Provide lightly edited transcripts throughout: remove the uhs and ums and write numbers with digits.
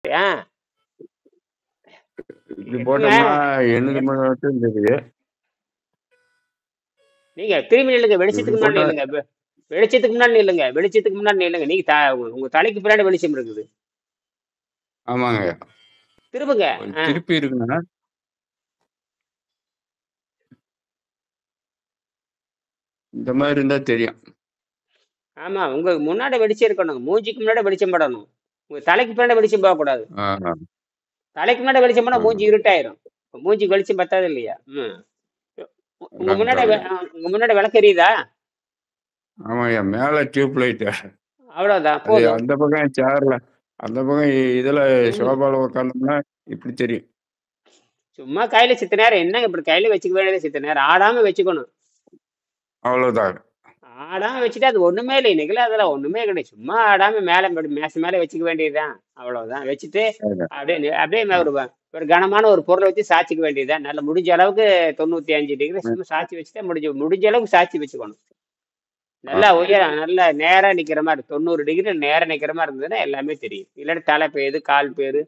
ஆ இப்படி எப்பங்க போட்டோம்னா எண்ணுது மட்டும் தெரியுது. நீங்க திரும்பி நில்லுங்க, இப்படி வெளிச்சத்துக்கு முன்னாடி போட்டா நில்லுங்க. வெளிச்சத்துக்கு முன்னாடி நில்லுங்க, வெளிச்சத்துக்கு முன்னாடி நில்லுங்க. நீங்க உங்க தலைக்கு பின்னாடி வெளிச்சம் இருக்குது. ஆமாங்க. திரும்புங்க. ஆ திருப்பி இருக்குங்க. இந்த மாதிரி இருந்தா தெரியும். ஆமா, உங்க முன்னாடி வெளிச்சம் இருக்கணும், மூஞ்சிக்கு முன்னாடி வெளிச்சம் படணும். உங்க தலைக்கு பின்னாடி வெளிச்சம் போகக்கூடாது. ஆ, தலைக்கு முன்னாடி வெளிச்சம் போனா ஆ, மூஞ்சி இருட்டாயிரும். மூஞ்சிக்கு வெளிச்சம் பத்தாது இல்லையா? ம். உங்க அதான் முன்னாடி ப்ராப்ளம். உங்க முன்னாடி விளக்கு எரியுதா? ஆமாய்யா, மேல டியூப் லைட். அவ்வளவுதான், அது போதும். அந்த பக்கம் சேர்ல, அந்த பக்கம் இதுல சும்மா சோபால உட்காந்தோம்னா இப்படி தெரியும். சும்மா கையில சித்த நேரம் என்னங்க இப்படி கையில வச்சுக்க வேண்டியது, சித்த நேரம் ஆடாம வச்சுக்கணும். அவ்வளவுதான். ஆடாம வச்சுட்டு அது ஒண்ணுமே இல்லை இன்னைக்குல, அதெல்லாம் ஒண்ணுமே கிடையாது. சும்மா ஆடாம மேல மேச மேல வச்சுக்க வேண்டியதுதான். அவ்வளவுதான். வச்சுட்டு சரிங்க. அப்படியே அப்படியே ஆ, ஒரு கனமான ஒரு பொருளை வச்சு சாய்ச்சிக்க வேண்டியதுதான். நல்ல முடிஞ்ச அளவுக்கு 95 டிகிரி ம், சும்மா சாய்ச்சி வச்சுட்டா முடிஞ்ச அளவுக்கு சாய்ச்சி வச்சுக்கணும். ஆ, நல்லா உயரம் நல்லா நேரா நிக்கிற மாதிரி 90 டிகிரி நேரா நிக்கிற மாதிரி இருந்ததுன்னா எல்லாமே தெரியும். இல்லாட்டி தலை பேரு கால் பேரு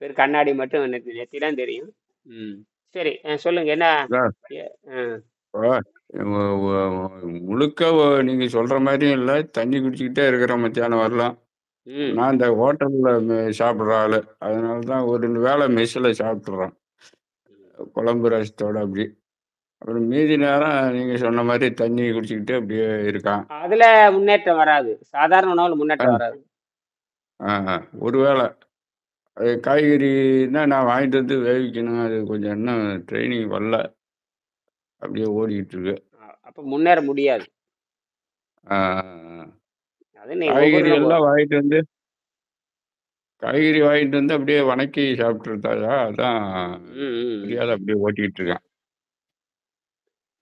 பேரு கண்ணாடி மட்டும் நெத்திலாம் தெரியும். ம். சரி, சொல்லுங்க என்ன? அதான். ஏ, ஆ, இப்போ முழுக்க நீங்க சொல்ற மாதிரியும் இல்லை, தண்ணி குடிச்சிக்கிட்டே இருக்கிற மத்தியானம் வரலாம். ம். நான் இந்த ஹோட்டல்ல சாப்பிட்ற ஆளு. அதனால தான் ஒரு வேளை மெஸ்ஸில் சாப்பிட்றோம், குழம்பு ரசத்தோட அப்படி. அப்புறம் மீதி நேரம் நீங்க சொன்ன மாதிரி தண்ணி குடிச்சிக்கிட்டு அப்படியே இருக்கான். அதுல முன்னேற்றம் வராது, சாதாரண உணவுல ஆ, முன்னேற்றம் வராது. ஆ, ஒருவேளை அது காய்கறின்னா நான் வாங்கிட்டு வந்து வேவிக்கணும். அது கொஞ்சம் இன்னும் ட்ரைனிங் வரல, அப்படியே ஓடிக்கிட்டு இருக்கு. அப்ப முன்னேற முடியாது. ஆ, அது நீ ஒவ்வொரு காய்கறி எல்லாம் காய்கறி வாங்கிட்டு வந்து அப்படியே வணக்கி சாப்பிட்டுருந்தாரா, அதான் ம், ம், ம். தெரியாத அப்படியே ஓட்டிக்கிட்டு இருக்கேன்.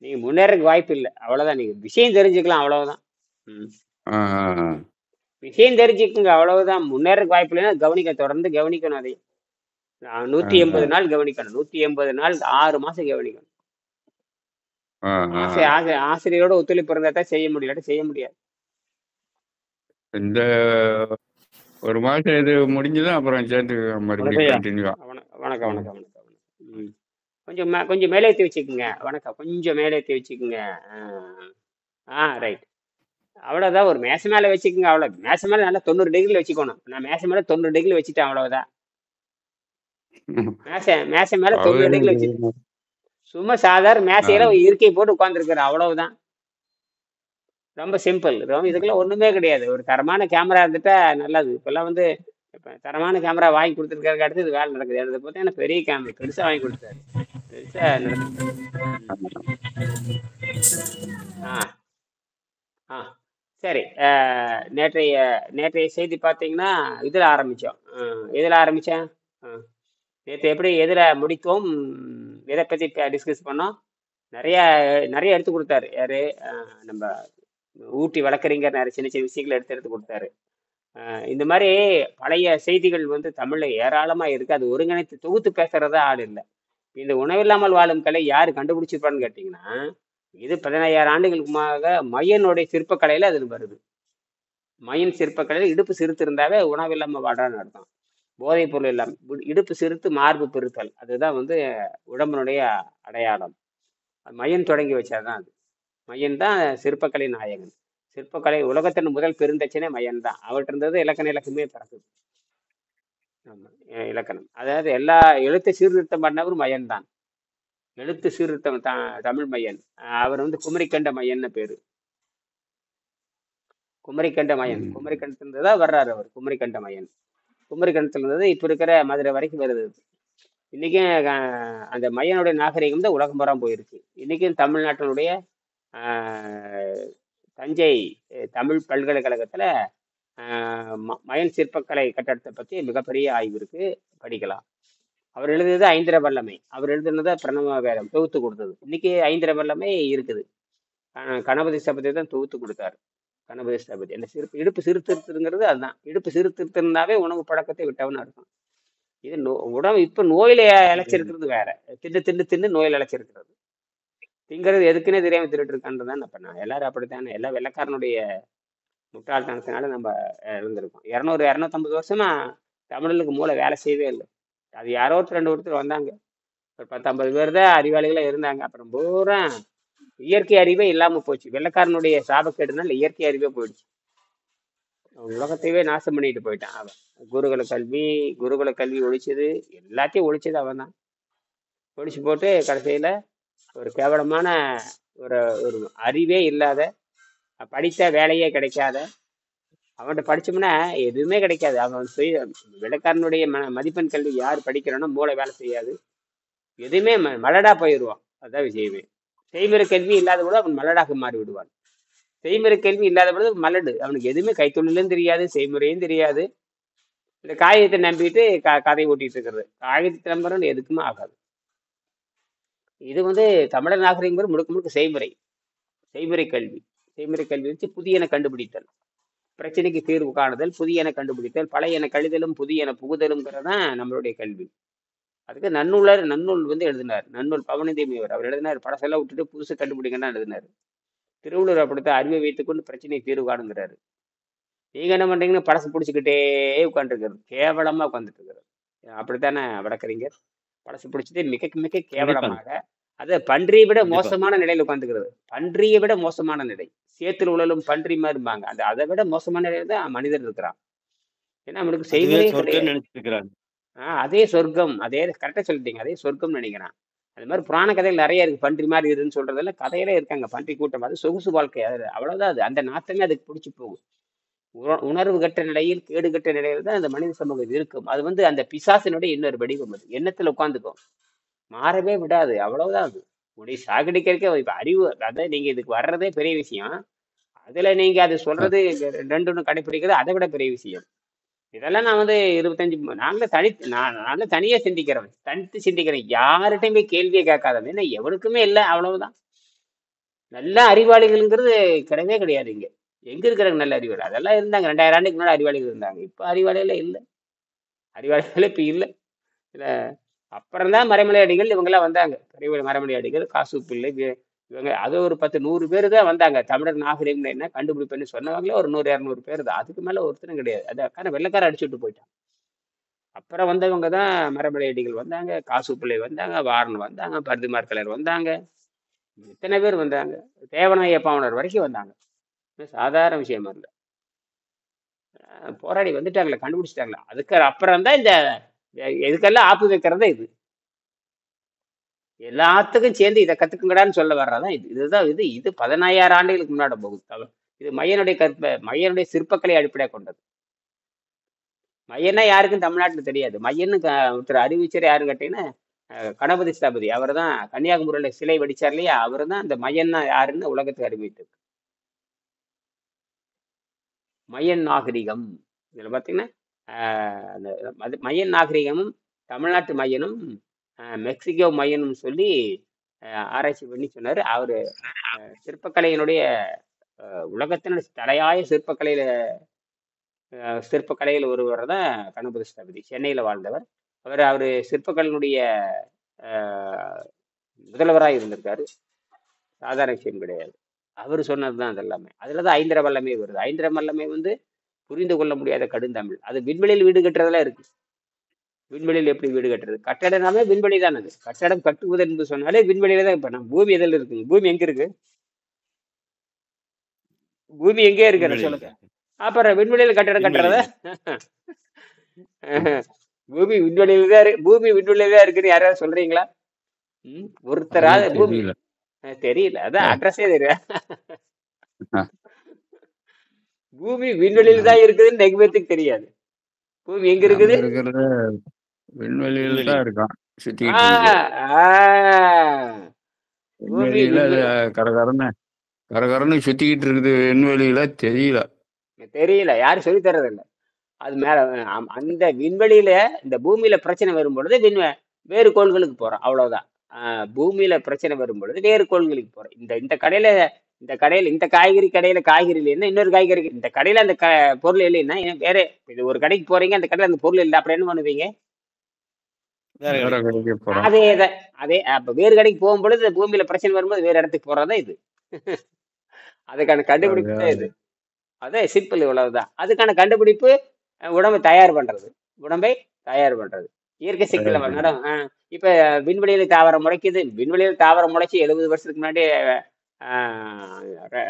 நீங்க முன்னேறதுக்கு வாய்ப்பு இல்லை, அவ்வளவுதான். நீங்க விஷயம் தெரிஞ்சுக்கலாம், அவ்வளவுதான். ம். ஆ, ஆ, விஷயம் தெரிஞ்சுக்குங்க, அவ்வளவுதான். முன்னேறதுக்கு வாய்ப்பு இல்லைன்னா தொடர்ந்து கவனிக்கணும் அதை. ஆ, 180 நாள் கவனிக்கணும், 180 நாள் 6 மாசம் கவனிக்கணும். ஆ, ஆ. ஆசிரியரோட ஒத்துழைப்பு இருந்தா தான் செய்ய முடியும், இல்லாட்டி செய்ய முடியாது. இந்த ஒரு மாசம் இது முடிஞ்சுதான் அப்புறம் சேர்த்து மறுபடியும் வணக்கம்யா. கண்டினியூவா. வணக்கம், வணக்கம், வணக்கம், வணக்கம். ம். கொஞ்சம் மேலே ஏற்றி வச்சுக்கோங்க. வணக்கம், கொஞ்சம் மேலே ஏற்றி வச்சுக்கோங்க. ரைட். அவ்வளோதான், ஒரு மேசை மேலே வச்சுக்கோங்க. அவ்வளோ மேசை மேலே நல்லா 90 டிகிரியில் வச்சுக்கணும். நான் மேசை மேலே 90 டிகிரியில் வச்சுட்டேன், அவ்வளவுதான். மேசை மேலே 90 டிகிரியில் வச்சுட்டு அவரு சும்மா சாதாரண ஆ, மேசையில ஒரு இருக்கை போட்டு உட்காந்துருக்குற, அவ்வளவுதான். ரொம்ப சிம்பிள். இதுக்கெல்லாம் ஒண்ணுமே கிடையாது. ஒரு தரமான கேமரா இருந்துட்டா நல்லது. இப்பெல்லாம் இப்ப தரமான கேமரா வாங்கி கொடுத்துருக்காரு, அடுத்து இது வேலை நடக்குது. அதை பார்த்தா எனக்கு பெரிய கேமரா பெருசா வாங்கி கொடுத்தாரு, பெருசா நடக்குது. ம். ஆ ஆ சரி. நேற்றைய நேற்றைய செய்தி பார்த்தீங்கன்னா இதுல ஆரம்பிச்சோம். எதுல ஆரம்பிச்சேன்? நேற்று எப்படி எதுல முடித்தோம்? எதை பத்தி டிஸ்கஸ் பண்ணோம்? நிறைய நிறைய எடுத்து கொடுத்தாரு. யாரு? நம்ம ஊட்டி வழக்கறிஞர் நிறைய சின்ன சின்ன விஷயங்களை எடுத்து எடுத்து கொடுத்தாரு. இந்த மாதிரி பழைய செய்திகள் தமிழ்ல ஏராளமா இருக்கு. அது ஒருங்கிணைத்து தொகுத்து பேசுறதா ஆள் இல்லை. இந்த உணவில்லாமல் வாழும் கலை யாரு கண்டுபிடிச்சிருப்பான்னு கேட்டீங்கன்னா, இது 15,000 ஆண்டுகளுக்குமாக மையனுடைய சிற்பக்கலையில அது வருது. மையன் சிற்பக்கலையில இடுப்பு சிறுத்து இருந்தாவே உணவில்லாம வாடுறான்னு அர்த்தம். போதைப் பொருள் இல்லாம இடுப்பு சிறுத்து மார்பு பெருத்தல், அதுதான் உடம்புனுடைய அடையாளம். மையன் தொடங்கி வச்சாதான் அது. மையன் தான் சிற்பக்கலை நாயகன். சிற்பக்கலை உலகத்தின் முதல் பெருந்தச்சனே மையன் தான். அவர்கிட்ட இருந்தது இலக்கணமே பிறக்குது. ஆமா, இலக்கணம். அதாவது எல்லா எழுத்து சீர்திருத்தம் பண்ணவர் மையன் தான். எழுத்து சீர்திருத்தம் தமிழ் மையன். அவர் குமரிக்கண்ட மையன்னு பேரு. குமரிக்கண்ட மையன், குமரிக்கண்டத்துல தான் வர்றாரு அவர். குமரிக்கண்ட மையன் குமரிக்கண்டத்துல இருந்தது இப்ப இருக்கிற மதுரை வரைக்கும் வருது. இன்னைக்கும் அந்த மையனுடைய நாகரிகம் தான் உலகம் பூரா போயிருக்கு. இன்னைக்கும் தமிழ்நாட்டினுடைய தஞ்சை தமிழ் பல்கலைக்கழகத்துல மயன் சிற்பக்கலை கட்டடத்தை பத்தி மிகப்பெரிய ஆய்வு இருக்கு, படிக்கலாம். அவர் எழுதியது ஐந்திர வல்லமை. அவர் எழுதுனதை பிரணவ வேதம் தொகுத்து கொடுத்தது. இன்னைக்கு ஐந்திர வல்லமை இருக்குது. கணபதி ஸ்தபதி தான் தொகுத்து கொடுத்தாரு. கணபதி ஸ்தபதி அந்த இடுப்பு சிறுத்திருத்துங்கிறது அதுதான். இடுப்பு சிறுத்திருத்திருந்தாவே உணவு பழக்கத்தை விட்டவன்னு அர்த்தம். இது உடம்பு இப்ப நோயில இழைச்சிருக்கிறது வேற. தின்னு தின்னு தின்னு நோயில் இழைச்சிருக்கிறது. திங்கிறது எதுக்குன்னே தெரியாம திருட்டு இருக்கான்றதான் இப்ப நான் எல்லாரும் அப்படித்தானே. எல்லாம் வெள்ளக்காரனுடைய முட்டாள்தனத்தினால நம்ம இருந்திருக்கோம். 200 250 வருஷமா தமிழர்களுக்கு மூளை வேலை செய்யவே இல்லை. அது யாரோ ஒருத்தர் வந்தாங்க. ஒரு 10-50 பேர் தான் அறிவாளிகளா இருந்தாங்க. அப்புறம் பூரா இயற்கை அறிவே இல்லாம போச்சு. வெள்ளைக்காரனுடைய சாபக்கேடுனால இயற்கை அறிவே போயிடுச்சு. அவன் உலகத்தையே நாசம் பண்ணிட்டு போயிட்டான் அவன். குருகுல கல்வி ஒழிச்சது, எல்லாத்தையும் ஒழிச்சது அவன் தான். ஒழிச்சு போட்டு கடைசியில ஒரு கேவலமான ஒரு ஒரு அறிவே இல்லாத, படித்த வேலையே கிடைக்காத, அவன்கிட்ட படிச்சோம்னா எதுவுமே கிடைக்காது. வெள்ளைக்காரனுடைய மதிப்பெண் கல்வி யார் படிக்கிறானோ மூளை வேலை செய்யாது. எதுவுமே மலடா போயிடுவான். அதான் விஷயமே. செய்முறை கல்வி இல்லாத கூட அவன் மலடாக மாறி விடுவான். செய்முறை கல்வி இல்லாத பொழுது மலடு. அவனுக்கு எதுவுமே கைத்தொழிலும் தெரியாது, செய்முறையும் தெரியாது. இந்த காகிதத்தை நம்பிட்டு கதை ஓட்டிட்டு இருக்கிறது. காகிதத்தை நம்புறது எதுக்குமே ஆகாது. இது தமிழர் நாகரிகம் முழுக்க முழுக்க செய்முறை கல்வி. செய்முறை கல்வி வச்சு புதியன கண்டுபிடித்தல், பிரச்சனைக்கு தீர்வு காணுதல், புதியன கண்டுபிடித்தல், பழையன கழிதலும் புதியன புகுதலும்ங்கிறதான் நம்மளுடைய கல்வி. அதுக்கு நன்னூல் எழுதினார். நன்னூல் பவனதேமியவர் அவர் எழுதினார். படசெல்லாம் விட்டுட்டு புதுசு கண்டுபிடிங்கன்னா எழுதினார். திருவள்ளுவர் அப்படித்தான் அறிவை வைத்துக்கொண்டு பிரச்சனையை தீர்வு காணுங்கிறாரு. நீங்க என்ன பண்றீங்கன்னு படசு பிடிச்சிக்கிட்டே உட்காந்துருக்கிறது, கேவலமா உட்காந்துட்டு இருக்கிறது. அப்படித்தானே வடக்கறிஞர்? படசு பிடிச்சிட்டு மிக மிக கேவலமாக, அது பன்றியை விட மோசமான நிலையில உட்காந்துக்கிறது. பன்றியை விட மோசமான நிலை. சேத்துல உழலும் பன்றி மாதிரி இருப்பாங்க. அதை விட மோசமான நிலையில தான் மனிதர் இருக்கிறான். ஏன்னா அவனுக்கு செய்முறையே கிடையாது. அதே சொர்க்கம், அதே கரெக்டா சொல்லிட்டீங்க, அதே சொர்க்கம் நினைக்கிறான். அது மாதிரி புராண கதைகள் நிறைய இருக்கு. பன்றி மாதிரி இருன்னு சொல்றதுல கதையிலே இருக்காங்க. பன்றி கூட்டம், அது சொகுசு வாழ்க்கை. அவ்வளவுதான். அது அந்த நாட்டமே அதுக்கு பிடிச்சி போகும். உணர்வு கட்ட நிலையில், கேடு கட்ட நிலையில் தான் அந்த மனித சமூகம் இருக்கும். அது அந்த பிசாசினுடைய இன்னொரு வடிவம். அது எண்ணத்துல உட்காந்துக்கும், மாறவே விடாது. அவ்வளவுதான். அது உடைய சாகடிக்கிறதுக்கே இப்ப அறிவு. அதை நீங்க இதுக்கு வர்றதே பெரிய விஷயம். அதுல நீங்க அது சொல்றது ரெண்டு கடைபிடிக்கிறது அதை விட பெரிய விஷயம். இதெல்லாம் நான் 25 நாங்களே தனியா சிந்திக்கிறவன், தனித்து சிந்திக்கிறேன். யார்கிட்டையுமே கேள்வியை கேட்காதவன். ஏன்னா எவனுக்குமே இல்லை, அவ்வளவுதான். நல்ல அறிவாளிகள்ங்கிறது கிடையவே கிடையாது. எங்க இருக்கிறாங்க நல்ல அறிவாளி? அதெல்லாம் இருந்தாங்க 2000 ஆண்டுக்கு முன்னாடி அறிவாளிகள் இருந்தாங்க. இப்ப அறிவாளிகளே இல்லை. அறிவாளிகளே இப்ப இல்லை. இல்ல, அப்புறம்தான் மறைமலை அடிகள் இவங்கெல்லாம் வந்தாங்க. மறைமலை அடிகள், காசு பிள்ளை, இவங்க அது ஒரு 10-100 பேர் தான் வந்தாங்க. தமிழர் நாகரிகம் என்ன கண்டுபிடிப்புன்னு சொன்னவங்களே ஒரு 100-200 பேர் தான். அதுக்கு மேல ஒருத்தரும் கிடையாது. அது வெள்ளைக்கார அடிச்சு விட்டு போயிட்டான். அப்புறம் வந்தவங்க தான் மறைமலை அடிகள் வந்தாங்க, காசு பிள்ளை வந்தாங்க, வாரன் வந்தாங்க, பருதிமார்கலர் வந்தாங்க, இத்தனை பேர் வந்தாங்க. தேவநாய பாவனர் வரைக்கும் வந்தாங்க. சாதாரண விஷயம் இல்லை. போராடி வந்துட்டாங்களே, கண்டுபிடிச்சிட்டாங்களே. அதுக்கு அப்புறம் தான் இந்த எதுக்கெல்லாம் ஆப்பு வைக்கிறதா இது. எல்லாத்துக்கும் சேர்ந்து இதை கத்துக்குங்கடான்னு சொல்ல வர்றதான் இதுதான். இது 15000 ஆண்டுகளுக்கு முன்னாடி போகுது. இது மையனுடைய சிற்பக்கலை அடிப்படையாக கொண்டது. மையன்னா யாருக்கும் தமிழ்நாட்டில் தெரியாது. மையன்னு ஒருத்தர் அறிவிச்சர் யாருன்னு கேட்டீங்கன்னா, கணபதி ஸ்தபதி. அவர் தான் கன்னியாகுமரியில சிலை வடிச்சார் இல்லையா, அவர் தான் இந்த மையன்னா யாருன்னு உலகத்துக்கு அறிவித்தது. மையன் நாகரிகம். இதுல பாத்தீங்கன்னா அந்த மையன் நாகரிகமும் தமிழ்நாட்டு மையனும் மெக்சிகோ மையனும் சொல்லி ஆராய்ச்சி பண்ணி சொன்னாரு. அவரு சிற்பக்கலையினுடைய உலகத்தினுடைய தலையாய சிற்பக்கலையில் ஒருவர் தான் கணபதி ஸ்தபதி. சென்னையில வாழ்ந்தவர். அவரு சிற்பக்கலையினுடைய முதல்வராக இருந்திருக்காரு. சாதாரண விஷயம் கிடையாது. அவர் சொன்னதுதான் அது எல்லாமே. அதுலதான் ஐந்திர வல்லமை வருது. ஐந்திர வல்லமை புரிந்து கொள்ள முடியாத கடுந்தமிழ். அது விண்வெளியில் வீடு கட்டுறதெல்லாம் இருக்கு. விண்வெளியில் எப்படி வீடு கட்டுறது? கட்டடமே விண்வெளி தான். அது கட்டடம் கட்டுவது என்று சொன்னாலே விண்வெளியில தான். இப்ப நம்ம பூமி எதில் இருக்குங்க? பூமி எங்க இருக்கு? பூமி எங்கே இருக்கு சொல்லுங்க. அப்புறம் விண்வெளியில கட்டடம் கட்டுறத? பூமி விண்வெளியில தான் இருக்குன்னு யாராவது சொல்றீங்களா? ஒருத்தராது பூமி தெரியல. அதான் அட்ரஸே தெரியல. பூமி விண்வெளியில தான் இருக்குதுன்னு நிறைய பேருக்கு தெரியாது. பூமி எங்க இருக்குது? விண்வெளியில தான் இருக்கான். கரகரன்னு சுத்திக்கிட்டு இருக்குது. விண்வெளியில தெரியல. யாரும் சொல்லி தர்றதில்லை. அது மேல அந்த விண்வெளியில இந்த பூமியில பிரச்சனை வரும் பொழுது வேறு கோள்களுக்கு போறோம். அவ்வளவுதான். பூமியில பிரச்சனை வரும் பொழுது வேறு கோள்களுக்கு போறோம். இந்த கடையில இந்த காய்கறி கடையில காய்கறி இல்லைன்னா இன்னொரு காய்கறி, இந்த கடையில அந்த பொருள் இல்லைன்னா வேற இது ஒரு கடைக்கு போறீங்க, அந்த கடையில அந்த பொருள் இல்லை, அப்புறம் என்ன பண்ணுவீங்க? அதே அப்ப வேறு கடைக்கு போகும்பொழுது பூமியில பிரச்சனை வரும்போது வேற இடத்துக்கு போறதா இது. அதுக்கான கண்டுபிடிப்பு தான் இது. அதே சிம்பிள், இவ்வளவுதான். அதுக்கான கண்டுபிடிப்பு உடம்பு தயார் பண்றது. உடம்பை தயார் பண்றது. இயற்கை சக்தியில நடம். இப்ப விண்வெளியில தாவரம் முளைக்குது. விண்வெளியில தாவரம் முளைச்சு 70 வருஷத்துக்கு முன்னாடி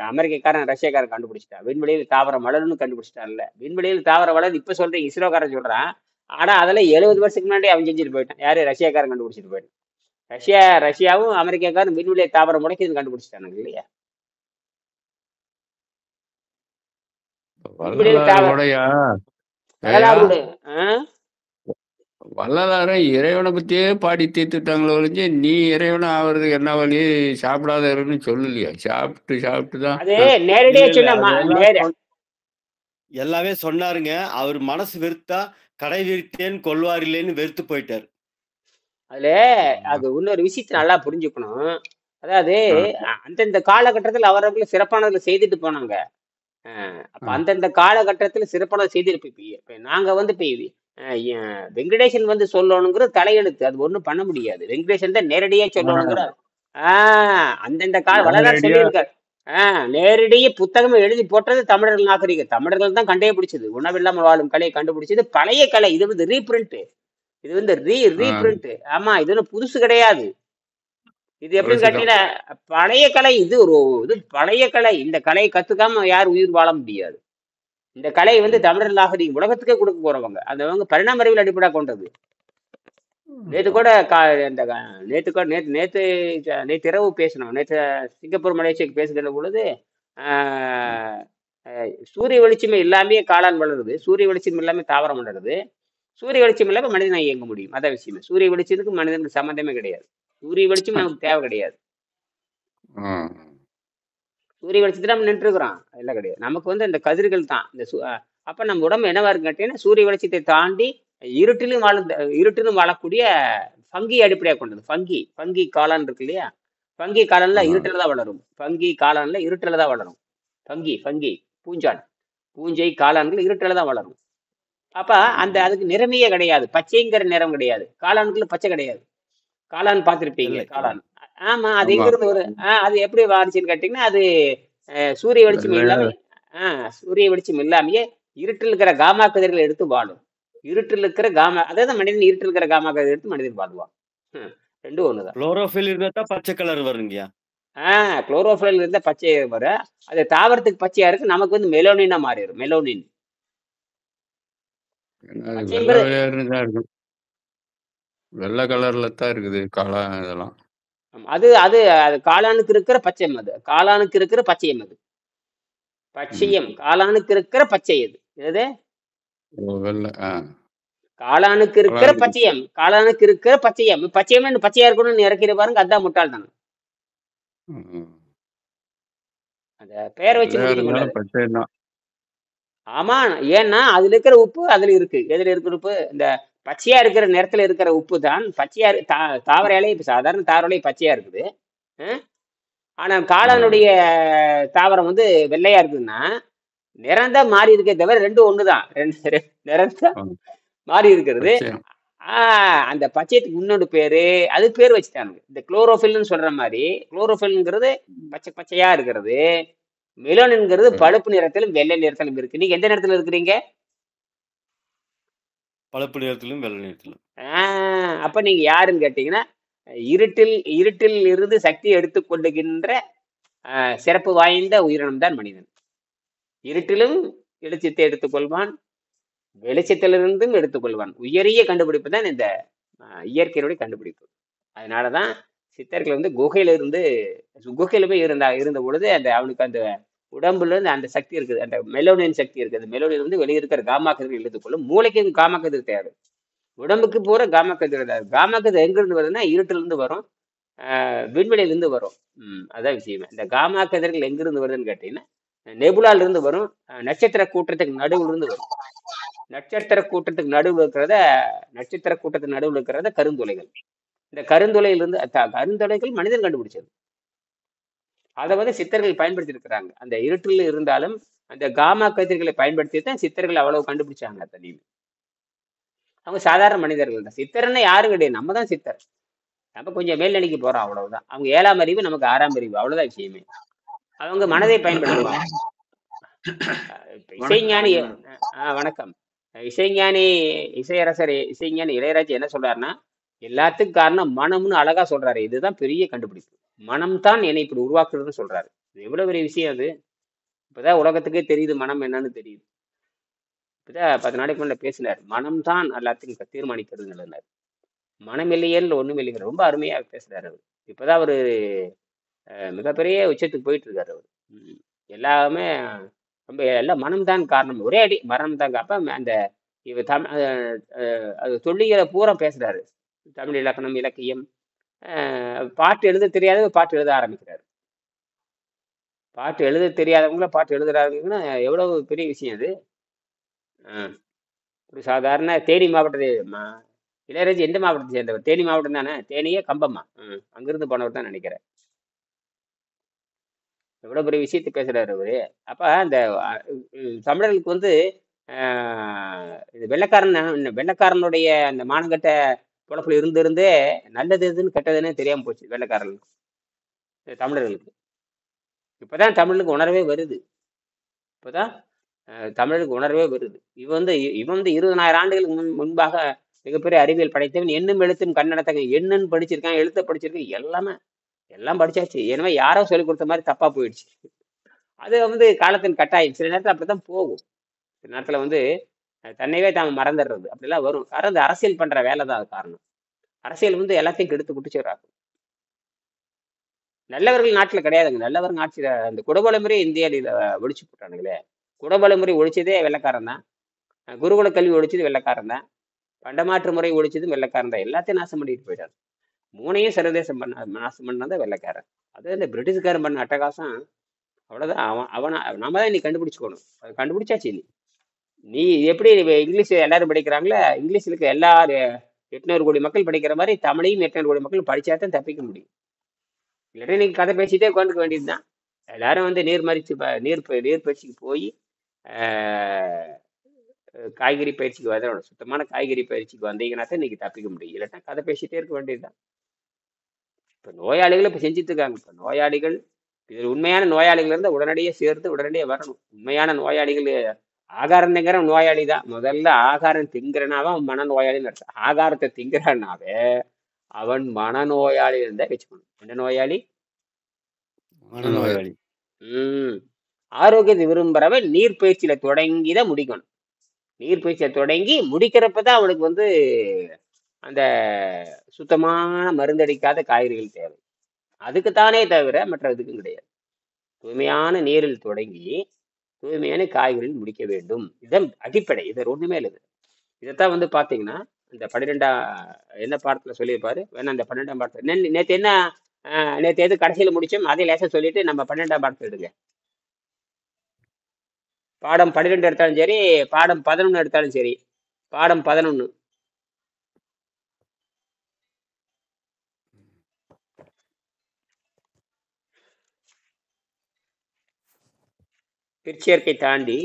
அமெரிக்காக்காரன் ரஷ்யாக்காரன் கண்டுபிடிச்சிட்டான். விண்வெளியில் தாவரம் வளரும்னு கண்டுபிடிச்சிட்டான்ல. விண்வெளியில் தாவரம் வளருது இப்ப சொல்றேன், இஸ்ரோக்காரன் சொல்றான். ஆனா அதுல 70 வருஷத்துக்கு முன்னாடி அவன் செஞ்சுட்டு போயிட்டான். யாரு? ரஷ்யாக்காரன் கண்டுபிடிச்சிட்டு போயிட்டான். ரஷ்யாவும் அமெரிக்காக்காரும் விண்வெளியை தாவரம் முளைக்குதுன்னு கண்டுபிடிச்சிட்டானுங்க இல்லையா? விண்வெளியில் வள்ளலார் தாவரம் கூடயா ஏயா வரலாறு. வள்ளலார இறைவனை பத்தியே பாடி தீர்த்துட்டாங்களோ ஒழிஞ்சு நீ இறைவனை ஆவறதுக்கு என்ன வழி, சாப்பிடாத இருன்னு சொல்லலையா? சாப்பிட்டு தான். அது நேரடியா இல்ல இல்ல சொன்ன அதெல்லாம் எல்லாமே சொன்னாருங்க. அவர் மனசு வெறுத்தா கடை விரித்தேன் கொள்வாரில்லைன்னு வெறுத்து போயிட்டாரு. அதுல அது இன்னொரு விஷயத்தை நல்லா புரிஞ்சுக்கணும். அதாவது அந்தந்த காலகட்டத்தில் அவர்கள் சிறப்பானதுல செய்துட்டு போனாங்க. அப்ப அந்தந்த காலகட்டத்துல சிறப்பானதை செய்திருப்ப. இப்ப நாங்க வந்து வெங்கடேசன் வந்து சொல்லணுங்கிறது தலையெழுத்து. அது ஒண்ணும் பண்ண முடியாது. வெங்கடேசன் தான் நேரடியா சொல்லணுங்கிற அந்தந்த கால வரலாறு சொல்லியிருக்காரு. நேரடியே புத்தகமே எழுதி போட்டது தமிழர்கள் நாகரிகம். தமிழர்கள் தான் கண்டே பிடிச்சது. உணவில்லாமல் வாழும் கலையை கண்டுபிடிச்சது பழைய கலை. இது வந்து ரீபிரிண்ட். இது வந்து ரீபிரிண்ட். ஆமா, இது ஒன்றும் புதுசு கிடையாது. இது எப்படின்னு கேட்டீங்கன்னா பழைய கலை. இது பழைய கலை. இந்த கலையை கத்துக்காம யார் உயிர் வாழ முடியாது. இந்த கலை வந்து தமிழர் நாகரிகம் உலகத்துக்கே கொடுக்க போறவங்க. அந்த பரிணாம அறிவியல் அடிப்படையாக கொண்டது. நேற்று இரவு பேசணும். நேற்று சிங்கப்பூர் மலேசியாவுக்கு பேசுகிற பொழுது சூரிய வெளிச்சமே இல்லாமே காளான் வளருது. சூரிய வெளிச்சம் இல்லாம தாவரம் வளருது. சூரிய வெளிச்சம் இல்லாம மனிதனை இயங்க முடியும். அதான் விஷயமே. சூரிய வெளிச்சத்துக்கு மனிதனுக்கு சம்பந்தமே கிடையாது. சூரிய வெளிச்சம் நமக்கு தேவை கிடையாது. சூரிய வெளிச்சத்துல நம்ம நின்று இருக்கிறோம், எல்லாம் கிடையாது. நமக்கு வந்து இந்த கதிர்கள் தான். அப்ப நம்ம உடம்பு என்னவா இருக்கு கேட்டீங்கன்னா சூரிய வெளிச்சத்தை தாண்டி இருட்டிலும் வாழக்கூடிய ஃபங்கி அடிப்படையாக கொண்டது. ஃபங்கி காளான் இருக்கு இல்லையா? ஃபங்கி காளான்ல இருட்டில தான் வளரும். ஃபங்கி காளான்ல இருட்டில தான் வளரும். ஃபங்கி பூஞ்சை காளான்கள் இருட்டில தான் வளரும். அப்ப அதுக்கு நிறமையே கிடையாது. பச்சைங்கிற நிறம் கிடையாது. காளானுக்குள்ள பச்சை கிடையாது. காளான் பார்த்திருப்பீங்க. காளான். ஆமா, அது எங்க இருந்து ஒரு அது எப்படி வாரிச்சுன்னு கேட்டீங்கன்னா அது சூரிய வெளிச்சம் இல்லாமையே இருட்டில் இருக்கிற காமா கதிர்களை எடுத்து வாழும். இருட்டில் இருக்கிற காமா, அதாவது மனிதன் இருட்டில் இருக்கிற காமா கதிர் எடுத்து மனிதன் வாழ்வான். ரெண்டும் ஒண்ணுதான். குளோரோஃபில் இருந்தா பச்சை கலர் வருங்கயா. குளோரோஃபில் இருந்தா பச்சை வரும். அது தாவரத்துக்கு பச்சையா இருக்கு. நமக்கு வந்து மெலோனினா மாறிடும். மெலோனின் வெள்ளை கலர்ல தான் இருக்குது காளான் இதெல்லாம். அது அது அது காளானுக்கு இருக்கிற பச்சையம். அது காளானுக்கு இருக்கிற பச்சையம். அது பச்சையம். காளானுக்கு இருக்கிற பச்சை. எது காளானுக்கு இருக்கிற பச்சையம். காளானுக்கு இருக்கிற பச்சையம். பச்சையம் பச்சையா இருக்கணும்னு இறக்கிற பாருங்க. அதான் முட்டாள் தானே. அந்த பெயர் வச்சு முடியும். ஆமா, ஏன்னா அதுல இருக்கிற உப்பு அதுல இருக்கு. எதுல இருக்கிற உப்பு? இந்த பச்சையா இருக்கிற நிறத்துல இருக்கிற உப்பு தான் பச்சையா தாவர இலையை. இப்ப சாதாரண தாவர இலை பச்சையா இருக்குது. ஆனா காளானுடைய தாவரம் வந்து வெள்ளையா இருக்குதுன்னா நிறம் தான் மாறி இருக்கே தவிர ரெண்டும் ஒண்ணுதான். நிறம் தான் மாறி இருக்கிறது. அந்த பச்சையத்துக்கு இன்னொரு பேரு, அது பேர் வச்சுட்டாங்க. இந்த குளோரோஃபில்னு சொல்ற மாதிரி. குளோரோஃபில்ங்கிறது பச்சையா இருக்கிறது. மெலோனின்ங்கிறது பழுப்பு நிறத்திலும் வெள்ளை நிறத்திலும் இருக்கு. நீங்க எந்த நிறத்துல இருக்கிறீங்க? பழுப்பு நிறத்திலும் வெள்ளை நிறத்திலும். அப்ப நீங்க யாருன்னு கேட்டீங்கன்னா இருட்டில் இருந்து சக்தி எடுத்துக்கொள்ளுகின்ற சிறப்பு வாய்ந்த உயிரினம் தான் மனிதன். இருட்டிலும் வெளிச்சத்தை எடுத்துக்கொள்வான், வெளிச்சத்திலிருந்தும் எடுத்துக்கொள்வான். உயரிய கண்டுபிடிப்பு தான் இந்த இயற்கையினுடைய கண்டுபிடிப்பு. அதனாலதான் சித்தர்கள் வந்து குகையில போய் இருந்த பொழுது அவனுக்கு அந்த உடம்புல இருந்து அந்த சக்தி இருக்குது. அந்த மெலோனின் சக்தி இருக்குது. மெலோனின் வந்து வெளியே இருக்கிற காமா கதிர்கள் எடுத்துக்கொள்ளும். மூளைக்கு காமா கதிர் தேவை. உடம்புக்கு போற காமா கதிர் தேவை. காமா கதிர் எங்க இருந்து வருதுன்னா இருட்டுல இருந்து வரும், விண்வெளியில இருந்து வரும். அதான் விஷயமே. இந்த காமா கதிர்கள் எங்க இருந்து வருதுன்னு கேட்டீங்கன்னா நெபுலால இருந்து வரும். நட்சத்திர கூட்டத்துக்கு நடுவுல இருந்து வரும். நட்சத்திர கூட்டத்துக்கு நடுவில் இருக்கிறத கருந்துளைகள். இந்த கருந்துளைகள் மனிதன் கண்டுபிடிச்சது. அதை வந்து சித்தர்கள் பயன்படுத்தி இருக்கிறாங்க. அந்த இருட்டில் இருந்தாலும் அந்த காமா கதிர்களை பயன்படுத்தி தான் சித்தர்கள் அவ்வளவு கண்டுபிடிச்சாங்க. தண்ணி அவங்க சாதாரண மனிதர்கள் தான். சித்தர்னா யாரும் கிடையாது, நம்ம தான் சித்தர். நம்ம கொஞ்சம் மேல்நிலைக்கு போறோம், அவ்வளவுதான். அவங்க 7ஆம் அறிவு, நமக்கு 6ஆம் அறிவு, அவ்வளவுதான் விஷயமே. அவங்க மனதை பயன்படுத்துவாங்க. இசைஞானி. வணக்கம். இசைஞானி இசையரசர் இசைஞானி இளையராஜா என்ன சொல்றாருன்னா, எல்லாத்துக்கும் காரணம் மனம்னு அழகா சொல்றாரு. இதுதான் பெரிய கண்டுபிடிப்பு. மனம் தான் என்னை இப்படி உருவாக்குறதுன்னு சொல்றாரு. இது எவ்வளவு பெரிய விஷயம் அது. இப்பதான் உலகத்துக்கே தெரியுது மனம் என்னன்னு தெரியுது. இப்பதான் 10 நாளைக்கு முன்னாடி பேசினார். மனம் தான் எல்லாத்தையும் தீர்மானிக்கிறதுன்னு. மனம் இல்லையேன்னு ஒண்ணும் இல்லைங்கிற ரொம்ப அருமையா பேசுறாரு அவர். இப்பதான் அவரு மிகப்பெரிய உச்சத்துக்கு போயிட்டு இருக்காரு அவர். எல்லாமே ரொம்ப எல்லாம் மனம்தான் காரணம். ஒரே அடி மரணம் தாங்க. அப்ப அந்த இவ அது தொல்லியலை பூரா பேசுறாரு. தமிழ் இலக்கணம், இலக்கியம், பாட்டு எழுத தெரியாத பாட்டு எழுத ஆரம்பிக்கிறாரு. பாட்டு எழுத தெரியாதவங்கள பாட்டு எழுதுறாங்கன்னா எவ்வளவு பெரிய விஷயம் அது. ஒரு சாதாரண தேனி மாவட்டத்தை இளையராஜா எந்த மாவட்டத்தை சேர்ந்தவர்? தேனி மாவட்டம் தானே? தேனியே கம்பம்மா. அங்கிருந்து போனவர் தான் நினைக்கிறேன். எவ்வளவு பெரிய விஷயத்தை பேசுறாரு அவரு. அப்ப அந்த தமிழர்களுக்கு வந்து இது வெள்ளைக்காரனுடைய அந்த மானங்கட்ட பொழப்புல இருந்தே நல்லது எதுன்னு கெட்டதுன்னு தெரியாம போச்சு வெள்ளைக்காரர்களுக்கு, தமிழர்களுக்கு. இப்பதான் தமிழுக்கு உணர்வே வருது. இப்பதான் தமிழுக்கு உணர்வே வருது. இவன் வந்து 20,000 ஆண்டுகளுக்கு முன்பாக மிகப்பெரிய அறிவியல் படைத்தவன். எண்ணும் எழுத்தும் கண்ணடத்தங்க என்னன்னு படிச்சிருக்கான், எழுத்த படிச்சிருக்கான், எல்லாம் படிச்சாச்சு. எனவே யாரோ சொல்லிக் கொடுத்த மாதிரி தப்பா போயிடுச்சு. அது வந்து காலத்தின் கட்டாயம். சில நேரத்தில் அப்படித்தான் போகும். சில நேரத்துல வந்து தன்னைவே தாங்க மறந்துடுறது அப்படிலாம் வரும். காரணம் இந்த அரசியல் பண்ற வேலை தான் அது காரணம். அரசியல் வந்து எல்லாத்தையும் கெடுத்து குட்டிச்சுறாங்க. நல்லவர்கள் நாட்டுல கிடையாதுங்க. நல்லவர்கள் ஆட்சியில அந்த குடவளமுறை இந்தியாவில ஒழிச்சு போட்டானுங்களே. குடவளமுறை ஒழிச்சதே வெள்ளைக்காரன் தான். குருகுல கல்வி ஒழிச்சது வெள்ளைக்காரன் தான். பண்டமாற்று முறை ஒழிச்சதும் வெள்ளைக்காரன் தான். எல்லாத்தையும் நாசம் பண்ணிட்டு போயிட்டாரு. மூணையும் சர்வதேசம் நாசம் பண்ணதான் வெள்ளைக்காரன். அது இந்த பிரிட்டிஷ்காரன் பண்ண அட்டகாசம். அவ்வளவுதான். நாம தான் நீ கண்டுபிடிச்சுக்கணும். அது கண்டுபிடிச்சாச்சு. நீ எப்படி இங்கிலீஷ் எல்லாரும் படிக்கிறாங்களே, இங்கிலீஷ்ல இருக்க எல்லா 800 கோடி மக்கள் படிக்கிற மாதிரி தமிழையும் 800 கோடி மக்கள் படிச்சாதான் தப்பிக்க முடியும். இல்லாட்டி நீங்க கதை பேசிட்டே உட்காந்துக்க வேண்டியதுதான். எல்லாரும் வந்து நீர் பயிற்சிக்கு போய் காய்கறி பயிற்சிக்கு வரணும். சுத்தமான காய்கறி பயிற்சிக்கு வந்தீங்கன்னா தான் இன்னைக்கு தப்பிக்க முடியும். இல்லாட்டா கதை பேசிட்டே இருக்க வேண்டியதுதான். இப்ப நோயாளிகள் இப்ப செஞ்சுட்டு இருக்காங்க. இப்ப நோயாளிகள் இதில் உண்மையான நோயாளிகள் இருந்தால் உடனடியே சேர்த்து உடனடியே வரணும். உண்மையான நோயாளிகள் ஆகாரம் திங்கிற நோயாளி தான். முதல்ல ஆகாரம் திங்கிறனாவே அவன் மனநோயாளின்னு அர்த்தம். ஆகாரத்தை திங்கிறானாவே அவன் மனநோயாளி இருந்தா வச்சுக்கணும். என்ன நோயாளி? மனநோயாளி. ஆரோக்கியத்தை விரும்புறவன் நீர்பயிற்சியில தொடங்கிதான் முடிக்கணும். நீர்பயிற்சியில தொடங்கி முடிக்கிறப்பதான் அவனுக்கு வந்து அந்த சுத்தமான மருந்தடிக்காத காய்கறிகள் தேவை. அதுக்குத்தானே தவிர மற்ற இதுக்கும் கிடையாது. தூய்மையான நீரில் தொடங்கி தூய்மையான காய்கறிகள் முடிக்க வேண்டும். இதன் அடிப்படை. இது ஒண்ணுமே இல்லை. இதைத்தான் வந்து பாத்தீங்கன்னா இந்த 12ஆம் என்ன பாடத்துல சொல்லியிருப்பாரு. வேணா அந்த 12ஆம் பாடத்துல நேற்று எது கடைசியில முடிச்சோம் அதே லேசா சொல்லிட்டு நம்ம 12ஆம் பாடத்துல எடுங்க. பாடம் 12 எடுத்தாலும் சரி, பாடம் 11 எடுத்தாலும் சரி. பாடம் 11 பிற்சேர்க்கை தாண்டி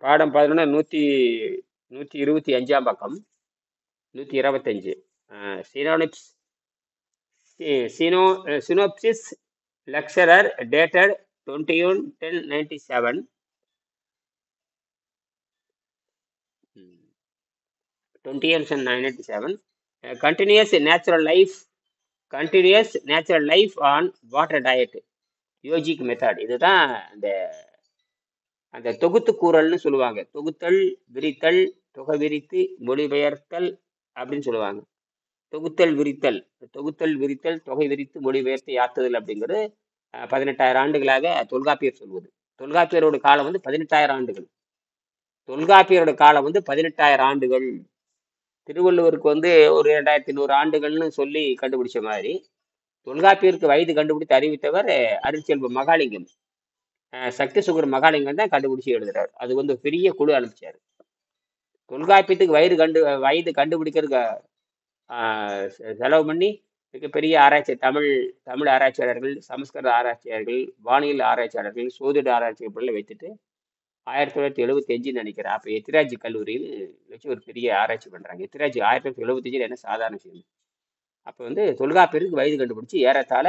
பாடம் 11 125ஆம் பக்கம் 125 synopsis lecturer dated 21/10/97 continuous natural life on water diet yogic method. இதுதான் அந்த தொகுத்து கூறல்னு சொல்லுவாங்க. தொகுத்தல், விரித்தல், தொகை விரித்து, மொழிபெயர்த்தல் அப்படின்னு சொல்லுவாங்க. தொகுத்தல் விரித்தல், தொகை விரித்து, மொழிபெயர்த்து யாத்துதல் அப்படிங்கிறது 18,000 ஆண்டுகளாக தொல்காப்பியர் சொல்வது. தொல்காப்பியரோட காலம் வந்து 18,000 ஆண்டுகள். தொல்காப்பியரோட காலம் வந்து 18,000 ஆண்டுகள். திருவள்ளுவருக்கு வந்து ஒரு 2100 ஆண்டுகள்னு சொல்லி கண்டுபிடிச்ச மாதிரி தொல்காப்பியருக்கு வயது கண்டுபிடித்து அறிவித்தவர் அருட்செல்வ மகாலிங்கம். சக்தி சுகர் மகாலிங்கம் தான் கண்டுபிடிச்சு எழுதுறாரு. அது வந்து பெரிய குழு அனுப்பிச்சாரு. தொல்காப்பியத்துக்கு வயது கண்டுபிடிக்கிறதுக்கு செலவு பண்ணி மிகப்பெரிய ஆராய்ச்சி தமிழ் ஆராய்ச்சியாளர்கள், சமஸ்கிருத ஆராய்ச்சியாளர்கள், வானியல் ஆராய்ச்சியாளர்கள், சோதிட ஆராய்ச்சியாளர்கள் வைத்துட்டு 1975 நினைக்கிறேன். அப்ப எத்திராஜ் கல்லூரியில் வச்சு ஒரு பெரிய ஆராய்ச்சி பண்றாங்க. எத்திராஜ் 1975 என்ன சாதாரண விஷயம். அப்ப வந்து தொல்காப்பியருக்கு வயது கண்டுபிடிச்சு ஏறத்தாழ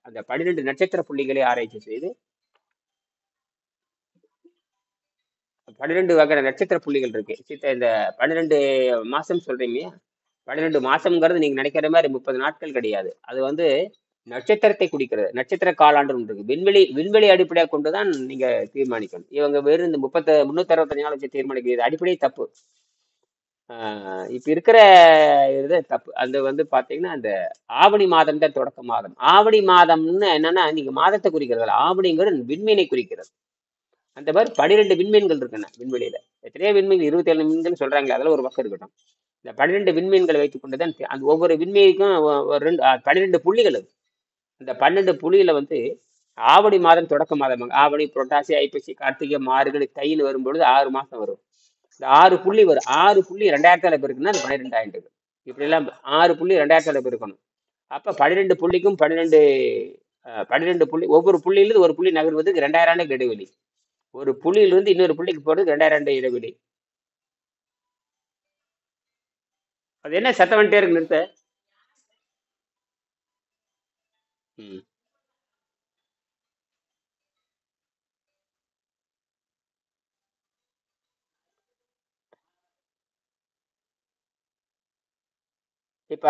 அந்த 12 நட்சத்திர புள்ளிகளை ஆராய்ச்சி செய்து 12 வகை நட்சத்திர புள்ளிகள் இருக்கு. இந்த 12 மாசம் சொல்றீங்க. 12 மாசம்ங்கிறது நீங்க நினைக்கிற மாதிரி 30 நாட்கள் கிடையாது. அது வந்து நட்சத்திரத்தை குறிக்கிறது. நட்சத்திர காலாண்டு ஒன்று இருக்கு. விண்வெளி அடிப்படையாக கொண்டுதான் நீங்க தீர்மானிக்கணும். இவங்க வெறும் இந்த 365 நாள் வச்சு தீர்மானிக்கிறது அடிப்படையே தப்பு. இப்ப இருக்கிற இது தப்பு. அது வந்து பாத்தீங்கன்னா அந்த ஆவணி மாதம் தான் தொடக்க மாதம். ஆவணி மாதம்னு என்னன்னா நீங்க மாதத்தை குறிக்கிறது ஆவணிங்கிறது விண்மீனை குறிக்கிறது. அந்த மாதிரி 12 விண்மீன்கள் இருக்குண்ணா விண்வெளியில. எத்தனையோ விண்மீன் 27 மீன்கள் சொல்றாங்களே அதில் ஒரு பக்கம் இருக்கட்டும். இந்த 12 விண்மீன்களை வைத்துக் கொண்டுதான் அந்த ஒவ்வொரு விண்மீனுக்கும் 12 புள்ளிகள் இருக்கு. இந்த 12 புள்ளியில வந்து ஆவணி மாதம் தொடக்க மாதம். ஆவணி, புரட்டாசி, ஐப்பசி, கார்த்திகை, மார்கழி, தைன்னு வரும்பொழுது 6 மாசம் வரும். இந்த 6 புள்ளி வரும். 6 புள்ளி 2000 பேருக்குன்னா அது 12,000. இப்படி எல்லாம் 6 புள்ளி 2000 பேர் இருக்கணும். அப்ப 12 புள்ளிக்கும் 12 புள்ளி, ஒவ்வொரு புள்ளியிலிருந்து ஒரு புள்ளி நகர்வதுக்கு 2000 ஆண்டுகள் இடைவெளி. ஒரு புள்ளியிலிருந்து இன்னொரு புள்ளிக்கு போறது 2000 ஆண்டு இடைவெளி. அது என்ன சத்தம் வந்துட்டே இருக்கு நிறுத்த? ம். இப்ப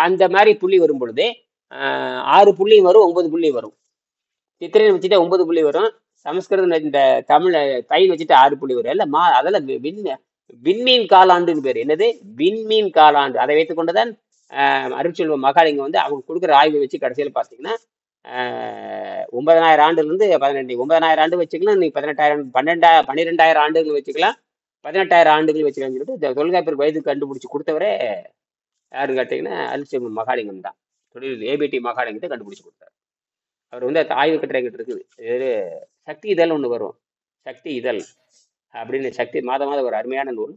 அந்த மாதிரி புள்ளி வரும் பொழுது 6 புள்ளி வரும், 9 புள்ளி வரும். சித்திரை வச்சுட்டு 9 புள்ளி வரும். சமஸ்கிருதம் இந்த தமிழ் தை வச்சுட்டு 6 புள்ளி வரும். எல்லாம் அதெல்லாம் விண்மீன் காலாண்டுன்னு பேர். என்னது? விண்மீன் காலாண்டு. அதை வைத்துக் கொண்டுதான் அருட்செல்வ மகாலிங்கம் வந்து அவங்க கொடுக்குற ஆய்வை வச்சு கடைசியில் பார்த்தீங்கன்னா 9000 ஆண்டுல இருந்து 9000 ஆண்டு வச்சுக்கலாம். நீ 18,000 12,000 ஆண்டுகள் வச்சுக்கலாம், 18,000 ஆண்டுகள் வச்சுக்கலாம்னு சொல்லிட்டு தொல்காப்பியர் வயது கண்டுபிடிச்சு கொடுத்தவரே யாருன்னு கேட்டீங்கன்னா அருட்செல்வ மகாலிங்கம் தான். தொழில் ஏபிடி மகாலிங்கத்தை கண்டுபிடிச்சு கொடுத்தாரு. அவர் வந்து ஆய்வு கட்டுரைகிட்டு இருக்குது. இது சக்தி இதழ் ஒன்று வரும், சக்தி இதழ் அப்படின்னு. சக்தி மாதம் ஒரு அருமையான நூல்.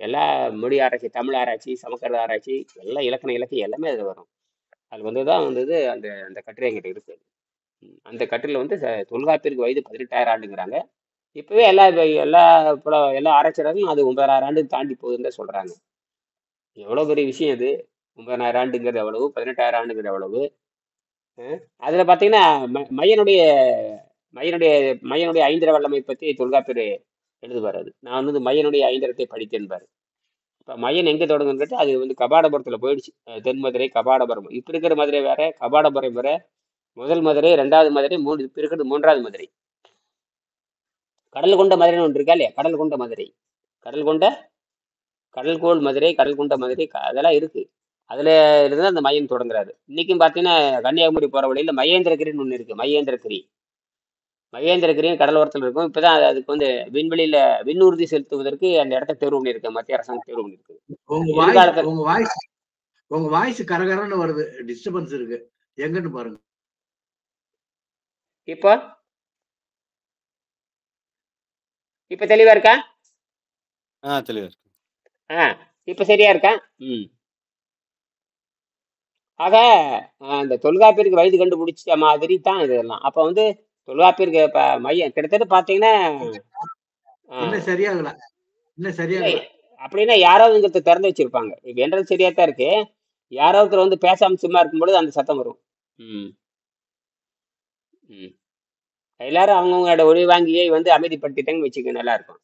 எல்லா மொழி ஆராய்ச்சி, தமிழ் ஆராய்ச்சி, சமஸ்கிருத ஆராய்ச்சி, எல்லாம் இலக்கியம் எல்லாமே அது வரும். அது வந்து தான் வந்தது. அந்த அந்த கட்டுரை என்கிட்ட இருக்கு. அந்த கட்டுரையில் வந்து தொல்காப்பியருக்கு வயது 18,000 ஆண்டுங்கிறாங்க. இப்பவே எல்லா எல்லா ஆராய்ச்சியாளர்களும் அது 9,000 ஆண்டு தாண்டி போகுதுன்னு தான் சொல்றாங்க. எவ்வளவு பெரிய விஷயம் இது! 9,000 ஆண்டுங்கிறது எவ்வளவு, 18,000 ஆண்டுங்கிறது எவ்வளவு. அதுல பாத்தீங்கன்னா மையனுடைய மையனுடைய ஐந்திர வல்லமை பத்தி தொல்காப்பியர் எழுதுவார். அது நான் வந்து மையனுடைய ஐந்திரத்தை படித்தேன்பாரு. இப்ப மையன் எங்க தொடங்குன்னு கேட்டு அது வந்து கபாடபுரத்துல போயிடுச்சு. தென்மதுரை, கபாடபுரம். இப்ப இருக்கிற மதுரை வேற, கபாடபுரம் வேற. முதல் மதுரை, 2வது மதுரை, இப்ப இருக்கிறது 3வது மதுரை. கடல் கொண்ட மதுரைன்னு ஒன்று இருக்கா இல்லையா? கடல் கொண்ட மதுரை, கடல்கோள் மதுரை, கடல் கொண்ட மதுரை, அதெல்லாம் இருக்கு. அதுல இருந்து அந்த மையம் தொடங்குறாரு. இன்னைக்கும் பாத்தீங்கன்னா கன்னியாகுமரி போற வழியில மகேந்திரகிரின்னு ஒண்ணு இருக்கு. மகேந்திரகிரியும் கடலோரத்தில் இருக்கும். இப்பதான் அதுக்கு வந்து விண்வெளியில விண்ணூர்தி செலுத்துவதற்கு அந்த இடத்த தேர்வு பண்ணியிருக்கு. மத்திய அரசாங்கம் தேர்வு பண்ணியிருக்கு. உங்க வாய்ஸ் கரகரன்னு வருது, டிஸ்டர்பன்ஸ் இருக்கு. எங்கன்னு பாருங்க. இப்ப தெளிவா இருக்கா? தெளிவா இருக்கு. இப்ப சரியா இருக்கா? ஆக அந்த தொல்காப்பியருக்கு வயது கண்டுபிடிச்ச மாதிரி தான் இதெல்லாம். அப்ப வந்து தொல்காப்பியருக்கு மையம் கிட்டத்தட்ட பாத்தீங்கன்னா சரியாகல. அப்படின்னா யாராவது திறந்து வச்சிருப்பாங்க. இப்ப என்றது சரியா தான் இருக்கு. யாராவது வந்து பேசாம சும்மா இருக்கும்பொழுது அந்த சத்தம் வரும். எல்லாரும் அவங்கவுங்களோட ஒளி வாங்கியே வந்து அமைதிப்படுத்திட்டாங்கன்னு வச்சுக்க, நல்லா இருக்கும்.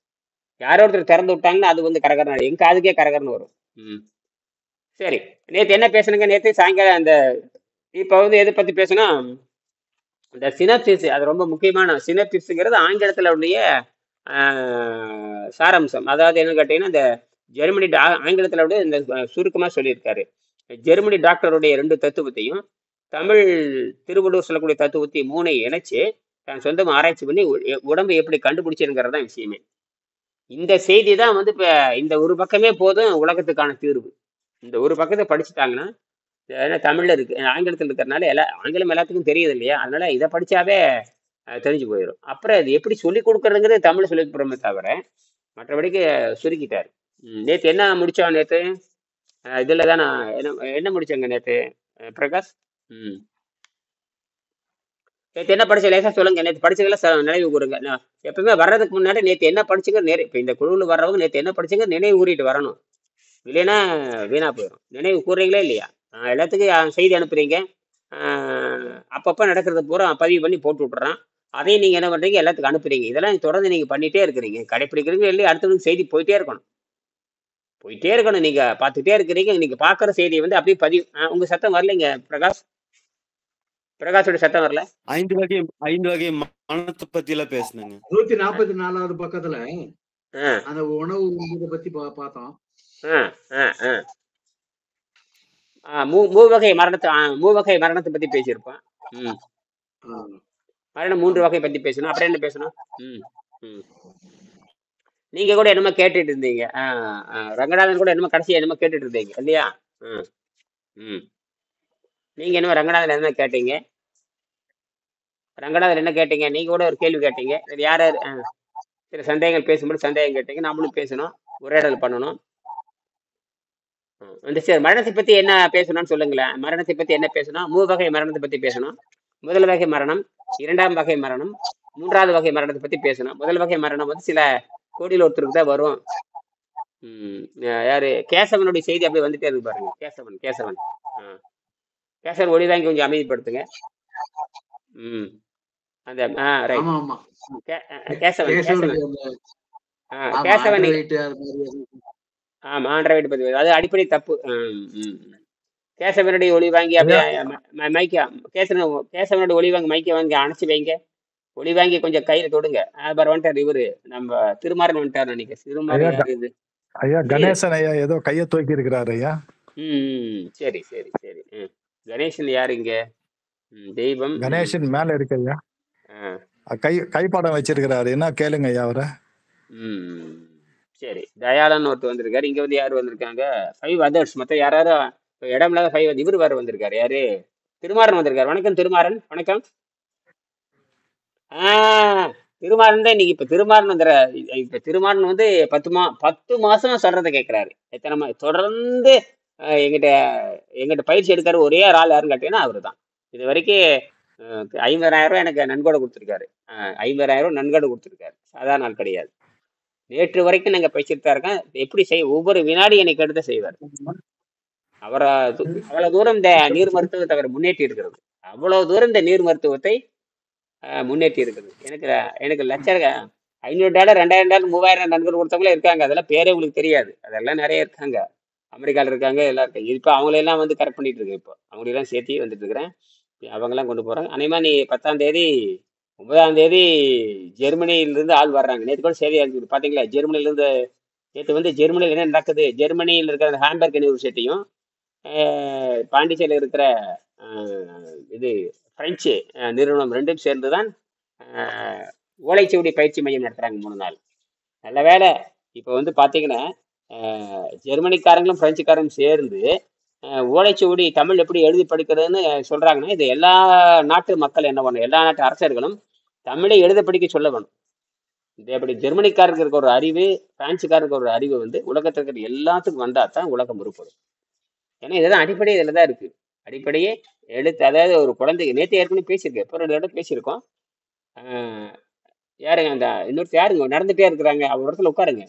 யாரோ ஒருத்தர் திறந்து விட்டாங்கன்னா அது வந்து கரகரன், எங்க அதுக்கே கரகரன்னு வரும். சரி, நேற்று என்ன பேசணுங்க? நேற்று சாயங்காலம் அந்த இப்ப வந்து எதை பத்தி பேசணும்? இந்த சினப்சிஸ். அது ரொம்ப முக்கியமான சினப்சிஸ்ங்கிறது ஆங்கிலத்துல உடைய சாராம்சம். அதாவது என்ன கேட்டீங்கன்னா, இந்த ஜெர்மனி ஆங்கிலத்துல உடைய இந்த சுருக்கமா சொல்லியிருக்காரு. ஜெர்மனி டாக்டருடைய 2 தத்துவத்தையும் தமிழ் திருவள்ளுவர் சொல்லக்கூடிய தத்துவத்தையும் 3 இணைச்சு தான் சொந்தம் ஆராய்ச்சி பண்ணி உடம்பு எப்படி கண்டுபிடிச்சிருங்கிறது தான் விஷயமே. இந்த செய்தி தான் வந்து இப்ப இந்த ஒரு பக்கமே போதும் உலகத்துக்கான தீர்வு. இந்த ஒரு பக்கத்தை படிச்சுட்டாங்கன்னா, ஏன்னா தமிழ்ல இருக்கு, ஆங்கிலத்தில் இருக்கிறதுனால ஆங்கிலம் எல்லாத்துக்கும் தெரியுது இல்லையா? அதனால இதை படிச்சாவே தெரிஞ்சு போயிடும். அப்புறம் இது எப்படி சொல்லி கொடுக்கறதுங்கிறது தமிழ் சொல்லி கொடுக்குறோமே தவிர மற்றபடிக்கு சுருக்கிட்டாரு. நேற்று என்ன முடிச்சோம்? நேற்று இதுல தான் நான் என்ன முடிச்சேங்க நேற்று பிரகாஷ்? நேற்று என்ன படிச்ச லேசா சொல்லுங்க. நேற்று படிச்சதெல்லாம் நினைவு கூறுங்க. எப்பவுமே வர்றதுக்கு முன்னாடி நேற்று என்ன படிச்சுங்க, இப்போ இந்த குழுவில் வர்றவங்க நேற்று என்ன படிச்சுங்க நினைவு கூறிட்டு வரணும். இல்லைன்னா வீணா போயிடும். நினைவு கூறுறீங்களா இல்லையா? எல்லாத்துக்கும் செய்தி அனுப்புறீங்க, அப்பப்போ நடக்கிறத பூரா பதிவு பண்ணி போட்டு விட்டுறான். அதையும் நீங்க என்ன பண்றீங்க, எல்லாத்துக்கும் அனுப்புறீங்க. இதெல்லாம் தொடர்ந்து நீங்க பண்ணிட்டே இருக்கிறீங்க. கடைப்பிடிக்கிறீங்க இல்லையா, அடுத்தவங்களுக்கு செய்தி போயிட்டே இருக்கணும். போயிட்டே இருக்கணும். நீங்க பார்த்துட்டே இருக்கிறீங்க. நீங்க பார்க்குற செய்தியை வந்து அப்படியே பதிவு உங்க சத்தம் வரலைங்க பிரகாஷ். பிரகாஷோட சத்தம் வரல. 5 வகை மனத்தை பத்தி எல்லாம் பேசுனேங்க. 144வது பக்கத்துல ஆ, அந்த உணவு இதை பத்தி பார்த்தோம். ஆ, ஆ, ஆ. மூவகை மரணத்தை பத்தி பேசியிருப்போம். ம். ஆ, மரணம் 3 ஆமா. வகை பத்தி பேசணும். அப்புறம் என்ன பேசணும்? ம், ம். நீங்க கூட என்னமோ கேட்டுட்டு இருந்தீங்க. ரங்கநாதன் கூட என்னமோ கடைசியா என்னமோ கேட்டுட்டு இருந்தீங்க இல்லையா? ம், ம். நீங்க என்னமோ ரங்கநாதன் என்ன கேட்டீங்க? ரங்கநாதன் என்ன கேட்டீங்க? நீங்க கூட ஒரு கேள்வி கேட்டீங்க. இது யார் யார் சில சந்தேகங்கள் பேசும்போது சந்தேகம் கேட்டீங்க. நம்மளும் பேசணும், உரையாடல் பண்ணணும். வந்து சரி, மரணத்தை பத்தி என்ன பேசணும்னு சொல்லுங்களேன். மரணத்தை பத்தி என்ன பேசணும்? 3 வகை மரணத்தை பத்தி பேசணும். முதல் வகை மரணம், 2ஆம் வகை மரணம், 3வது வகை மரணத்தை பத்தி பேசணும். முதல் வகை மரணம் வந்து சில கோடியில் ஒருத்தருக்கு தான் வரும். யாரு கேசவனுடைய செய்தி அப்படியே வந்துட்டே இருக்கு பாருங்க. கேசவன் கேசவன் ஒளி வாங்கி கொஞ்சம் அமைதிப்படுத்துங்க. ம் அந்த ரைட். ஆமா ஆமா கேசவன் கேசவனுடைய அந்த ஆமா கேசவன் ஆண்ட்ராய்டு அது மாதிரி ஆமா ஆண்ட்ராய்டு பத்தி அது அடிப்படை தப்பு. கேசவனுடைய ஒளி வாங்கி அப்படியே மைக்க கேசவனுடைய ஒளி வாங்கி மைக்க வாங்கி அணைச்சி வைங்க. ஒளி வாங்கி கொஞ்சம் கையில தொடுங்க. அப்புறம் வந்துட்டார் இவரு நம்ம திருமாறன் வந்துட்டார் நினைக்கிறேன். திருமாறன் யாரு இது? ஐயா கணேசன் ஐயா ஏதோ கையை தூக்கி இருக்கிறாரு ஐயா. சரி சரி சரி. கணேசன் யாரு இங்க? தெய்வம் கணேசன் மேல இருக்கு ஐயா. கைப்பாடம் வச்சிருக்கிறாரு. என்ன கேளுங்க ஐயா அவரை. சரி, தயாளன் ஒருத்தர் வந்திருக்காரு. இங்க வந்து யாரு வந்திருக்காங்க? 5 others. மொத்தம் யாரும் இடம் இல்லாத 5 இவர் வேற வந்திருக்காரு. யாரு? திருமாறன் வந்திருக்காரு. வணக்கம் திருமாறன். வணக்கம். திருமாறன் தான் இன்னைக்கு. இப்ப திருமாறன் இப்ப திருமாறன் வந்து 10 மாசமா சொல்றதை கேட்கிறாரு. எத்தனை தொடர்ந்து எங்கிட்ட பயிற்சி எடுக்காரு ஒரே ஆள் யாருன்னு கேட்டீங்கன்னா அவரு தான். இது வரைக்கும் 50,000 ரூபாய் எனக்கு நன்கொடை கொடுத்துருக்காரு. 50,000 ரூபாய் நன்கொடை கொடுத்துருக்காரு. சாதாரண ஆள் கிடையாது. நேற்று வரைக்கும் நாங்க பேசிட்டு தான் இருக்கேன். எப்படி ஒவ்வொரு வினாடி எனக்கு எடுத்து செய்வார். அவரை அவ்வளவு தூரம் இந்த நீர் மருத்துவத்தை அவர் முன்னேற்றி இருக்கிறது. அவ்வளவு தூரம் இந்த நீர் மருத்துவத்தை முன்னேற்றி இருக்கிறது. எனக்கு லட்சம் $500, $2,000, $3,000 நன்கொடை கொடுத்தவங்களே இருக்காங்க. அதெல்லாம் பேரே உங்களுக்கு தெரியாது. அதெல்லாம் நிறைய இருக்காங்க. அமெரிக்காவில் இருக்காங்க, எல்லாம் இருக்காங்க. இப்போ அவங்களெல்லாம் வந்து கரெக்ட் பண்ணிட்டு இருக்கேன். இப்போ அவங்களெல்லாம் சேர்த்தி வந்துட்டு இருக்கிறேன். அவங்கெல்லாம் கொண்டு போறாங்க. அனைமா நீ 10ஆம் தேதி 9ஆம் தேதி ஜெர்மனியிலிருந்து ஆள் வர்றாங்க. நேற்று கூட செய்தி அனுப்பிச்சு பார்த்தீங்களா? ஜெர்மனியிலிருந்து நேற்று வந்து ஜெர்மனியில் என்ன நடக்குது? ஜெர்மனியில் இருக்கிற அந்த ஹாம்பர்க் யூனிவர்சிட்டியும் பாண்டிச்சேரியில் இருக்கிற இது பிரெஞ்சு நிறுவனம் ரெண்டும் சேர்ந்து தான் ஓலைச்சுவடி பயிற்சி மையம் நடத்துகிறாங்க 3 நாள். நல்ல வேலை. இப்போ வந்து பார்த்தீங்கன்னா ஜெர்மனிக்காரங்களும் பிரெஞ்சுக்காரங்களும் சேர்ந்து ஓலைச்சுவடி தமிழ் எப்படி எழுதி படிக்கிறதுன்னு சொல்றாங்கன்னா, இது எல்லா நாட்டு மக்கள் என்ன பண்ணணும், எல்லா நாட்டு அரசர்களும் தமிழை எழுத படிக்க சொல்ல வேணும். இது எப்படி ஜெர்மனிக்காரருக்கு இருக்க ஒரு அறிவு, பிரான்சுக்காரருக்கு ஒரு அறிவு வந்து உலகத்திற்கு இருக்கிற எல்லாத்துக்கும் வந்தா தான் உலகம் உருப்படும். ஏன்னா இதுதான் அடிப்படை. இதில் தான் இருக்கு அடிப்படையே எழுத்து. அதாவது ஒரு குழந்தைக்கு நேற்று ஏற்கனவே பேசியிருக்கேன், இப்போ 2 தடவை பேசியிருக்கோம். யாருங்க அந்த இன்னொருத்தர் யாருங்க நடந்துட்டே இருக்கிறாங்க, அவங்க இடத்துல உட்காருங்க.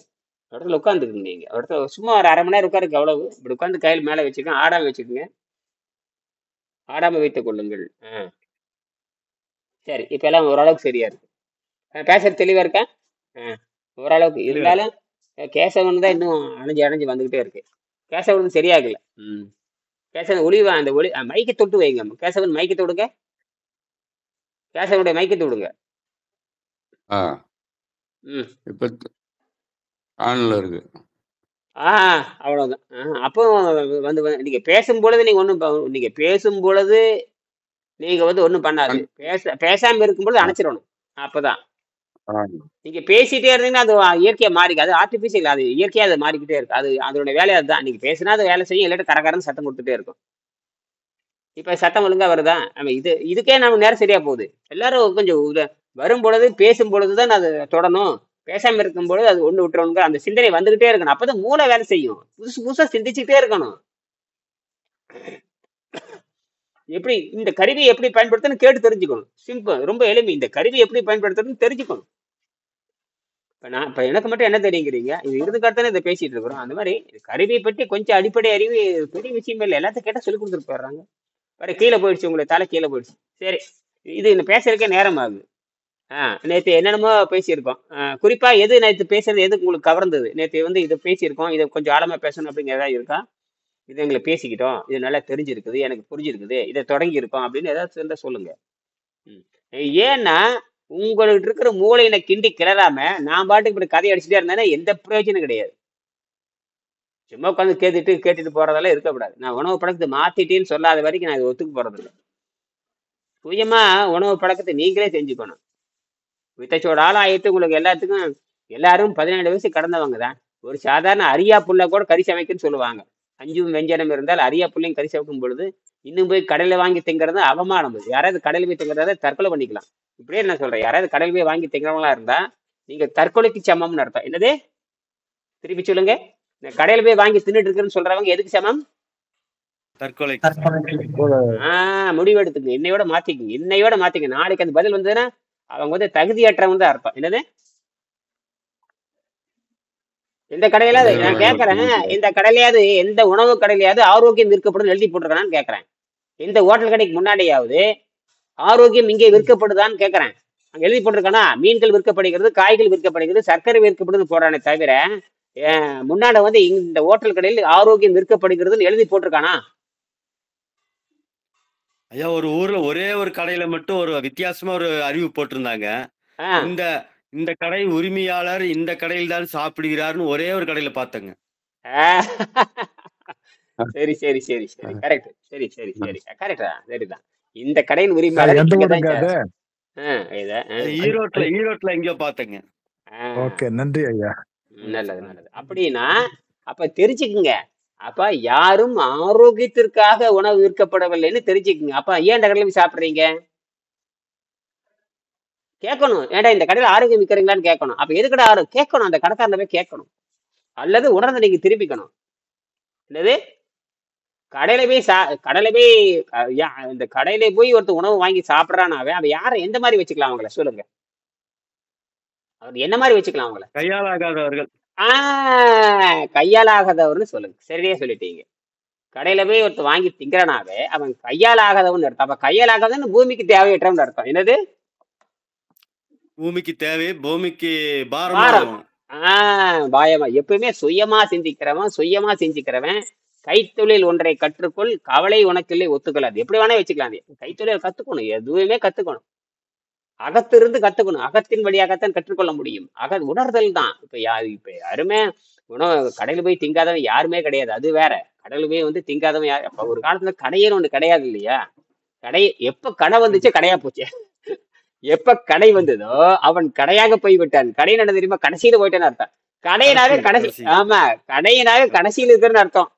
இடத்துல உட்காந்துக்குங்க. நீங்க இடத்துல சும்மா ஒரு அரை மணி நேரம் உட்காருக்கு. அவ்வளவு இப்படி உட்காந்து கையில் மேலே வச்சுக்கோங்க. ஆடாம வச்சுக்கோங்க. ஆடாம வைத்துக் கொள்ளுங்கள். சரி, இப்ப எல்லாம் ஓரளவுக்கு சரியா இருக்கு. பேசுறது தெளிவா இருக்கேன். ஓரளவுக்கு இருந்தாலும் கேசவன் தான் இன்னும் அணைஞ்சு வந்துகிட்டே இருக்கு. கேசவன் சரியாகல. கேசவன் அந்த ஒளி மைக்கை தொட்டு வைங்க. கேசவன் மைக்கை தொடுங்க. கேசவனுடைய மைக்கை தொடுங்க. இப்ப ஆன்ல இருக்கு. அவ்வளவுதான். அப்போ வந்து நீங்க பேசும் பொழுது நீங்க பேசும் பொழுது நீங்க வந்து ஒண்ணும் பண்ணாது. பேசாம இருக்கும்பொழுது அணைச்சிடணும். அப்பதான் நீங்க பேசிட்டே இருந்தீங்கன்னா அது இயற்கையா மாறிக்காது. ஆர்டிபிஷியல், அது இயற்கையா அது மாறிக்கிட்டே இருக்கு. அது அதோட வேலையா அதுதான். நீங்க பேசினா அது வேலை செய்யும், இல்லாட்டி கரகரன்னு சத்தம் கொடுத்துட்டே இருக்கும். இப்ப சத்தம் ஒழுங்கா வருதா? இதுக்கே நம்ம நேரம் சரியா போகுது. எல்லாரும் கொஞ்சம் வரும் பொழுது பேசும் பொழுதுதான் அது தொடணும். பேசாம இருக்கும் பொழுது அது ஒண்ணு விட்டுறவங்க அந்த சிந்தனை வந்துகிட்டே இருக்கணும். அப்பதான் மூளை வேலை செய்யும். புதுசா சிந்திச்சுக்கிட்டே இருக்கணும். எப்படி இந்த கருவியை எப்படி பயன்படுத்தணும்னு கேட்டு தெரிஞ்சுக்கணும். சிம்பிள், ரொம்ப எளிமை. இந்த கருவி எப்படி பயன்படுத்துறதுன்னு தெரிஞ்சுக்கணும். இப்ப எனக்கு மட்டும் என்ன தெரியுங்கிறீங்க? இது இருந்துக்காட்டானே இதை பேசிட்டு இருக்கிறோம். அந்த மாதிரி கருவியை பற்றி கொஞ்சம் அடிப்படை அறிவு பெரிய விஷயம் இல்லை. எல்லாத்தையும் கேட்டா சொல்லி கொடுத்துட்டு போயிடுறாங்க. வேற கீழே போயிடுச்சு, உங்களுக்கு தலை கீழே போயிடுச்சு. சரி, இது இந்த பேசுறதுக்கே நேரம் ஆகுது. நேற்று என்னென்னமோ பேசியிருக்கோம். குறிப்பா எது நேற்று பேசுறது எது உங்களுக்கு கவர்ந்தது? நேற்று வந்து இதை பேசியிருக்கோம், இதை கொஞ்சம் ஆழமா பேசணும் அப்படிங்கிறதா இருக்கா? இது எங்களை பேசிக்கிட்டோம், இது நல்லா தெரிஞ்சிருக்குது, எனக்கு புரிஞ்சிருக்குது, இதை தொடங்கி இருக்கோம் அப்படின்னு ஏதாவது இருந்தா சொல்லுங்க. ம். ஏன்னா உங்கள்கிட்ட இருக்கிற மூளையில கிண்டி கிளறாம நான் பாட்டுக்கு இப்படி கதை அடிச்சுட்டே இருந்தேன்னா எந்த பிரயோஜனம் கிடையாது. சும்மா உட்காந்து கேட்டுட்டு போறதெல்லாம் இருக்கக்கூடாது. நான் உணவு பழக்கத்தை மாத்திட்டேன்னு சொல்லாத வரைக்கும் நான் இதை ஒத்துக்க போறது இல்லை. சுயமா உணவு பழக்கத்தை நீங்களே செஞ்சுக்கணும். வித்தச்சோட ஆளாயிட்டு உங்களுக்கு எல்லாத்துக்கும் எல்லாரும் 17 வயசு கடந்தவங்க தான். ஒரு சாதாரண அரியா புல்ல கூட கறி சமைக்குன்னு சொல்லுவாங்க. 5 வெஞ்சனம் இருந்தால் அரியா புள்ளையும் கறி சமைக்கும் பொழுது இன்னும் போய் கடையில வாங்கி திங்கிறது அவமானம். யாராவது கடையில் போய் திங்கிறத தற்கொலை பண்ணிக்கலாம். இப்படியே நான் சொல்றேன், யாராவது கடையில் போய் வாங்கி திங்கிறவங்களா இருந்தா நீங்க தற்கொலைக்கு சமம்னு அர்த்தம். என்னது? திருப்பி சொல்லுங்க. இந்த கடையில போய் வாங்கி தின்னுட்டு இருக்குன்னு சொல்றவங்க எதுக்கு சமம்? தற்கொலைக்கு முடிவு எடுத்துங்க. இன்னையோட மாத்திங்க. நாளைக்கு அந்த பதில் வந்ததுன்னா அவங்க வந்து தகுதியற்றவங்க தான் அர்த்தம். என்னது? இந்த கடையிலாவது நான் கேட்கறேன், இந்த கடையிலையாவது எந்த உணவு கடையிலையாவது ஆரோக்கியம் விற்கப்படும் எழுதி போட்டிருக்கானான்னு கேட்கறேன். எந்த ஹோட்டல் கடைக்கு முன்னாடியாவது ஆரோக்கியம் இங்கே விற்கப்படுதான்னு கேட்கறேன். அங்க எழுதி போட்டிருக்கானா? மீன்கள் விற்கப்படுகிறது, காய்கள் விற்கப்படுகிறது, சர்க்கரை விற்கப்படுதுன்னு போறானே தவிர முன்னாடி வந்து இந்த ஹோட்டல் கடையில் ஆரோக்கியம் விற்கப்படுகிறதுன்னு எழுதி போட்டிருக்கானா? ஐயா, ஒரு ஊர்ல ஒரே ஒரு கடையில மட்டும் ஒரு வித்தியாசமா ஒரு அறிவு போட்டிருந்தாங்க. இந்த இந்த கடை உரிமையாளர் இந்த கடையில் தான் சாப்பிடுகிறார்னு ஒரே ஒரு கடையில பார்த்தங்க. சரி கரெக்ட். சரி கரெக்டா? சரிதான். இந்த கடையின் உரிமையாளர் ஈரோட்ல எங்கேயோ பார்த்தங்க. நன்றி ஐயா. நல்லது. அப்படின்னா அப்ப தெரிஞ்சுக்குங்க. அப்ப யாரும் ஆரோக்கியத்திற்காக உணவு விற்கப்படவில்லைன்னு தெரிஞ்சுக்குங்க. அப்ப ஏன் இந்த கடையில சாப்பிடுறீங்க? கேட்கணும். ஏன்டா இந்த கடையில ஆரோக்கியம் விற்கிறீங்களான்னு கேட்கணும். அப்ப எதுக்கடா கேட்கணும், அந்த கடைக்காரன போய் கேட்கணும். அல்லது உணர்ந்து நீங்க திருப்பிக்கணும். என்னது? இந்த கடையில போய் ஒருத்தர் உணவு வாங்கி சாப்பிட்றானாவே அவன் யாரை எந்த மாதிரி வச்சுக்கலாம்? அவங்கள சொல்லுங்க. அவர் என்ன மாதிரி வச்சுக்கலாம் அவங்கள? கையாலாகாதவர்கள். கையாலாகாதவர்னு சொல்லுங்க. சரியா சொல்லிட்டீங்க. கடையில போய் ஒருத்தர் வாங்கி திங்கிறனாவே அவன் கையாலாகாதவன் அர்த்தம். அப்ப கையாலாகாதவன்னு பூமிக்கு தேவையற்றவன் அர்த்தம். என்னது? பூமிக்கு தேவை, பூமிக்கு பாரம். பாயமா. எப்பவுமே சுயமா செஞ்சுக்கிறவன் கைத்தொழில் ஒன்றை கற்றுக்கொள், கவலை உனக்கில்லை ஒத்துக்கொள்ளாது. எப்படி வேணா வச்சுக்கலாம். கைத்தொழில் கத்துக்கணும், எதுவுமே கத்துக்கணும். அகத்திலிருந்து கத்துக்கணும். அகத்தின் வழியாகத்தான் கற்றுக்கொள்ள முடியும். உணர்தல் தான். இப்ப யாருமே உணவு கடையில போய் திங்காதவன் யாருமே கிடையாது. அது வேற. கடையில போய் வந்து திங்காதவன் யார்? அப்ப ஒரு காலத்துல கடையன்னு ஒண்ணு கிடையாது இல்லையா? எப்ப கடை வந்துச்சு கடையா போச்சு. எப்ப கடை வந்ததோ அவன் கடையாக போய் விட்டான். கடை என்ன தெரியுமா? கடைசியில போயிட்டான்னு அர்த்தம். கடையினாவே கடைசி. ஆமா, கடையினாவே கடைசியில இருக்குன்னு அர்த்தம்.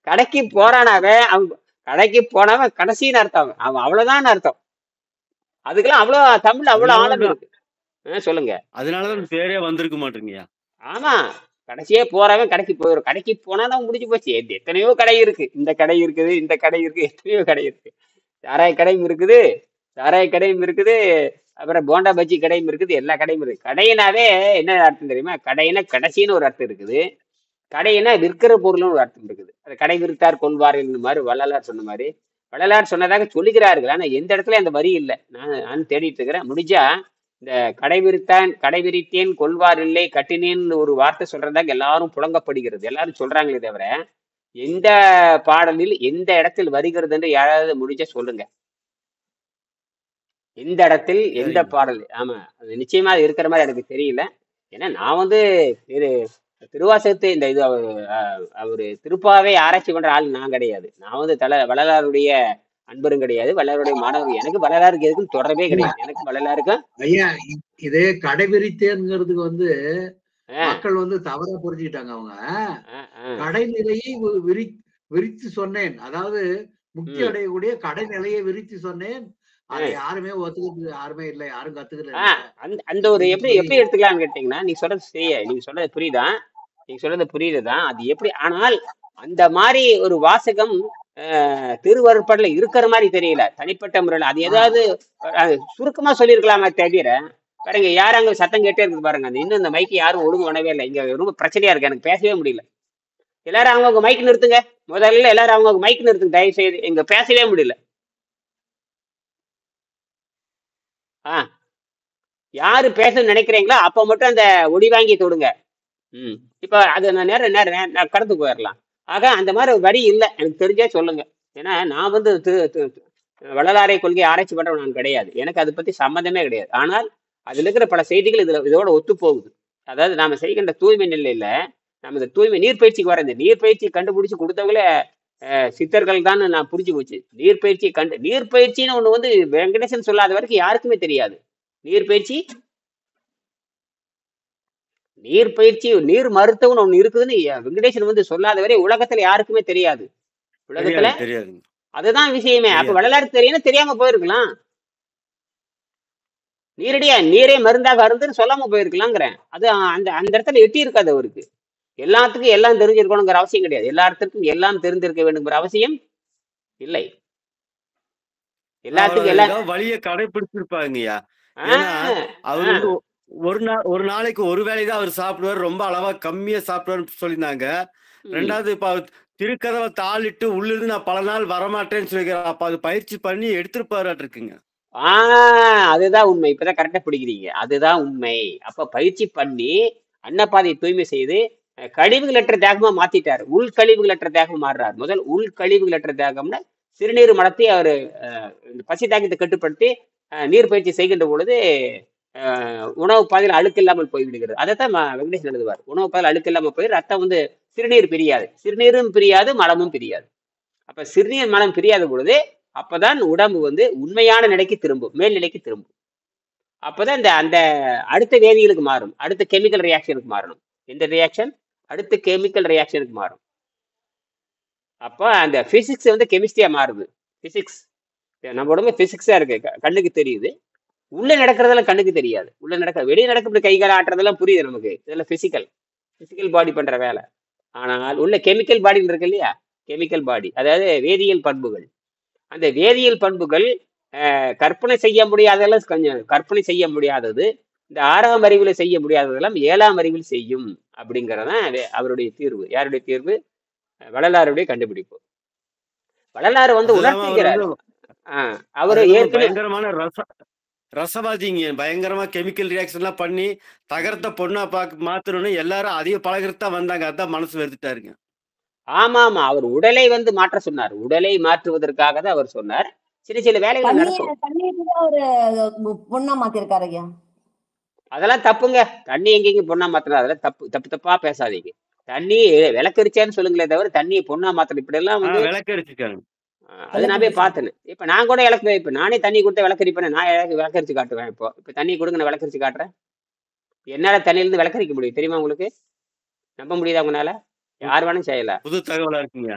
கடைக்கு போறானாவே அவன் கடைக்கு போனவன் கடைசின்னு அர்த்தம். அவன் அவ்வளவுதான் அர்த்தம். அதுக்கெல்லாம் அவ்வளவு தமிழ் அவ்வளவு ஆழம் இருக்கு. சொல்லுங்க. அதனாலதான் பேரே வந்திருக்க மாட்டேங்கய்யா. ஆமா, கடைசியே போறவன் கடைக்கு போயிடும். கடைக்கு போனா முடிஞ்சு போச்சு. எத்தனையோ கடை இருக்கு. இந்த கடை இருக்குது, இந்த கடை இருக்கு, எத்தனையோ கடை இருக்கு. சாராய கடையும் இருக்குது, அப்புறம் போண்டா பஜ்ஜி கடையும் இருக்குது, எல்லா கடையும் இருக்கு. கடையினாவே என்ன அர்த்தம் தெரியுமா? கடையினா கடைசின்னு ஒரு அர்த்தம் இருக்குது. கடையினா விற்கிற பொருள்னு ஒரு அர்த்தம் இருக்குது. அது கடை விரித்தார் கொள்வார்கள் மாதிரி வள்ளலார் சொன்ன மாதிரி. வள்ளலார் சொன்னதாக சொல்லுகிறார்கள். ஆனா எந்த இடத்துல அந்த வரி இல்லை. நான் தேடிட்டு இருக்கிறேன். முடிஞ்சா இந்த கடை விரித்தேன் கொள்வார் இல்லை கட்டினேன்னு ஒரு வார்த்தை சொல்றதாக எல்லாரும் புழங்கப்படுகிறது. எல்லாரும் சொல்றாங்களே தவிர எந்த பாடலில் எந்த இடத்தில் வருகிறது என்று யாராவது முடிஞ்சா சொல்லுங்க. எந்த இடத்தில் எந்த பாடல்? ஆமா, அது நிச்சயமா அது இருக்கிற மாதிரி எனக்கு தெரியல. ஏன்னா நான் வந்து திருவாசகத்தை இந்த இது அவரு திருப்பாவே ஆராய்ச்சி பண்ற ஆள் நான் கிடையாது. நான் வந்து வள்ளலாருடைய அன்பரும் கிடையாது, வள்ளலாருடைய மாணவர். எனக்கு வள்ளலாருக்கு எதுக்கும் தொடர்பே கிடையாது. எனக்கு வள்ளலாருக்கும் ஐயா இதே கடைபிடித்தேங்கிறதுக்கு வந்து மக்கள் வந்து தவறா புரிஞ்சுக்கிட்டாங்க. அவங்க கடைநிலையை விரித்து சொன்னேன், அதாவது முக்தி அடையக்கூடிய கடைநிலையை விரித்து சொன்னேன். அதை யாருமே ஒத்துக்கிறது யாருமே இல்லை, யாரும் கத்துக்கல. அந்த ஒரு எப்படி எடுத்துக்கலாம்னு கேட்டீங்கன்னா, நீங்க சொல்றது புரியுதான்? நீங்க சொல்றது புரியுதுதான். அது எப்படி? ஆனால் அந்த மாதிரி ஒரு வாசகம் திருவருட்பாடுல இருக்கிற மாதிரி தெரியல, தனிப்பட்ட முறையில். அது ஏதாவது சுருக்கமா சொல்லியிருக்கலாமா தவிர பாருங்க, யாரும் அங்க சத்தம் கேட்டே இருக்குது பாருங்க. அந்த இன்னும் இந்த மைக்கு யாரும் ஒழுங்கு பண்ணவே இல்லை. இங்க ரொம்ப பிரச்சனையா இருக்கு, எனக்கு பேசவே முடியல. எல்லாரும் அவங்கவுங்க மைக் நிறுத்துங்க. முதல்ல எல்லாரும் அவங்கவுங்க மைக் நிறுத்துங்க தயவு செய்து. இங்க பேசவே முடியல. யாரு பேசணும்னு நினைக்கிறீங்களோ அப்ப மட்டும் அந்த ஒடி வாங்கி தொடுங்க. இப்ப அது நான் நேரம் நேரம் நான் கடந்து போயிடலாம். ஆக அந்த மாதிரி ஒரு வரி இல்லை, எனக்கு தெரிஞ்சே சொல்லுங்க. ஏன்னா நான் வந்து வள்ளலாரை கொள்கை ஆராய்ச்சி பண்றவன் நான் கிடையாது, எனக்கு அதை பத்தி சம்மந்தமே கிடையாது. ஆனால் அதுல இருக்கிற பல செய்திகள் இதோட ஒத்து போகுது. அதாவது நாம செய்கின்ற தூய்மை நிலையில நம்ம இந்த தூய்மை நீர்பயிற்சிக்கு வர இந்த நீர்பயிற்சி கண்டுபிடிச்சு கொடுத்தவங்களே சித்தர்கள் தான் நான் புரிஞ்சு போச்சு. நீர்பயிற்சின்னு ஒண்ணு வந்து வெங்கடேசன் சொல்லாத வரைக்கும் யாருக்குமே தெரியாது. நீர்பயிற்சி நீர் மருத்துவம்னு ஒண்ணு இருக்குதுன்னு வெங்கடேசன் வந்து சொல்லாத வரை உலகத்துல யாருக்குமே தெரியாது. உலகத்துல தெரியாது. அதுதான் விஷயமே. அப்ப வள்ளலாருக்கு தெரியும், தெரியாம போயிருக்கலாம். நீரடியா நீரே மருந்தாக அருந்துன்னு சொல்லாம போயிருக்கலாங்கிறேன். அது அந்த அந்த இடத்துல எட்டி இருக்காது அவருக்கு. எல்லாத்துக்கும் எல்லாம் தெரிஞ்சிருக்கணுங்கிற அவசியம் கிடையாது, எல்லாத்துக்கும் எல்லாம் தெரிந்திருக்க வேண்டுங்கிற அவசியம் இல்லை. எல்லாத்துக்கும் எல்லாம் வழியை கடைபிடிச்சிருப்பாங்கய்யா. அவர் வந்து ஒரு நாளைக்கு ஒரு வேலைதான் அவர் சாப்பிடுவார், ரொம்ப அளவா கம்மியா சாப்பிடுவார்னு சொல்லியிருந்தாங்க. ரெண்டாவது இப்ப திருக்கதவை தாளிட்டு உள்ளிருந்து நான் பல நாள் வரமாட்டேன்னு சொல்லிக்கிறேன். அப்ப அது பயிற்சி பண்ணி எடுத்திருப்பாராட்டு இருக்குங்க. அதுதான் உண்மை. இப்பதான் கரெக்டா பிடிக்கிறீங்க, அதுதான் உண்மை. அப்ப பயிற்சி பண்ணி அன்னப்பாதை தூய்மை செய்து கழிவுகளற்ற தேகமா மாத்திட்டாரு. உள் கழிவுகளற்ற தேகமா மாறுறாரு. முதல் உள் கழிவுகளற்ற தேகம்னா சிறுநீர் மலத்தை அவர் பசி தாக்கத்தை கட்டுப்படுத்தி நீர் பயிற்சி செய்கின்ற பொழுது உணவு பாதையில் அழுக்கு இல்லாமல் போய்விடுகிறது. அதைத்தான் வெங்கடேசன் எழுதுவார். உணவு பாதையில் அழுக்கு இல்லாமல் போய் ரத்தம் வந்து சிறுநீர் பிரியாது, சிறுநீரும் பிரியாது, மலமும் பிரியாது. அப்ப சிறுநீர் மலம் பிரியாத பொழுது அப்பதான் உடம்பு வந்து உண்மையான நிலைக்கு திரும்பும், மேல்நிலைக்கு திரும்பும். அப்பதான் இந்த அந்த அடுத்த வேதிகளுக்கு மாறும், அடுத்த கெமிக்கல் ரியாக்ஷனுக்கு மாறணும். இந்த ரியாக்ஷன் அடுத்த கெமிக்கல் ரியாக்ஷனுக்கு மாறும். அப்போ அந்த பிசிக்ஸ் வந்து கெமிஸ்ட்ரியா மாறுது. பிசிக்ஸ் நம்ம உடம்பு பிசிக்ஸா இருக்கு, கண்ணுக்கு தெரியுது. உள்ள நடக்கிறதெல்லாம் கண்ணுக்கு தெரியாது. உள்ள வெளியே நடக்கிற கைகால ஆட்டுறதெல்லாம் புரியுது நமக்கு, இதெல்லாம் பிசிக்கல் பாடி பண்ற வேலை. ஆனால் உள்ள கெமிக்கல் பாடின்னு இருக்கு இல்லையா, கெமிக்கல் பாடி அதாவது வேதியியல் பண்புகள். அந்த வேதியியல் பண்புகள் கற்பனை செய்ய முடியாதெல்லாம் கொஞ்சம் கற்பனை செய்ய முடியாதது, இந்த 6ஆம் அறிவுல செய்ய முடியாததெல்லாம் 7ஆம் அறிவில் செய்யும் அப்படிங்கிறதான் அவருடைய தீர்வு. யாருடைய தீர்வு? வள்ளலாருடைய கண்டுபிடிப்பு. வள்ளலாறு வந்து உணர்த்துகிறார். அவரு பயங்கரமான ரசவாதிங்க, பயங்கரமா கெமிக்கல் ரியாக்ஷன் எல்லாம் பண்ணி தகரத்தை பொண்ணா மாத்தணும்னு எல்லாரும் அதிக பழகிறதான் வந்தாங்க. அதான் மனசு வெறுத்துட்டாருங்க. ஆமா, அவர் உடலை வந்து மாற்ற சொன்னார். உடலை மாற்றுவதற்காக தான் அவர் சொன்னார். சில வேலைகள் நடக்கும். பொண்ணா மாத்திருக்காரு ஐயா, அதெல்லாம் தப்புங்க. தண்ணி எங்கெங்க பொண்ணா மாத்தினா அதெல்லாம் தப்பா பேசாதீங்க. தண்ணி விளக்கரிச்சான்னு சொல்லுங்களே தவிர தண்ணியை பொண்ணா மாத்திரம் இப்படி எல்லாம் வந்து விளக்கரிச்சிருக்காங்க. அது நான் போய் பார்த்தேன். இப்ப நான் கூட இப்ப நானே தண்ணி கொடுத்த விளக்கரிப்பேன். நான் விளக்கரிச்சு காட்டுவேன். இப்ப தண்ணி கொடுங்க, நான் விளக்கரிச்சு காட்டுறேன். என்னால தண்ணியில இருந்து விளக்கரிக்க முடியும் தெரியுமா உங்களுக்கு? நம்ப முடியுதா உங்களால? யார் வேணும் செய்யல. புது தகவலா இருக்குங்க.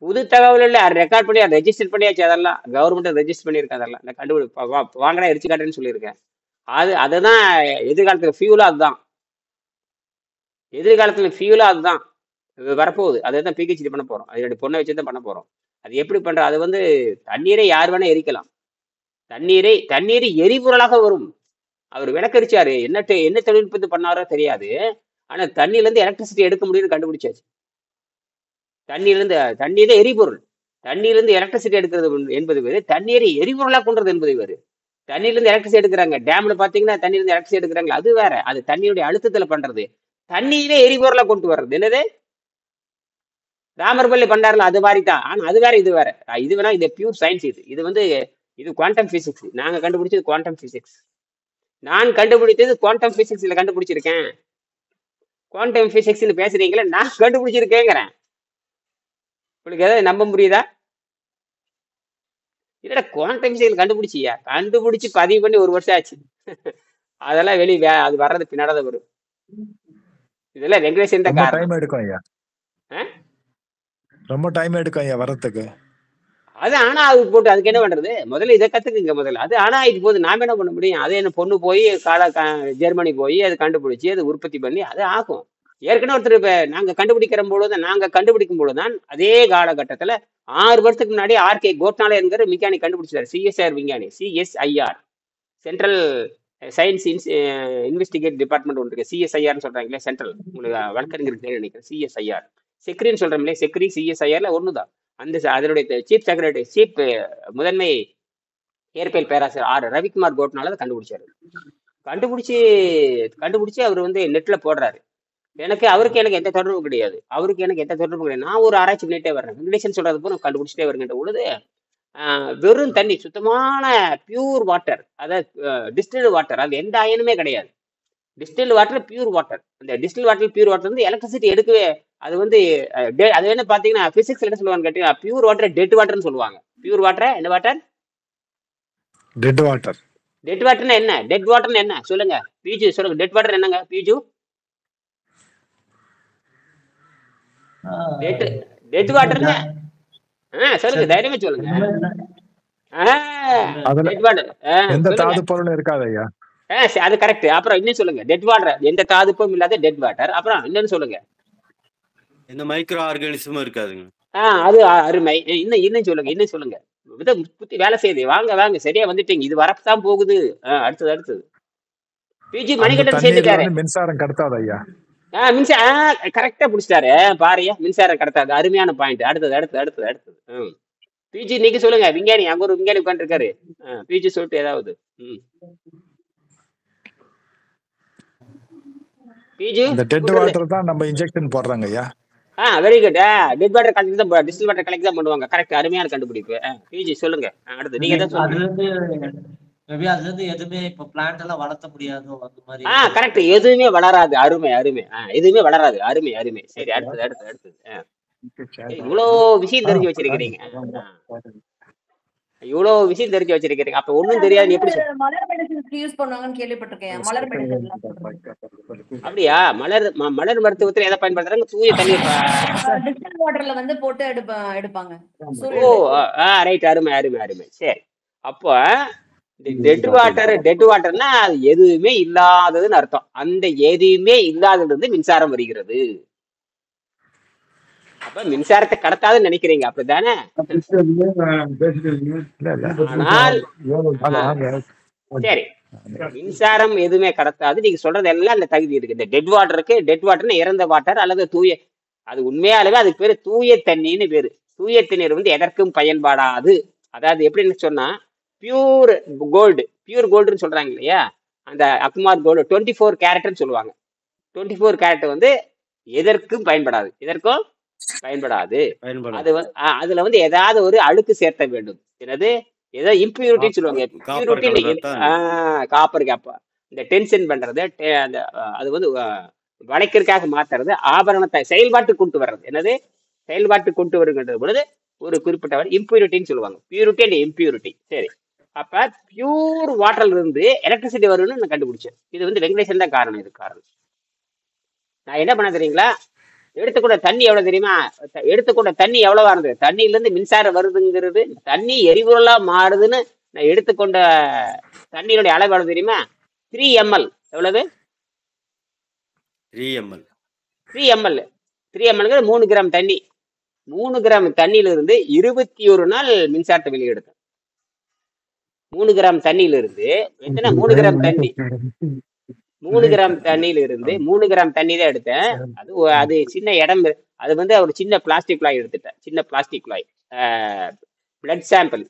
புது தகவல் இல்ல, ரெக்கார்ட் பண்ணி ரெஜிஸ்டர் பண்ணியாச்சு. அதெல்லாம் கவர்மெண்ட் ரெஜிஸ்டர் பண்ணியிருக்கேன். அதெல்லாம் நான் வாங்கினா எரிச்சு காட்டுறேன்னு சொல்லியிருக்கேன். அதுதான் எதிர்காலத்துல ஃபியூலா, அதுதான் எதிர்காலத்துல ஃபியூலா, அதுதான் வரப்போகுது. அதுதான் பிஹெச்டி பண்ண போறோம். அதோட பொண்ணை வச்சுதான் பண்ண போறோம். அது எப்படி பண்ற? அது வந்து தண்ணீரை யார் வேணா எரிக்கலாம். தண்ணீரை எரிபொருளாக வரும். அவர் விளக்கரிச்சாரு. என்ன தொழில்நுட்பத்தை பண்ணாரோ தெரியாது. ஆனா தண்ணியில இருந்து எலக்ட்ரிசிட்டி எடுக்க முடியும்னு கண்டுபிடிச்சாச்சு. தண்ணீர் எரிபொருள். தண்ணீரிலிருந்து எலக்ட்ரிசிட்டி எடுக்கிறது என்பது வேறு, தண்ணீரை எரிபொருளாக கொண்டது என்பது வேறு. தண்ணியிலிருந்து எலக்ட்ரிசிட்டி எடுக்கிறாங்க, டேம்ல பாத்தீங்கன்னா தண்ணியிலிருந்து எலக்ட்ரிசிட்டி எடுக்கிறாங்களா, அது வேற. அது தண்ணியுடைய அழுத்தத்துல பண்றது. தண்ணீரே எரிபொருளா கொண்டு வர்றது என்னது? ராமர் பள்ளி பண்டாரில் அது மாதிரி தான். ஆனா அது வேற, இது வேற. இது வேணா இது பியூர் சயின்ஸ். இது வந்து இது குவாண்டம் பிசிக்ஸ். நாங்க கண்டுபிடிச்சது குவாண்டம் பிசிக்ஸ். நான் கண்டுபிடிச்சது குவாண்டம் பிசிக்ஸ்ல கண்டுபிடிச்சிருக்கேன். குவாண்டம் பிசிக்ஸ்னு பேசுறீங்களா? நான் கண்டுபிடிச்சிருக்கேங்கிறேன். உங்களுக்கு ஏதாவது நம்ப முடியுதா? இல்லடா, குவாண்டம் பிசிக்ஸ் கண்டுபிடிச்சியா? கண்டுபிடிச்சு பதிவு பண்ணி 1 வருஷம் ஆச்சு. அதெல்லாம் வெளியே அது வர்றது பின்னாடி வரும். இதெல்லாம் வெங்கடேசன் தான் காரணம். டைம் எடுக்கும் ஐயா, ரொம்ப டைம் எடுக்கும் ஐயா வரதுக்கு. அது ஆனா அது போட்டு அதுக்கு என்ன பண்றது? முதல்ல இதை கத்துக்குங்க முதல்ல. அது ஆனா இது போது நாம என்ன பண்ண முடியும்? அது என்ன பொண்ணு போய் ஜெர்மனி போய் அது கண்டுபிடிச்சி அது உற்பத்தி பண்ணி அது ஆகும். ஏற்கனவே ஒருத்தர் இப்ப நாங்க கண்டுபிடிக்கும் பொழுதுதான் அதே காலகட்டத்துல 6 வருஷத்துக்கு முன்னாடி ஆர்கே கோட்னாலே என்கிற விஞ்ஞானி கண்டுபிடிச்சாரு. சிஎஸ்ஐஆர் விஞ்ஞானி, CSIR central science investigate department ஒன்று இருக்கு. CSIRன்னு சொல்றாங்களே, சென்ட்ரல், உங்களுக்கு வழக்கறிஞருக்கு தெரியும் நினைக்கிறேன். CSIR செக்ரின்னு சொல்றோம்லே, செக்ரி CSIRல ஒண்ணுதான். அதனுடைய சீஃப் முதன்மை இயற்பியல் பேராசிரியர் ரவிக்குமார் கோட்னால அதை கண்டுபிடிச்சாரு. கண்டுபிடிச்சி கண்டுபிடிச்சி அவர் வந்து நெட்ல போடுறாரு. அவருக்கு எனக்கு எந்த தொடர்பும் கிடையாது. நான் ஒரு ஆராய்ச்சி பண்ணிட்டே வர்றேன். வெங்கடேசன் சொல்றது போல கண்டுபிடிச்சிட்டே வருகின்ற பொழுது வெறும் தண்ணி, சுத்தமான பியூர் வாட்டர், அதாவது டிஸ்டில்டு வாட்டர், அது எந்த அயனுமே கிடையாது. Distilled water pure water. அந்த டிஸ்டில் வாட்டர் பியூர் வாட்டர் வந்து எலக்ட்ரிசிட்டி எடுக்கவே அது வந்து அது என்ன பாத்தீங்கன்னா பிசிக்ஸ்ல என்ன சொல்லுவாங்க கேட்டீங்கன்னா பியூர் வாட்டர் டெட் வாட்டர்னு சொல்லுவாங்க. பியூர் வாட்டர் என்ன வாட்டர்? Dead water. டெட் வாட்டர்னா என்ன? டெட் வாட்டர்னா என்ன சொல்லுங்க பிஜு, சொல்லுங்க. டெட் வாட்டர் என்னங்க பிஜு? டெட் வாட்டர்னா சொல்லுங்க, தைரியமா சொல்லுங்க. டெட் வாட்டர் எந்த தாது பொருளும் இருக்காது ஐயா. அது கரெக்ட். அப்புறம் இன்னும் சொல்லுங்க. டெட் வாட்டர் எந்த தாதுப்பும் இல்லாத டெட் வாட்டர். அப்புறம் இன்னும் சொல்லுங்க. எந்த மைக்ரோ ஆர்கானிசமும் இருக்காதுங்க. அது அருமை. இன்னும் சொல்லுங்க. புத்தி வேலை செய்யுது. வாங்க சரியா வந்துட்டீங்க. இது வரத்தான் போகுது. அடுத்தது பிஜி மணிகண்டன் சேர்த்துட்டாரு. மின்சாரம் கடத்தாது ஐயா. மின்சாரம் கரெக்டா புடிச்சிட்டாரு பாரியா. மின்சாரம் கடத்தாது. அருமையான பாயிண்ட். அடுத்தது பிஜி நீங்க சொல்லுங்க. விஞ்ஞானி, அங்க ஒரு விஞ்ஞானி உட்கார்ந்து இருக்காரு. பிஜி சொல்லிட்டு ஏதாவது. பிஜி இந்த டெட் வாட்டர் தான் நம்ம இன்ஜெக்ஷன் போடுறாங்க ஐயா. Very good. Dead water collect தான், டிஸ்டில் வாட்டர் கலெக்ட் தான் பண்ணுவாங்க. கரெக்ட், அருமையான கண்டுபிடிப்பு. பிஜி சொல்லுங்க. அடுத்து நீங்க தான் சொல்லுங்க. எதுவுமே இப்ப பிளான்ட் எல்லாம் வளர்த்த முடியாதோ அந்த மாதிரி. கரெக்ட், எதுவுமே வளராது. அருமை. எதுவுமே வளராது. அருமை. சரி, அடுத்தது. இவ்வளவு விஷயம் தெரிஞ்சு வச்சிருக்கிறீங்க. அப்ப ஒண்ணும் தெரியாது. எப்படி மலர் மெடிசன்ஸ்க்கு யூஸ் பண்ணுவாங்கன்னு கேள்விப்பட்டிருக்கேன். மலர் மெடிசன் அப்படியா? மலர் மருத்துவத்துல எதை பயன்படுத்துறாங்க? தூய தண்ணி டிஸ்டில் வாட்டர்ல வந்து போட்டு எடுப்பாங்க. ரைட், அருமை. சரி, அப்போ டெட் வாட்டர்னா அது எதுவுமே இல்லாததுன்னு அர்த்தம். அந்த எதுவுமே இல்லாதது வந்து மின்சாரம் வருகிறது. அப்ப மின்சாரத்தை கடத்தாதுன்னு நினைக்கிறீங்க, அப்படித்தானே? சரி, மின்சாரம் எதுவுமே கடத்தாது. நீங்க சொல்றது எல்லாம் அந்த தகுதி இருக்கு. இந்த டெட் வாட்டர்னு இறந்த வாட்டர் அல்லது தூய, அது உண்மையாலுமே அதுக்கு பேரு தூய தண்ணின்னு பேரு. தூய தண்ணீர் வந்து எதற்கும் பயன்படாது. அதாவது எப்படின்னு சொன்னா பியூர் கோல்டுன்னு சொல்றாங்க இல்லையா, அந்த அக்மார் கோல்டு 24 கேரட்னு சொல்லுவாங்க. 24 கேரட் வந்து எதற்கும் பயன்படாது. அது அதுல வந்து ஏதாவது ஒரு அழுக்கு சேர்த்த வேண்டும். என்னது? ஏதோ இம்பியூரிட்டின்னு சொல்லுவாங்க. காப்பர் கேப்பா இந்த டென்ஷன் பண்றது, அது வந்து வளைக்கிறதுக்காக மாத்துறது, ஆபரணத்தை செயல்பாட்டுக்கு கொண்டு வர்றது. என்னது? செயல்பாட்டுக்கு கொண்டு வருகின்ற பொழுது ஒரு குறிப்பிட்ட இம்பியூரிட்டின்னு சொல்லுவாங்க. Purity and impurity. சரி, அப்ப பியூர் வாட்டர்ல இருந்து எலக்ட்ரிசிட்டி வரும்னு நான் கண்டுபிடிச்சேன். இது வந்து வெங்கடேசன் தான் காரணம். நான் என்ன பண்ண தெரியுங்களா? எடுத்துக்கூட தண்ணி எவ்வளவு தெரியுமா? எடுத்துக்கூட தண்ணி எவ்வளவா இருந்தது? தண்ணியில இருந்து மின்சாரம் வருதுங்கிறது, தண்ணி எரிபொருளா மாறுதுன்னு நான் எடுத்துக்கொண்ட தண்ணியினுடைய அளவு எவ்வளவு தெரியுமா? 3 ml. எவ்வளவு? 3 ml. 3 ml 3 கிராம் தண்ணி. 3 கிராம் தண்ணியில இருந்து 21 நாள் மின்சாரத்தை வெளியெடுத்தேன். 3 கிராம் தண்ணியில இருந்து எத்தனை? 3 கிராம் தண்ணி. 3 கிராம் தண்ணியில இருந்து 3 கிராம் தண்ணி தான் எடுத்தேன். அது சின்ன இடம். அது வந்து ஒரு சின்ன பிளாஸ்டிக் குழாய் எடுத்துட்டேன். சின்ன பிளாஸ்டிக் குழாய். பிளட் சாம்பிள்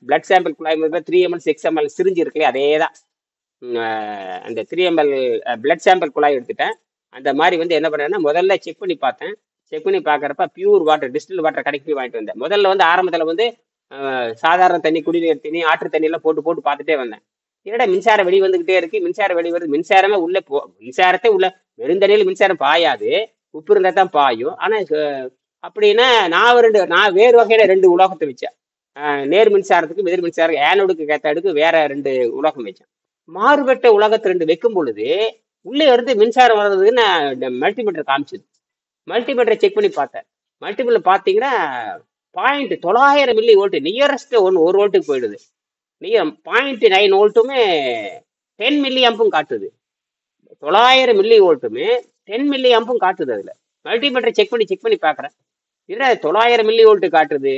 குழாய் 3 ml 6 ml சிரிஞ்சு இருக்குல்லையே, அதே தான். அந்த 3 ml பிளட் சாம்பிள் குழாய் எடுத்துட்டேன். அந்த மாதிரி வந்து என்ன பண்ணேன்னா முதல்ல செக் பண்ணி பார்த்தேன். செக் பண்ணி பார்க்குறப்ப பியூர் வாட்டர், டிஸ்டில் வாட்டர் கடைக்கு போய் வாங்கிட்டு வந்தேன். முதல்ல வந்து ஆரம்பத்தில் வந்து சாதாரண தண்ணி, குடிநீர் தண்ணி, ஆற்று தண்ணியெல்லாம் போட்டு பார்த்துட்டே வந்தேன். என்னடா மின்சாரம் வெளி வந்துகிட்டே இருக்கு, மின்சாரமே மின்சாரத்தை உள்ள வெறும் தண்ணியில் மின்சாரம் பாயாது, உப்பு இருந்தா தான் பாயும். ஆனா அப்படின்னா நான் வேறு வகையில 2 உலோகத்தை வச்சேன். நேர் மின்சாரத்துக்கு எதிர் மின்சாரம், ஆனோடுக்கு கேத்தாடுக்கு வேற 2 உலோகம் வச்சேன். மாறுபட்ட உலகத்தை 2 வைக்கும் பொழுது உள்ளே இருந்து மின்சாரம் வர்றதுன்னு மல்டிமீட்டர் காமிச்சது. மல்டிமீட்டரை செக் பண்ணி பார்த்தேன். மல்டிமீட்டர் பார்த்தீங்கன்னா 0.900 மில்லி வோல்ட், நியரஸ்ட் 1 வோல்ட்டுக்கு போயிடுது. 0.9 வோல்ட்டுமே 10 மில்லி ஆம்பும் காட்டுது. 900 மில்லி வோல்ட்டுமே 10 மில்லி ஆம்பும் காட்டுது. அதுல மல்டிமீட்டரை செக் பண்ணி பார்க்குறேன். இல்லை 900 மில்லி வோல்ட் காட்டுது,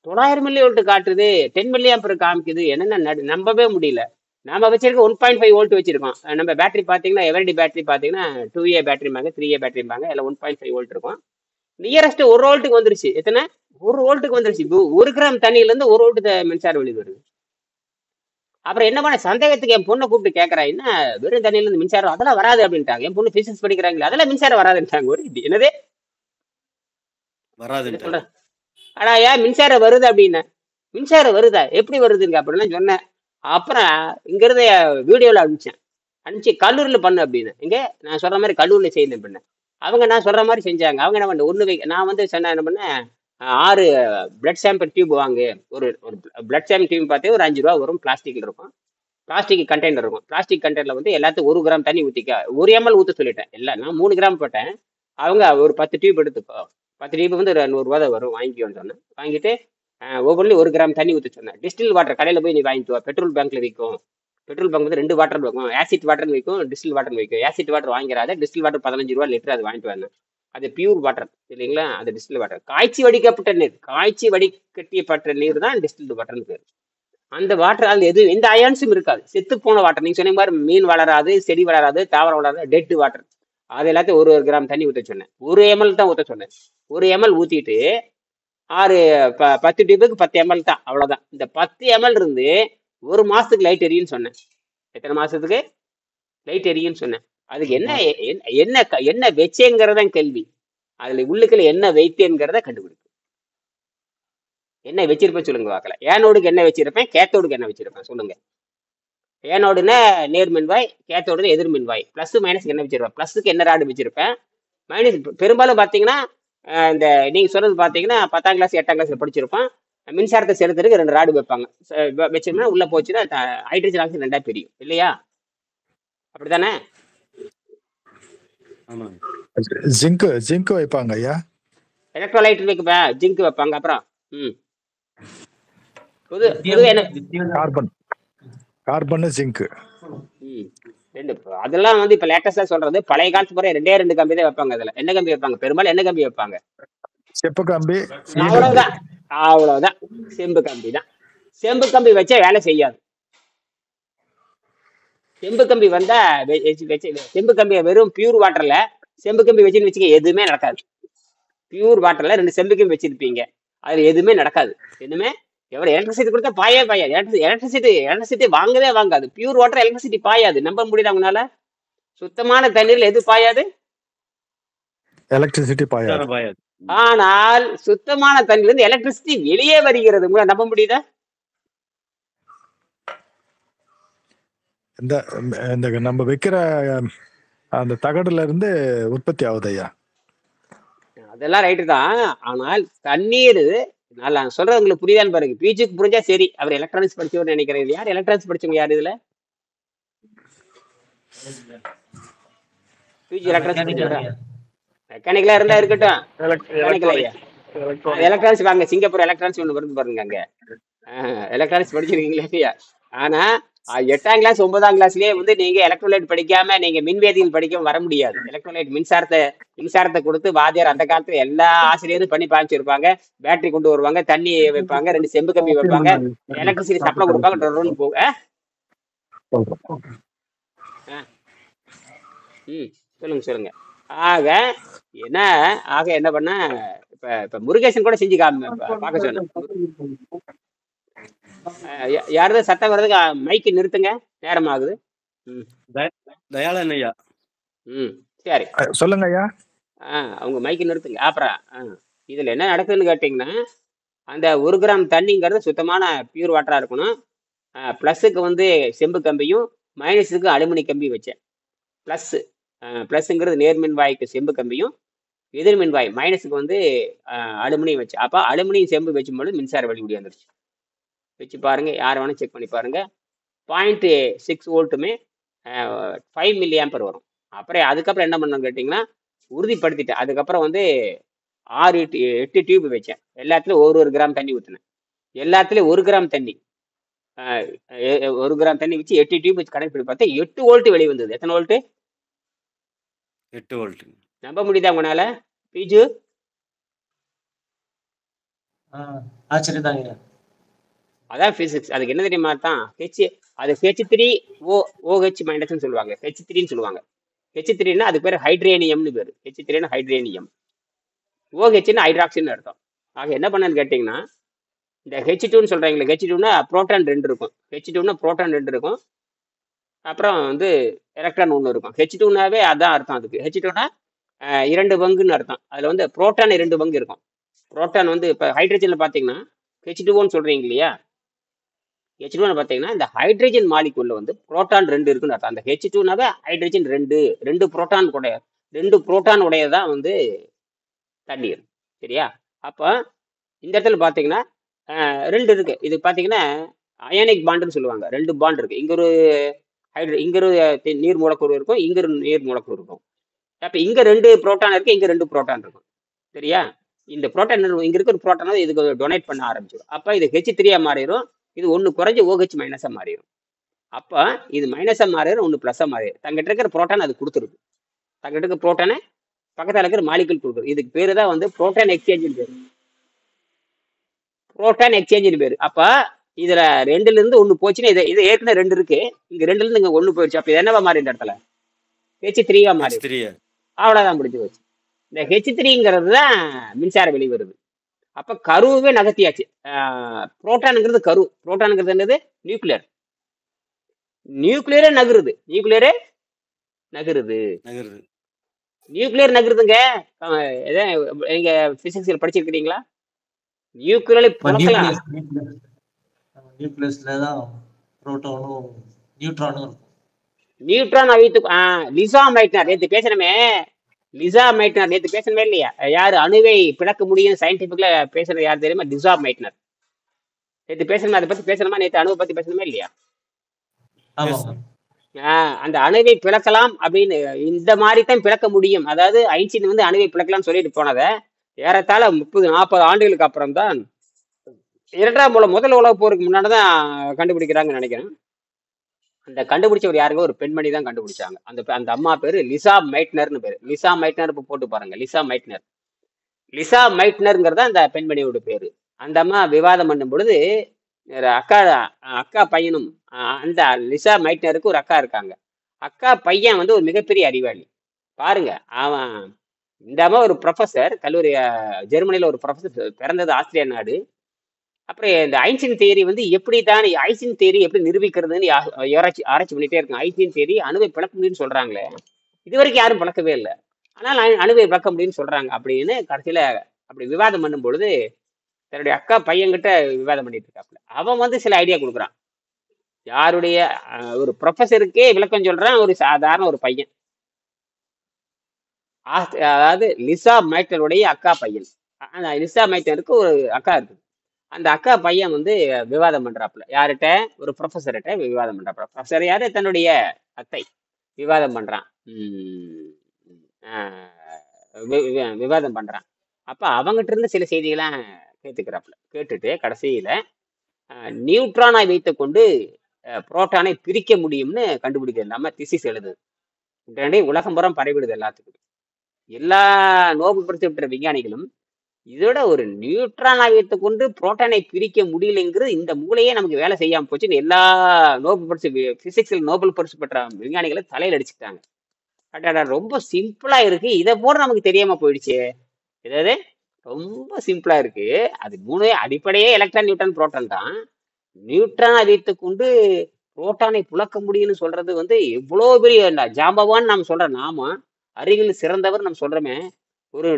900 மில்லி வோல்ட் காட்டுது, 10 மில்லி ஆம்பர் காமிக்குது. என்னென்ன நம்பவே முடியல. நாம வச்சிருக்க 1.5 வோல்ட் வச்சிருக்கோம். நம்ம பேட்டரி பார்த்தீங்கன்னா எவரிடி பேட்டரி பார்த்தீங்கன்னா 2A பேட்டரிம்பாங்க, 3A பேட்டரிம்பாங்க, இல்லை 1.5 வோல்ட் இருக்கும். நியரஸ்ட் 1 வோல்ட்டுக்கு வந்துருச்சு. எத்தனை? 1 வோல்ட்டுக்கு வந்துருச்சு. 1 கிராம் தண்ணியிலேருந்து 1 வோல்ட் மின்சாரம் வெளியே வருது. அப்புறம் என்ன பண்ண சந்தேகத்துக்கு என் பொண்ணை கூப்பிட்டு கேட்கறேன், என்ன வெறும் தண்ணியில இருந்து மின்சாரம் அதெல்லாம் வராது அப்படின்ட்டாங்க. என் பொண்ணு பிசிக்ஸ் படிக்கிறாங்களே அதெல்லாம் மின்சாரம் வராதுன்ட்டாங்க. ஒரு என்னது என்ன வராதுன்ட்டாங்க. சொல்ற? ஆனா ஏன் மின்சாரம் வருது அப்படின்னு, மின்சாரம் வருதா எப்படி வருதுங்க அப்படின்லாம் சொன்னேன். அப்புறம் இங்கிருந்து வீடியோல அனுப்பிச்சு கல்லூரியில் பண்ணு அப்படின்னு. இங்க நான் சொல்ற மாதிரி கல்லூரியில் செய்யணும் பண்ணேன். அவங்க நான் சொல்ற மாதிரி செஞ்சாங்க. அவங்க என்ன பண்ண நான் வந்து சொன்ன என்ன பண்ணேன், 6 பிளட் சாம்பிள் டியூப் வாங்கு. ஒரு ஒரு பிளட் சாம்பிள் டியூப் பார்த்து ஒரு 5 ரூபா வரும். பிளாஸ்டிக்ல இருக்கும், பிளாஸ்டிக் கண்டெய்னர் இருக்கும். பிளாஸ்டிக் கண்டெய்னர்ல வந்து எல்லாத்துக்கும் 1 கிராம் தண்ணி ஊற்றிக்க, 1 ml ஊற்ற சொல்லிட்டேன். இல்லை நான் 3 கிராம் போட்டேன். அவங்க ஒரு 10 டியூப் எடுத்துக்கோ, 10 டியூப் வந்து ஒரு 100 ரூபா தான் வரும், வாங்கிக்கோன்னு சொன்னேன். வாங்கிட்டு ஒவ்வொன்றுலையும் 1 கிராம் தண்ணி ஊற்ற சொன்னேன். டிஸ்டில் வாட்டர் கடையில் போய் நீ வாங்கிட்டு வா, பெட்ரோல் பேங்க்ல விற்கும். பெட்ரோல் பங்க் வந்து 2 வாட்டர் வைக்கும், ஆசிட் வாட்டர் வைக்கும், டிஸ்டில் வாட்டர் வைக்கும். ஆசிட் வாட்டர் வாங்கிறாத, டிஸ்டில் வாட்டர் 15 ரூபா லிட்டர், அது வாங்கிட்டு வரணும். அது பியூர் வாட்டர் இல்லைங்களா, அது டிஸ்டில் வாட்டர். காய்ச்சி வடிக்கப்பட்ட நீர், காய்ச்சி வடிகட்டியப்பட்ட நீர் தான் டிஸ்டில்டு வாட்டர்னு பேர். அந்த வாட்டர் அது எது எந்த அயான்ஸும் இருக்காது, செத்து போன வாட்டர். நீங்க சொன்ன மாதிரி மீன் வளராது, செடி வளராது, தாவரம் வளராது, டெட் வாட்டர். அது எல்லாத்தையும் 1 கிராம் தண்ணி ஊற்ற சொன்னேன். 1 ml தான் ஊற்ற சொன்னேன். 1 ml ஊற்றிட்டு 10 டியூபுக்கு 10 ml தான், அவ்வளோதான். இந்த 10 ml இருந்து 1 மாசத்துக்கு லைட் எரியுன்னு சொன்னேன். எத்தனை மாசத்துக்கு லைட் எரியுன்னு சொன்னேன். அதுக்கு என்ன என்ன என்ன வச்சேங்கிறதான் கேள்வி. அதுல உள்ளுக்குள்ள என்ன வைத்தேங்கிறத கண்டுபிடிக்கும். என்ன வச்சிருப்பேன் சொல்லுங்க பார்க்கல. ஏனோடுக்கு என்ன வச்சிருப்பேன், கேத்தோடுக்கு என்ன வச்சிருப்பேன் சொல்லுங்க. ஏனோடுன்னா நேர்மின்வாய், கேத்தோடுன்னு எதிர்மின்வாய். பிளஸ் மைனஸ்க்கு என்ன வச்சிருப்பேன், பிளஸுக்கு என்ன ராடு வச்சிருப்பேன், மைனஸ். பெரும்பாலும் பார்த்தீங்கன்னா இந்த நீங்க சொல்றது பார்த்தீங்கன்னா 10ஆம் கிளாஸ் 8ஆம் கிளாஸ்ல படிச்சிருப்போம். மின்சாரத்தை செலுத்துறதுக்கு 2 ராடு வைப்பாங்க. வச்சோம்னா உள்ள போச்சுன்னா ஹைட்ரஜன் ஆக்சைடு 2ஆ பிரியும் இல்லையா, அப்படித்தானே? ஜிங்க் வைப்பாங்க ஐயா, எலக்ட்ரோலைட் வைப்பேன், ஜிங்க் வைப்பாங்க. அப்புறம் கார்பன் ஜிங்க். ரெண்டு. அதெல்லாம் வந்து இப்ப லேட்டஸ்டா சொல்றது. பழைய காலத்து முறை 2 கம்பி தான் வைப்பாங்க. அதுல என்ன கம்பி வைப்பாங்க, பெரும்பாலும் என்ன கம்பி வைப்பாங்க, செப்பு கம்பி. அவ்வளவுதான், அவ்வளவுதான், செம்பு கம்பி தான். செம்பு கம்பி வச்சா வேலை செய்யாது. செம்பு கம்பி வந்தா செம்பு கம்பியை வெறும் பியூர் வாட்டர்ல செம்பு கம்பி வச்சுன்னு வச்சுக்க எதுவுமே நடக்காது. பியூர் வாட்டர்ல 2 செம்பு கம்பி வச்சிருப்பீங்க, அதுல எதுவுமே நடக்காது. எதுவுமே எவ்வளவு எலக்ட்ரிசிட்டி கொடுத்தா பாயாது. எலக்ட்ரிசிட்டி வாங்கவே வாங்காது. பியூர் வாட்டர் எலக்ட்ரிசிட்டி பாயாது. நம்ப முடியுது அவங்களால? சுத்தமான தண்ணீர்ல எது பாயாது, எலக்ட்ரிசிட்டி பாயாது. ஆனால் சுத்தமான தண்ணீர்ல இருந்து எலக்ட்ரிசிட்டி வெளியே வருகிறது. உங்களால நம்ப முடியுதா? இந்த நம்ம வைக்கிற அந்த தகடுல இருந்து உற்பத்தி ஆகுது ஐயா. அதெல்லாம் ரைட்டு தான். ஆனால் தண்ணீர் நான் சொல்றது உங்களுக்கு புரியுதான்னு பாருங்க. பிஜிக்கு புரிஞ்சா சரி. அவர் எலக்ட்ரானிக்ஸ் படிச்சவர்னு நினைக்கிறேன். யார் எலக்ட்ரானிக்ஸ் படிச்சவங்க யார் இதுல? PG electronics படிச்சவரா? மெக்கானிக்கலா இருந்தா இருக்கட்டும். மெக்கானிக்கல் ஐயா, எலக்ட்ரானிக்ஸ் வாங்க. சிங்கப்பூர் எலக்ட்ரானிக்ஸ் ஒன்று வருது பாருங்க. அங்க எலக்ட்ரானிக்ஸ் படிச்சிருக்கீங்களா இல்லையா? ஆனா 8ஆம் கிளாஸ் 9ஆம் கிளாஸ்லயே வந்து நீங்க எலக்ட்ரோலைட் படிக்காம நீங்க மின்வேதியியல் படிக்க வர முடியாது. எலக்ட்ரோலைட் மின்சாரத்தை கொடுத்து வாத்தியார் அந்த காலத்துல எல்லா ஆசிரியரும் பண்ணி பாய்ச்சிருப்பாங்க. பேட்டரி கொண்டு வருவாங்க, தண்ணி வைப்பாங்க, 2 செம்பு கம்பி வைப்பாங்க, எலக்ட்ரிசிட்டி சப்ளை கொடுப்பாங்க. சொல்லுங்க. ஆக என்ன பண்ண, இப்ப முருகேசன் கூட செஞ்சு பார்க்க சொன்னேன். யாருதான் சத்தம் வர்றதுக்கு மைக்கு நிறுத்துங்க, நேரம் ஆகுது. தயாளன் ஐயா. சரி சொல்லுங்க ஐயா. அவங்க மைக்கு நிறுத்துங்க. அப்புறம் இதுல என்ன நடக்குதுன்னு கேட்டீங்கன்னா, அந்த 1 கிராம் தண்ணிங்கிறது சுத்தமான பியூர் வாட்டரா இருக்கணும். பிளஸுக்கு வந்து செம்பு கம்பியும், மைனஸுக்கு அலுமினி கம்பி வச்சேன். பிளஸ்ங்கிறது நேர்மின்வாய்க்கு செம்பு கம்பியும், எதிர்மின்வாய் மைனஸுக்கு வந்து அலுமினியம் வச்சேன். அப்ப அலுமினியம் செம்பு வச்சும்போது மின்சார வழி வந்துருச்சு. வச்சு பாருங்க, யாரை வேணா செக் பண்ணி பாருங்க. 0.6 வோல்ட்டுமே 5 மில்லி ஆம்பர் வரும். அப்புறம் அதுக்கப்புறம் என்ன பண்ணணும்னு கேட்டிங்கன்னா, உறுதிப்படுத்திட்டேன். அதுக்கப்புறம் வந்து 8 டியூப் வச்சேன். எல்லாத்துலேயும் 1 கிராம் தண்ணி ஊற்றினேன். எல்லாத்துலேயும் 1 கிராம் தண்ணி 1 கிராம் தண்ணி வச்சு 8 டியூப் வச்சு கனெக்ட் பண்ணி பார்த்தா 8 வோல்ட் வெளியே வந்தது. எத்தனை வோல்ட்டு? 8 வோல்ட். நம்ப முடியுதா உங்களால? பிஜு ஆச்சரியதாங்க. அதான் பிசிக்ஸ். அதுக்கு என்ன தெரியுமா தான், அது H3OH மைனஸ்ன்னு சொல்லுவாங்க, H3ன்னு சொல்லுவாங்க. H3ன்னா அது பேர் ஹைட்ரேனியம்னு பேர். H3ன்னா ஹைட்ரேனியம், OHன்னு ஹைட்ராக்சின்னு அர்த்தம். ஆக என்ன பண்ணன்னு கேட்டீங்கன்னா, இந்த H2ன்னு சொல்றாங்களே, H2னா புரோட்டான் 2 இருக்கும். H2னா புரோட்டான் 2 இருக்கும். அப்புறம் வந்து எலக்ட்ரான் 1 இருக்கும். H2னாவே அதான் அர்த்தம் அதுக்கு. H2னா 2 பங்குன்னு அர்த்தம். அதுல வந்து புரோட்டான் 2 பங்கு இருக்கும். புரோட்டான் வந்து இப்ப ஹைட்ரஜன்ல பாத்தீங்கன்னா H2Oன்னு சொல்றீங்க இல்லையா? H2ன்னு பாத்தீங்கன்னா இந்த ஹைட்ரஜன் மாலிகுல்ல வந்து புரோட்டான் 2 இருக்குன்னு அர்த்தம். அந்த H2னாவே ஹைட்ரஜன் 2 புரோட்டான் உடைய 2 புரோட்டான் உடையதான் வந்து தண்ணீர். சரியா? அப்ப இந்த இடத்துல பாத்தீங்கன்னா 2 இருக்கு. இது பாத்தீங்கன்னா அயானிக் பாண்டுன்னு சொல்லுவாங்க. 2 பாண்ட் இருக்கு. இங்க ஒரு நீர் மூலக்கூறு இருக்கும், இங்க ஒரு நீர் மூலக்கூறு இருக்கும். அப்ப இங்க 2 புரோட்டான் இருக்கு, இங்க 2 புரோட்டான் இருக்கும். சரியா? இந்த புரோட்டான் இங்க இருக்கிற புரோட்டான் இதுக்கு டொனேட் பண்ண ஆரம்பிச்சிடும். அப்ப இது H3 மாறிடும். இது 1 குறைஞ்சு OH மைனஸா மாறிடும். அப்ப இது மைனஸா மாறிடும், 1 பிளஸா மாறிடும். தங்கிட்ட இருக்கிற புரோட்டான் அது கொடுத்துருது. தங்கிட்ட இருக்கிற புரோட்டானை பக்கத்துல இருக்கிற மாலிகுல் கொடுக்குறது. இதுக்கு பேரு தான் வந்து புரோட்டான் எக்ஸ்சேஞ்சின் பேரு. புரோட்டான் எக்ஸ்சேஞ்சின் பேரு. அப்ப இதுல 2ல இருந்து 1 போச்சுன்னா இது ஏற்கனவே 2 இருக்கு. இங்க 2ல இருந்து இங்க 1 போயிடுச்சு. அப்ப இது என்னவா மாறி இந்த இடத்துல H3 மாறி. அவ்வளவுதான் முடிஞ்சு போச்சு. இந்த H3ங்கிறது தான் மின்சார வெளிவருது. அப்ப கருவே நகர்த்தியாச்சு. புரோட்டானுங்கிறது கரு. புரோட்டானுங்கிறது என்னது? நியூக்ளியர். நியூக்ளியரே நகருது. நியூக்ளியர் நகருதுங்க. நீங்க பிசிக்ஸ்ல படிச்சிருக்கீங்களா? நியூக்ளியரை புழக்கலாம். நியூக்ளியஸ்ல தான் புரோட்டானும் நியூட்ரானும் இருக்கும். நியூட்ரான் அவித்து லிசா மைட்னர் நேற்று பேசணுமே. நேற்று பேசணுமே இல்லையா? யாரு அணுவை பிளக்க முடியும் சயின்டிபிக்ல பேசுறது யார் தெரியுமா? Lisa Meitner. நேற்று பேசணுமா? அதை பத்தி பேசணுமா? நேற்று அணுவை பத்தி பேசணுமே இல்லையா? அந்த அணுவை பிளக்கலாம் அப்படின்னு இந்த மாதிரி தான் பிளக்க முடியும். அதாவது ஐன்ஸ்டீன் வந்து அணுவை பிளக்கலாம் சொல்லிட்டு போனதை ஏறத்தாழ 30-40 ஆண்டுகளுக்கு அப்புறம் தான் முதல் உலக போருக்கு முன்னாடிதான் கண்டுபிடிக்கிறாங்கன்னு நினைக்கிறேன். அந்த கண்டுபிடிச்சவர் யாருங்க? ஒரு பெண்மணி தான் கண்டுபிடிச்சாங்க. அந்த அம்மா பேரு லிசா மைட்னர்னு பேரு. லிசா மைட்னர் போட்டு பாருங்க. லிசா மைட்னர்ங்கிறதா அந்த பெண்மணியோட பேரு. அந்த அம்மா விவாதம் பண்ணும் பொழுது அக்கா பையனும் அந்த லிசா மைட்னருக்கு ஒரு அக்கா இருக்காங்க. அக்கா பையன் வந்து ஒரு மிகப்பெரிய அறிவாளி. பாருங்க, அவன் இந்த அம்மா ஒரு ப்ரொஃபஸர், கல்லூரி ஜெர்மனியில ஒரு ப்ரொஃபஸர், பிறந்தது ஆஸ்திரியா நாடு. அப்புறம் இந்த ஐன்ஸ்டீன் தியரி வந்து ஐன்ஸ்டீன் தியரி எப்படி நிரூபிக்கிறதுன்னு ஆராய்ச்சி பண்ணிட்டே இருக்காங்க. ஐன்ஸ்டீன் தியரி அணுவை பிளக்க முடியும்னு சொல்றாங்களே, இது வரைக்கும் யாரும் பிளக்கவே இல்லை. ஆனால் அணுவை பிளக்க முடியும்னு சொல்றாங்க அப்படின்னு கடைசியில அப்படி விவாதம் பண்ணும் பொழுது தன்னுடைய அக்கா பையன்கிட்ட விவாதம் பண்ணிட்டு இருக்காப்புல. அவன் வந்து சில ஐடியா கொடுக்குறான். யாருடைய ஒரு ப்ரொஃபஸருக்கே விளக்கம் சொல்றான் ஒரு சாதாரண ஒரு பையன். அதாவது லிசா மைட்டனுடைய அக்கா பையன். லிசா மைட்டனுக்கு ஒரு அக்கா இருக்கு. அந்த அக்கா பையன் வந்து விவாதம் பண்றாப்புல. யார்கிட்ட? ஒரு ப்ரொஃபஸர்கிட்ட விவாதம் பண்றாப்புல. ப்ரொஃபஸர் யாரு? தன்னுடைய அத்தை. விவாதம் பண்றான். விவாதம் பண்றான். அப்ப அவங்ககிட்ட இருந்து சில செய்திகளாம் கேட்டுக்கிறாப்புல. கேட்டுட்டு கடைசியில நியூட்ரானை வைத்துக் கொண்டு புரோட்டானை பிரிக்க முடியும்னு கண்டுபிடிக்கிறது இல்லாம திசிஸ் எழுதுது. உடனே உலகம் புறம் பரவிடுது எல்லாத்துக்கும். எல்லா நோபல் பரிசு பெற்ற விஞ்ஞானிகளும் இதோட ஒரு நியூட்ரானை வைத்துக் கொண்டு புரோட்டானை பிரிக்க முடியலைங்கிறது இந்த மூளையே நமக்கு வேலை செய்யாம போச்சுன்னு எல்லா நோபல் பரிசு பிசிக்ஸ்ல நோபல் பரிசு பெற்ற விஞ்ஞானிகளை தலையில அடிச்சுட்டாங்க. ரொம்ப சிம்பிளா இருக்கு, இதை போட நமக்கு தெரியாம போயிடுச்சு. ஏதாவது ரொம்ப சிம்பிளா இருக்கு. அது மூணு அடிப்படையே எலக்ட்ரான், நியூட்ரான், புரோட்டான் தான். நியூட்ரானை வைத்துக் கொண்டு புரோட்டானை புழக்க முடியும்னு சொல்றது வந்து எவ்வளவு பெரிய ஜாம்பவான்னு நம்ம சொல்ற, நாம அறிவில் சிறந்தவர் நம்ம சொல்றோமே, ஒரு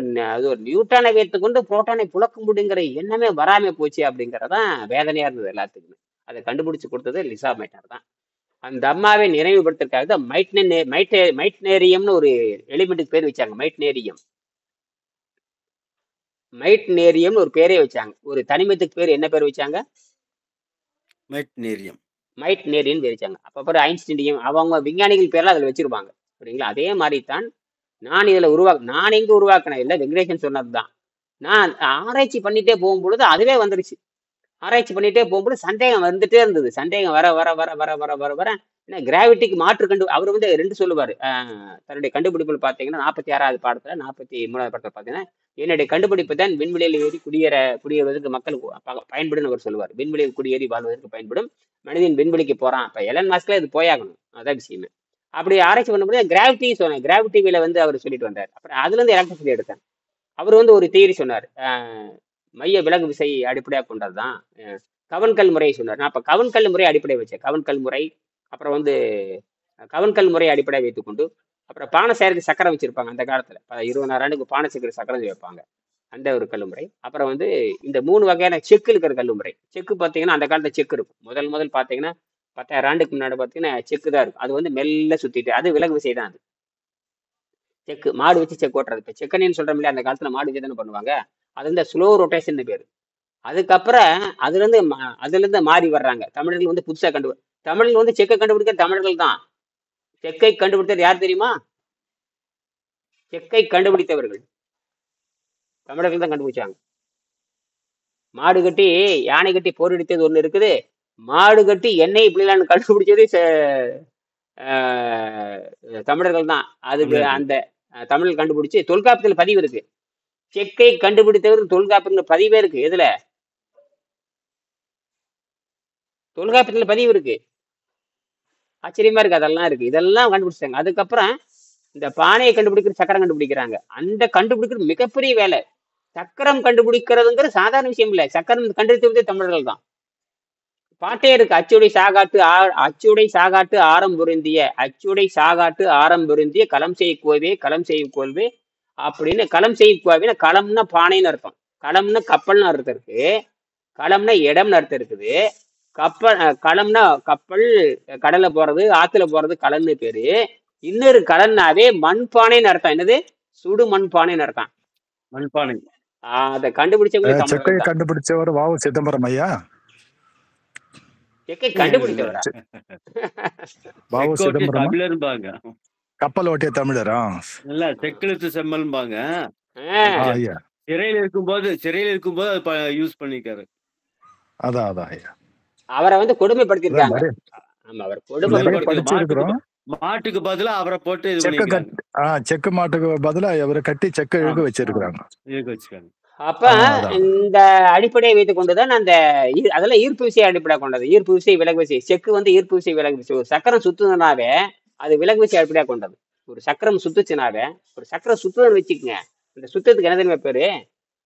நியூட்ரானை வைத்துக் கொண்டு புரோட்டானை புழக்க முடியுங்கிற எண்ணமே வராம போச்சு அப்படிங்கறதான் வேதனையா இருந்தது எல்லாத்துக்குமே. அதை கண்டுபிடிச்சு கொடுத்தது லிசா மைட்னர் தான். அந்த அம்மாவை நினைவுபடுத்துறதுக்காக தான் மைட்னேரியம்னு ஒரு எலிமெண்ட்டுக்கு பேர் வச்சாங்க. மைட்னேரியம்னு ஒரு பேரே வச்சாங்க. ஒரு தனிமத்துக்கு பேர் என்ன பேர் வச்சாங்க? மைட்னேரியன் பேர் வச்சாங்க. அப்ப ஐன்ஸ்டீனியம் அவங்க விஞ்ஞானிகள் பேர்லாம் அதுல வச்சிருப்பாங்க. சரிங்களா? அதே மாதிரி தான் நான் இதுல நான் எங்க உருவாக்கினேன் இல்லை, வெங்கடேசன் சொன்னதுதான். நான் ஆராய்ச்சி பண்ணிட்டே போகும்பொழுது அதுவே வந்துருச்சு. ஆராய்ச்சி பண்ணிட்டே போகும்போது சந்தேகம் வந்துட்டே இருந்தது. சந்தேகம் வர வர வர வர வர வர வர ஏன்னா கிராவிட்டிக்கு மாற்று அவர் வந்து 2 சொல்லுவாரு. தன்னுடைய கண்டுபிடிப்புகள் பார்த்தீங்கன்னா 46வது பாடத்துல 43வது பாடத்துல பார்த்தீங்கன்னா, என்னுடைய கண்டுபிடிப்பு தான் விண்வெளியில் ஏறி குடியேறுவதற்கு மக்கள் பயன்படும் அவர் சொல்லுவார். விண்வெளியில் குடியேறி வாழ்வதற்கு பயன்படும். மனிதன் விண்வெளிக்கு போறான். இப்ப எலன் மாஸ்க்ல இது போயாகணும், அதான் விஷயமே. அப்படி ஆராய்ச்சி பண்ணும்போது கிராவிட்டி சொன்னேன். கிராவிட்டிவில வந்து அவர் சொல்லிட்டு வந்தார். அப்புறம் அதுல இருந்து எலக்ட்ரிசிட்டி எடுத்தேன். அவர் வந்து ஒரு தியரி சொன்னார். மைய விலகு விசையை அடிப்படையாக கொண்டதுதான் கவன்கல் முறையை சொன்னார். நான் இப்போ கவன்கல் முறையை அடிப்படை வச்சேன். கவன்கல் முறை, அப்புறம் வந்து கவன்கல் முறையை அடிப்படை வைத்துக்கொண்டு, அப்புறம் பானை செய்யறதுக்கு சக்கரம் வச்சிருப்பாங்க அந்த காலத்துல. 20,000 ஆண்டுக்கு பானை செய்கிற சக்கரம் வைப்பாங்க, அந்த ஒரு கல்லுமுறை. அப்புறம் வந்து இந்த 3 வகையான செக்கு இருக்கிற கல்லுமுறை. செக்கு பார்த்தீங்கன்னா அந்த காலத்துல செக்கு இருக்கும். முதல் பார்த்தீங்கன்னா 10,000 ஆண்டுக்கு முன்னாடி பார்த்தீங்கன்னா செக்கு தான் இருக்கும். அது வந்து மெல்ல சுத்திட்டு, அது விலகு விசை தான். அது செக்கு மாடு வச்சு செக்கு ஓட்டுறது. இப்போ செக்கனின்னு சொல்றோம் இல்லையா, அந்த காலத்துல மாடு வச்சு தானே பண்ணுவாங்க. அது வந்து ஸ்லோ ரொட்டேஷன் பேரு. அதுக்கப்புறம் அதுல இருந்து மாறி வர்றாங்க தமிழர்கள். வந்து புதுசா தமிழர்கள் வந்து செக்கை கண்டுபிடிக்கிற தமிழர்கள் தான். செக்கை கண்டுபிடித்தது யார் தெரியுமா? செக்கை கண்டுபிடித்தவர்கள் தமிழர்கள் தான் கண்டுபிடிச்சாங்க. மாடு கட்டி யானை கட்டி போரடித்தது ஒண்ணு இருக்குது, மாடு கட்டி எண்ணெய் இப்படிலாம் கண்டுபிடிச்சது தமிழர்கள் தான். அதுக்கு அந்த தமிழர்கள் கண்டுபிடிச்சு தொல்காப்பியத்தில் பதிவு இருக்கு. செக்கை கண்டுபிடித்தவர் தொல்காப்பியத்தில் பதிவே இருக்கு. எதுல? தொல்காப்பியத்தில் பதிவு இருக்கு. ஆச்சரியமா இருக்கு. அதெல்லாம் இருக்கு. இதெல்லாம் கண்டுபிடிச்சாங்க. அதுக்கப்புறம் இந்த பானையை கண்டுபிடிக்கிற சக்கரம் கண்டுபிடிக்கிறாங்க. அந்த கண்டுபிடிக்கிறது மிகப்பெரிய வேலை. சக்கரம் கண்டுபிடிக்கிறதுங்கிறது சாதாரண விஷயம் இல்லை. சக்கரம் கண்டுபிடித்ததே தமிழர்கள் தான். பாட்டே இருக்கு. அச்சுடை சாகாட்டு ஆரம் பொருந்திய களம் செய்ய கோல்வே அப்படின்னு. களம் செய்ய கோல்வே, களம்னா பானைன்னு அர்த்தம், களம்னா கப்பல்னு அர்த்தம் இருக்கு, களம்னா இடம்னு அர்த்தம் இருக்குது. களம்னா கப்பல், கடல்ல போறது, ஆத்துல போறது களம்னு பேரு. இன்னொரு களம்னாவே மண்பானைன்னு அர்த்தம். என்னது? சுடு மண்பானைன்னு அர்த்தம். மண்பானை. அதை கண்டுபிடிச்சவங்க செக்கை கண்டுபிடிச்சவர் வாவு சிதம்பரம் ஐயா. செக்கை கண்டுபிடிச்சவரா? வாவு சிதம்பரம் தமிழர்பாங்க. கப்பல் ஓட்டிய தமிழரா? இல்ல, செக்கெழுத்து செம்மல்பாங்க. ஐயா சிறையில் இருக்கும்போது அது யூஸ் பண்ணிக்காரு. அதான் ஐயா. அவரை வந்து கொடுமைப்படுத்திருக்காங்க. ஆமா, அவர் கொடுமைப்படுத்திருக்கிறோம். மாட்டுக்கு பதிலா அவரை போட்டு செக்கு மாட்டுக்கு பதிலா அவரை கட்டி செக்க இழுக்க வச்சிருக்காங்க. அப்ப இந்த அடிப்படையை வைத்துக் கொண்டுதான் அந்த அதெல்லாம் ஈர்ப்பு விசையை அடிப்படை கொண்டது. ஈர்ப்பு விசை, விலகு விசை. செக்கு வந்து ஈர்ப்பு விசை, விலகு விசை. ஒரு சக்கரம் சுத்துனாவே அது விலகு விசை அடிப்படையா கொண்டது. ஒரு சக்கரம் சுத்துச்சுனாவே, ஒரு சக்கரம் சுத்துன்னு வச்சுக்கோங்க, இந்த சுத்தத்துக்கு என்ன தெரியுமா பேரு?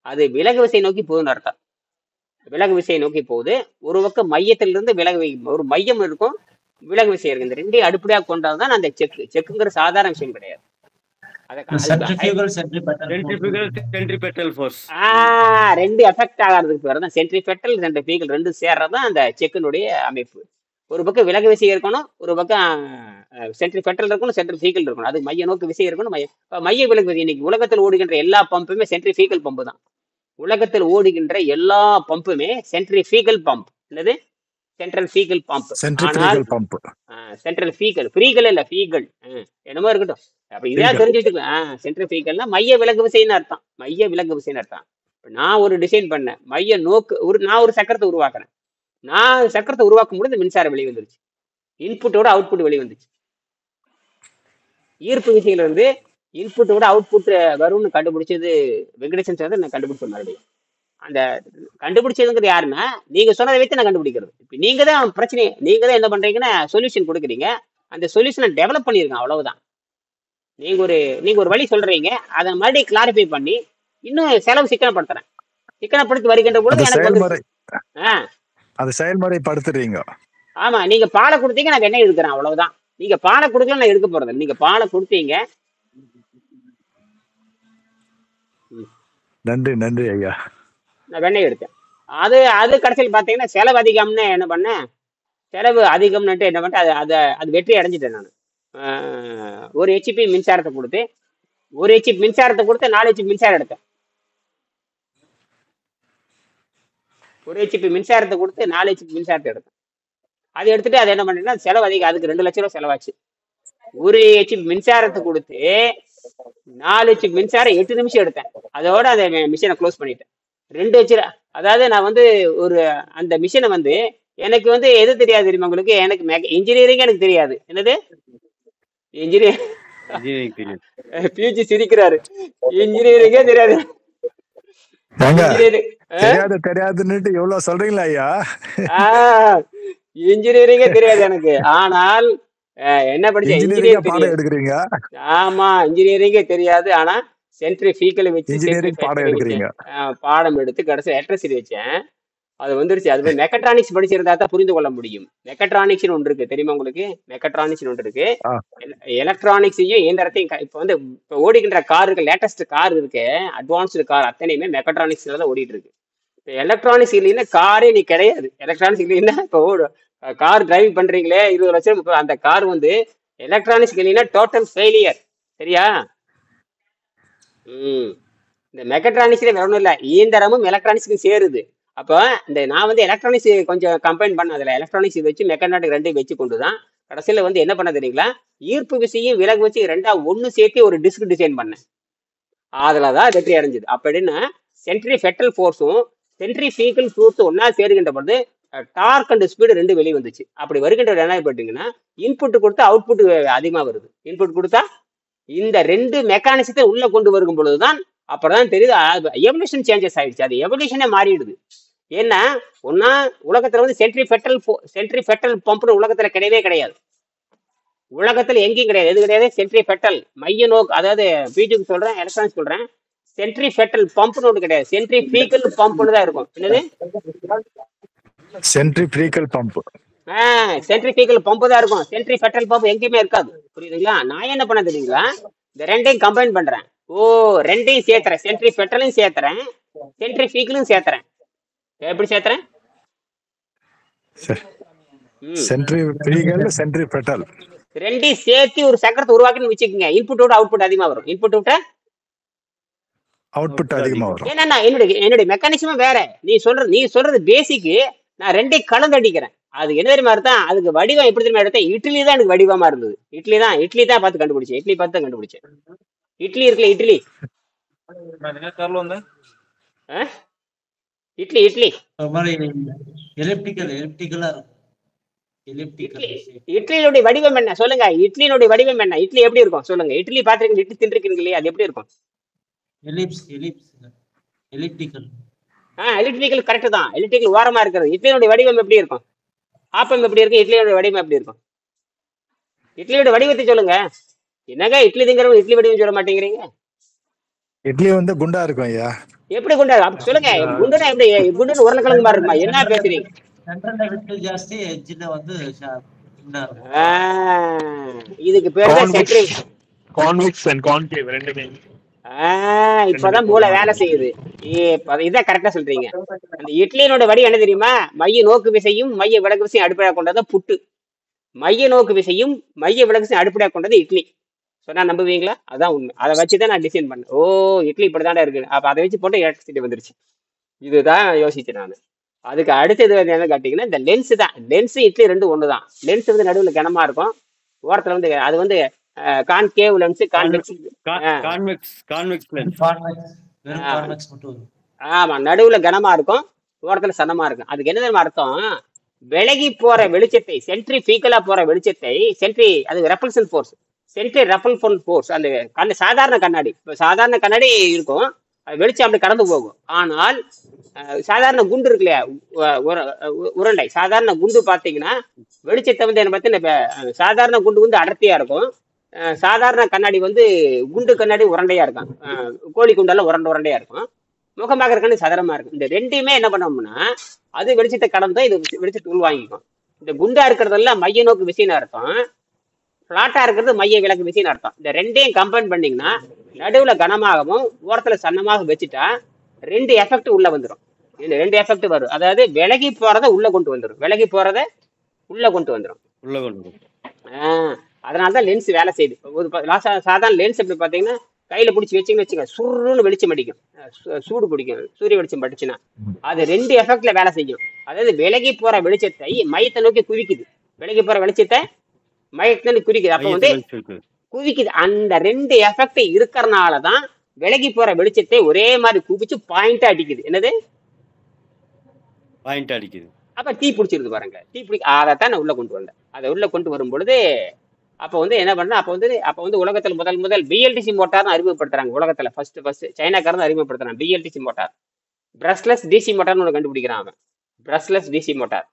அது விலகு விசை நோக்கி போகுதுன்னு அர்த்தம். விலகு விசையை நோக்கி போகுது. ஒரு பக்கம் மையத்திலிருந்து ஒரு மையம் இருக்கும், விலகு விசை இருக்கு. இந்த ரெண்டையும் அடிப்படையாக கொண்டதுதான் அந்த செக்கு. செக்குங்கிற சாதாரண விஷயம் கிடையாது. ரெண்டு எஃபெக்ட் ஆகிறதுக்கு பேர் தான் சென்ட்ரிபெட்டல், சென்ட்ரிஃபியூகல். ரெண்டு சேர்றதான் அந்த செக்கினுடைய அமைப்பு. ஒரு பக்கம் விலகு விசை இருக்கணும், ஒரு பக்கம் சென்ட்ரிபெட்டல் இருக்கணும், சென்ட்ரிஃபியூகல் இருக்கணும். அது மைய நோக்கு விசை இருக்கணும். மைய விலகு விசை. இன்னைக்கு உலகத்தில் ஓடுகின்ற எல்லா பம்புமே சென்ட்ரிஃபியூகல் பம்பு தான். உலகத்தில் ஓடுகின்ற எல்லா பம்புமே சென்ட்ரிஃபியூகல் பம்ப். என்னது? Central faecal pump. Central faecal, ஃப்ரீகல் இல்ல, ஃபீகல் என்னமோ இருக்கட்டும். அப்ப இதே தெரிஞ்சு வச்சுக்கலாம். சென்ட்ரல் ஃபீகல்னா மைய விலகு விசைன்னு அர்த்தம். மைய விலகு விசைன்னு அர்த்தம். நான் ஒரு டிசைன் பண்ணேன், மைய நோக்கு நான் ஒரு சக்கரத்தை உருவாக்குறேன். நான் சக்கரத்தை உருவாக்கும் பொழுது மின்சாரம் வெளியே வந்துருச்சு. இன்புட்டோட அவுட்புட் வெளியே வந்துச்சு. ஈர்ப்பு விசையில இருந்து இன்புட்டோட அவுட்புட் வரும்னு கண்டுபிடிச்சது வெங்கடேசன் சார். நான் கண்டுபிடிச்ச மறுபடியும் அந்த கண்டுபிடிச்சதுங்கிறது யாருன்னா, நீங்க சொன்னதை வைத்து நான் கண்டுபிடிக்கிறது. இப்ப நீங்க தான் பிரச்சனை. நீங்க தான் என்ன பண்றீங்கன்னா சொல்யூஷன் கொடுக்குறீங்க. அந்த சொல்யூஷனை டெவலப் பண்ணிருக்கேன், அவ்வளவுதான். நீங்க ஒரு வழி சொல்றீங்க, அதை மறுபடியும் கிளாரிஃபை பண்ணி இன்னும் செலவு சிக்கனப்படுத்துறேன். சிக்கனப்படுத்தி வருகின்ற பொழுது எனக்கு அது செயல்முறைப்படுத்துறீங்க. ஆமா, நீங்க பாலை கொடுத்தீங்க, நான் வெண்ணெய் எடுக்கிறேன், அவ்வளவுதான். நீங்க பாலை கொடுக்கல, நான் எடுக்க போறது. நீங்க பாலை கொடுத்தீங்க. நன்றி ஐயா. நான் வெண்ணெய் எடுத்தேன். அது கடைசியில் பார்த்தீங்கன்னா செலவு அதிகம்னு என்ன பண்ணேன், செலவு அதிகம்னுட்டு என்ன பண்ணிட்டு அது வெற்றி அடைஞ்சிட்டேன். நான் 1 HP மின்சாரத்தை கொடுத்து 4 HP மின்சாரம் எடுத்தேன். 1 HP மின்சாரத்தை கொடுத்து 4 HP மின்சாரத்தை எடுத்தேன். அதை எடுத்துட்டு அதை என்ன பண்ணேன்னா செலவு அதிகம், அதுக்கு 2 லட்சம் ரூபாய் செலவாச்சு. 1 HP மின்சாரத்தை கொடுத்து 4 HP மின்சாரம் 8 நிமிஷம் எடுத்தேன். அதோட அந்த மிஷினை க்ளோஸ் பண்ணிட்டேன். 2 வச்சு, அதாவது நான் வந்து அந்த மிஷினை வந்து எனக்கு வந்து எது தெரியாது தெரியுமா உங்களுக்கு? எனக்கு இன்ஜினியரிங் எனக்கு தெரியாது. என்னது இன்ஜினியர்? பியூஜி சிரிக்கிறாரு. இன்ஜினியரிங்கே தெரியாது. தெரியாதுன்னு எவ்வளவு சொல்றீங்களா ஐயா? இன்ஜினியரிங்கே தெரியாது எனக்கு. ஆனால் என்ன படிச்சேன்? இன்ஜினியரிங் எடுக்கிறீங்க. ஆமா, இன்ஜினியரிங்கே தெரியாது. ஆனா சென்ட்ரிஃபீக்கல் வச்சு இன்ஜினியரிங் பாடம் சென்ட்ரிஃபெட்டல் வச்சேன். எடுக்கிறீங்க. பாடம் எடுத்து கடைசி எலக்ட்ரிசிட்டி வச்சேன். அது வந்துருச்சு. அது மாதிரி மெக்கட்ரானிக்ஸ் படிச்சிருந்தா தான் புரிந்து கொள்ள முடியும். மெக்கட்ரானிக்ஸ்னு ஒன்று இருக்கு, தெரியுமா உங்களுக்கு? மெக்கட்ரானிக்ஸ்னு ஒன்று இருக்கு. ஆ, எலக்ட்ரானிக்ஸையும் இயந்திரத்தையும் இப்போ ஓடிக்கின்ற கார் இருக்கு, லேட்டஸ்ட் கார் இருக்கு, அட்வான்ஸ்டு கார் அத்தனையுமே மெக்கட்ரானிக்ஸ்ல தான் ஓடிட்டு இருக்கு. இப்போ எலக்ட்ரானிக்ஸ் இல்லைன்னா காரே நீ கிடையாது. எலக்ட்ரானிக்ஸ் இல்லைன்னா இப்போ கார் டிரைவ் பண்றீங்களே 20 லட்சம், அந்த கார் வந்து எலக்ட்ரானிக்ஸ் இல்லைன்னா டோட்டல் ஃபெயிலியர். சரியா? ம் இந்த மெக்கட்ரானிக்ஸ்ல வேற ஒன்றும் இல்லை, இயந்திரமும் எலக்ட்ரானிக்ஸுக்கும் சேருது. அப்போ நான் வந்து எலக்ட்ரானிக்ஸ் கொஞ்சம் கம்பைன் பண்ண, அதில் எலக்ட்ரானிக்ஸ் வச்சு மெக்கட்ரானிக் ரெண்டையும் வச்சு கொண்டு தான் கடைசியில் வந்து என்ன பண்ண தெரியுங்களா, ஈர்ப்பு விசையும் விலகு வச்சு ரெண்டா ஒன்று சேர்த்து ஒரு டிஸ்க் டிசைன் பண்ணேன். அதில் தான் வெற்றி அடைஞ்சது. அப்படின்னா சென்ட்ரிஃபெட்டல் ஃபோர்ஸும் சென்ட்ரிஃபீகல் ஃபோர்ஸும் ஒன்றா சேருகின்ற பொழுது டார்க் அண்ட் ஸ்பீடு ரெண்டு வெளியே வந்துச்சு. அப்படி வருகின்ற என்ன பார்த்தீங்கன்னா, இன்புட் கொடுத்தா அவுட்புட் அதிகமாக வருது. இன்புட் கொடுத்தா இந்த ரெண்டு மெக்கானிசத்தை உள்ள கொண்டு வரும் பொழுதுதான் அப்புறம் தெரியுது எவல்யூஷன் சேஞ்சஸ் ஆயிடுச்சு. அது எவல்யூஷனே மாறிடுது. ஏன்னா ஒன்னா உலகத்துல வந்து சென்ட்ரிஃபெட்டல் பம்ப்னு உலகத்துல கிடையவே கிடையாது. உலகத்துல எங்கேயும் கிடையாது. எது கிடையாது? சென்ட்ரிஃபெட்டல் மைய நோக்கு, அதாவது பிஜுக்கு சொல்றேன், எலக்ட்ரானிக்ஸ் சொல்றேன். சென்ட்ரிஃபெட்டல் பம்ப்னு ஒன்று கிடையாது, சென்ட்ரிஃபீகல் பம்ப்னு தான் இருக்கும். என்னது? சென்ட்ரிஃபீகல் பம்ப். சென்ட்ரிஃபீகல் பம்ப் தான் இருக்கும். சென்ட்ரிஃபெட்டல் பம்ப் எங்கேயுமே இருக்காது. புரியுதுங்களா? நான் என்ன பண்ண தெரியுங்களா, இந்த ரெண்டையும் கம்பைன் பண்றேன். ரெண்டையும் சேர்த்துறேன். சென்ட்ரிஃபெட்டலையும் சேர்த்துறேன், சென்ட்ரிஃபீகலும் சேர்த்துறேன். எப்படி சேர்த்துறேன்? சென்ட்ரிஃபீகல் சென்ட்ரிஃபெட்டல் ரெண்டையும் சேர்த்து ஒரு சக்கரத்தை உருவாக்கின்னு வச்சுக்கோங்க. இன்புட்டோட அவுட்புட் அதிகமா வரும். இன்புட் விட்ட அவுட்புட் அதிகமா வரும். ஏன்னா என்னுடைய மெக்கானிசமும் வேற. நீ சொல்றது பேசிக்கு. நான் ரெண்டையும் கலந்து அடிக்கிறேன். அது என்ன தெரியுமா தான், அதுக்கு வடிவம் எப்படி தெரியுமா எடுத்தேன்? இட்லி தான் எனக்கு வடிவமா இருந்தது. இட்லி தான் பார்த்து கண்டுபிடிச்சேன். இட்லி இருக்குல்ல, இட்லி இட்லியோட வடிவம் என்ன சொல்லுங்க? இட்லியோட வடிவம் என்ன? இட்லி எப்படி இருக்கும் சொல்லுங்க? இட்லி பாத்துருக்கீங்க, இட்லி தின்றுக்கீங்க இல்லையா? அது எப்படி இருக்கும்? எலிப்டிக்கல் கரெக்ட் தான். எலிப்டிக்கல் ஓரமா இருக்கிறது. இட்லியோட வடிவம் எப்படி இருக்கும்? ஆப்பம் எப்படி இருக்கு? இட்லியோட வடிவம் எப்படி இருக்கும்? இட்லியோட வடிவத்தை சொல்லுங்க. என்னங்க இட்லி திங்கிறவங்க இட்லி வடிவம் சொல்ல மாட்டேங்கிறீங்க? இட்லி வந்து குண்டா இருக்கும் ஐயா. எப்படி குண்டா? சொல்லுங்க. குண்டுனா எப்படி? குண்டுன்னு உருளைக்கிழங்கு மாதிரி இருக்குமா? என்ன பேசுறீங்க? இதுக்கு பேரு கான்வெக்ஸ் அண்ட் கான்கேவ் ரெண்டுமே. இப்பதான் மூளை வேலை செய்யுது. இதான் கரெக்டா சொல்றீங்க. அந்த இட்லியோட வடிவம் என்ன தெரியுமா? மைய நோக்கு விசையும் மைய விலகு விசையும் அடிப்படையாக கொண்டது புட்டு. மைய நோக்கு விசையும் மைய விலகு விசையும் அடிப்படையாக கொண்டது இட்லி. சொன்னா நம்புவீங்களா? அதான் உண்மை. அதை வச்சுதான் நான் டிசைன் பண்ணேன். இட்லி இப்படிதானே இருக்கு. அப்ப அதை வச்சு போட்டு எலக்ட்ரிசிட்டி வந்துருச்சு. இதுதான் யோசிச்சேன் நான். அதுக்கு அடுத்தது என்ன கேட்டீங்கன்னா, இந்த லென்ஸ் தான். லென்ஸ் இட்லி ரெண்டு ஒண்ணுதான். லென்ஸ் வந்து நடுவில் கனமா இருக்கும், ஓரத்துல வந்து அது வந்து கான்கேவ் லென்ஸ், ஆமா, நடுவுல கனமா இருக்கும், ஓரத்துல சன்னமா இருக்கும். அதுக்கு என்ன தெரியுமா அர்த்தம்? விலகி போற வெளிச்சத்தை, சென்ட்ரிஃபீகலா போற வெளிச்சத்தை, அது ரெப்பல்சன் ஃபோர்ஸ், சென்ட்ரி ரெப்பல்சன் ஃபோர்ஸ். அந்த சாதாரண கண்ணாடி, சாதாரண கண்ணாடி இருக்கும், வெளிச்சம் அப்படி கடந்து போகும். ஆனால் சாதாரண குண்டு இருக்கு இல்லையா, உருண்டை, சாதாரண குண்டு பார்த்தீங்கன்னா வெளிச்சத்தை வந்து என்ன பார்த்தீங்கன்னா, சாதாரண குண்டு வந்து அடர்த்தியா இருக்கும், சாதாரண கண்ணாடி வந்து குண்டு கண்ணாடி உரண்டையா இருக்கும், கோழி குண்டெல்லாம் உரண்டையா இருக்கும், முகமாக இருக்கான்னு சதுரமா இருக்கும். இந்த ரெண்டையுமே என்ன பண்ணோம்னா, அது வெளிச்சத்தை கடந்தா இது வெளிச்சத்தை உள்வாங்கிக்கும். இந்த குண்டா இருக்கிறதெல்லாம் மைய நோக்கு விசைன்னு அர்த்தம், பிளாட்டா இருக்கிறது மைய விலக்கு விசைன்னு அர்த்தம். இந்த ரெண்டையும் கம்பைன் பண்ணீங்கன்னா நடுவுல கனமாகவும் ஓரத்துல சன்னமாக வச்சுட்டா ரெண்டு எஃபெக்ட் உள்ள வந்துடும். இந்த ரெண்டு எஃபெக்ட் வரும். அதாவது விலகி போறதை உள்ள கொண்டு வந்துடும், விலகி போறதை உள்ள கொண்டு வந்துடும். அதனாலதான் லென்ஸ் வேலை செய்யுது. சாதாரண லென்ஸ் எப்படி பாத்தீங்கன்னா, கையில பிடிச்சி வச்சிங்கன்னு வச்சுக்கோங்க, சுருன்னு வெளிச்சம் அடிக்கும், சூடு பிடிக்கும், சூரிய வெளிச்சம் பட்டுச்சுன்னா அது ரெண்டு எஃபெக்ட்ல வேலை செய்யும். அதாவது விலகி போற வெளிச்சத்தை மையத்தை நோக்கி குவிக்குது, விலகி போற வெளிச்சத்தை மையத்தை குறிக்குது, அப்ப வந்து குவிக்குது. அந்த ரெண்டு எஃபெக்ட் இருக்கிறனாலதான் விலகி போற வெளிச்சத்தை ஒரே மாதிரி குவிச்சு பாயிண்டா அடிக்குது. என்னது பாயிண்ட் அடிக்குது? அப்ப தீ பிடிச்சிருக்கு பாருங்க, தீ அதைத்தான் நான் உள்ள கொண்டு வந்தேன். அதை உள்ள கொண்டு வரும் பொழுது அப்ப வந்து என்ன பண்ண, அப்ப வந்து உலகத்துல முதல் பிஎல்டிசி மோட்டார்னு அறிமுகப்படுத்துறாங்க. உலகத்துல ஃபர்ஸ்ட் சைனாக்காரன் அறிமுகப்படுத்துறாங்க பிஎல்டிசி மோட்டார். பிரஷ்லெஸ் டிசி மோட்டார்னு ஒன்று கண்டுபிடிக்கிறான் அவன், பிரஷ்லெஸ் டிசி மோட்டார்.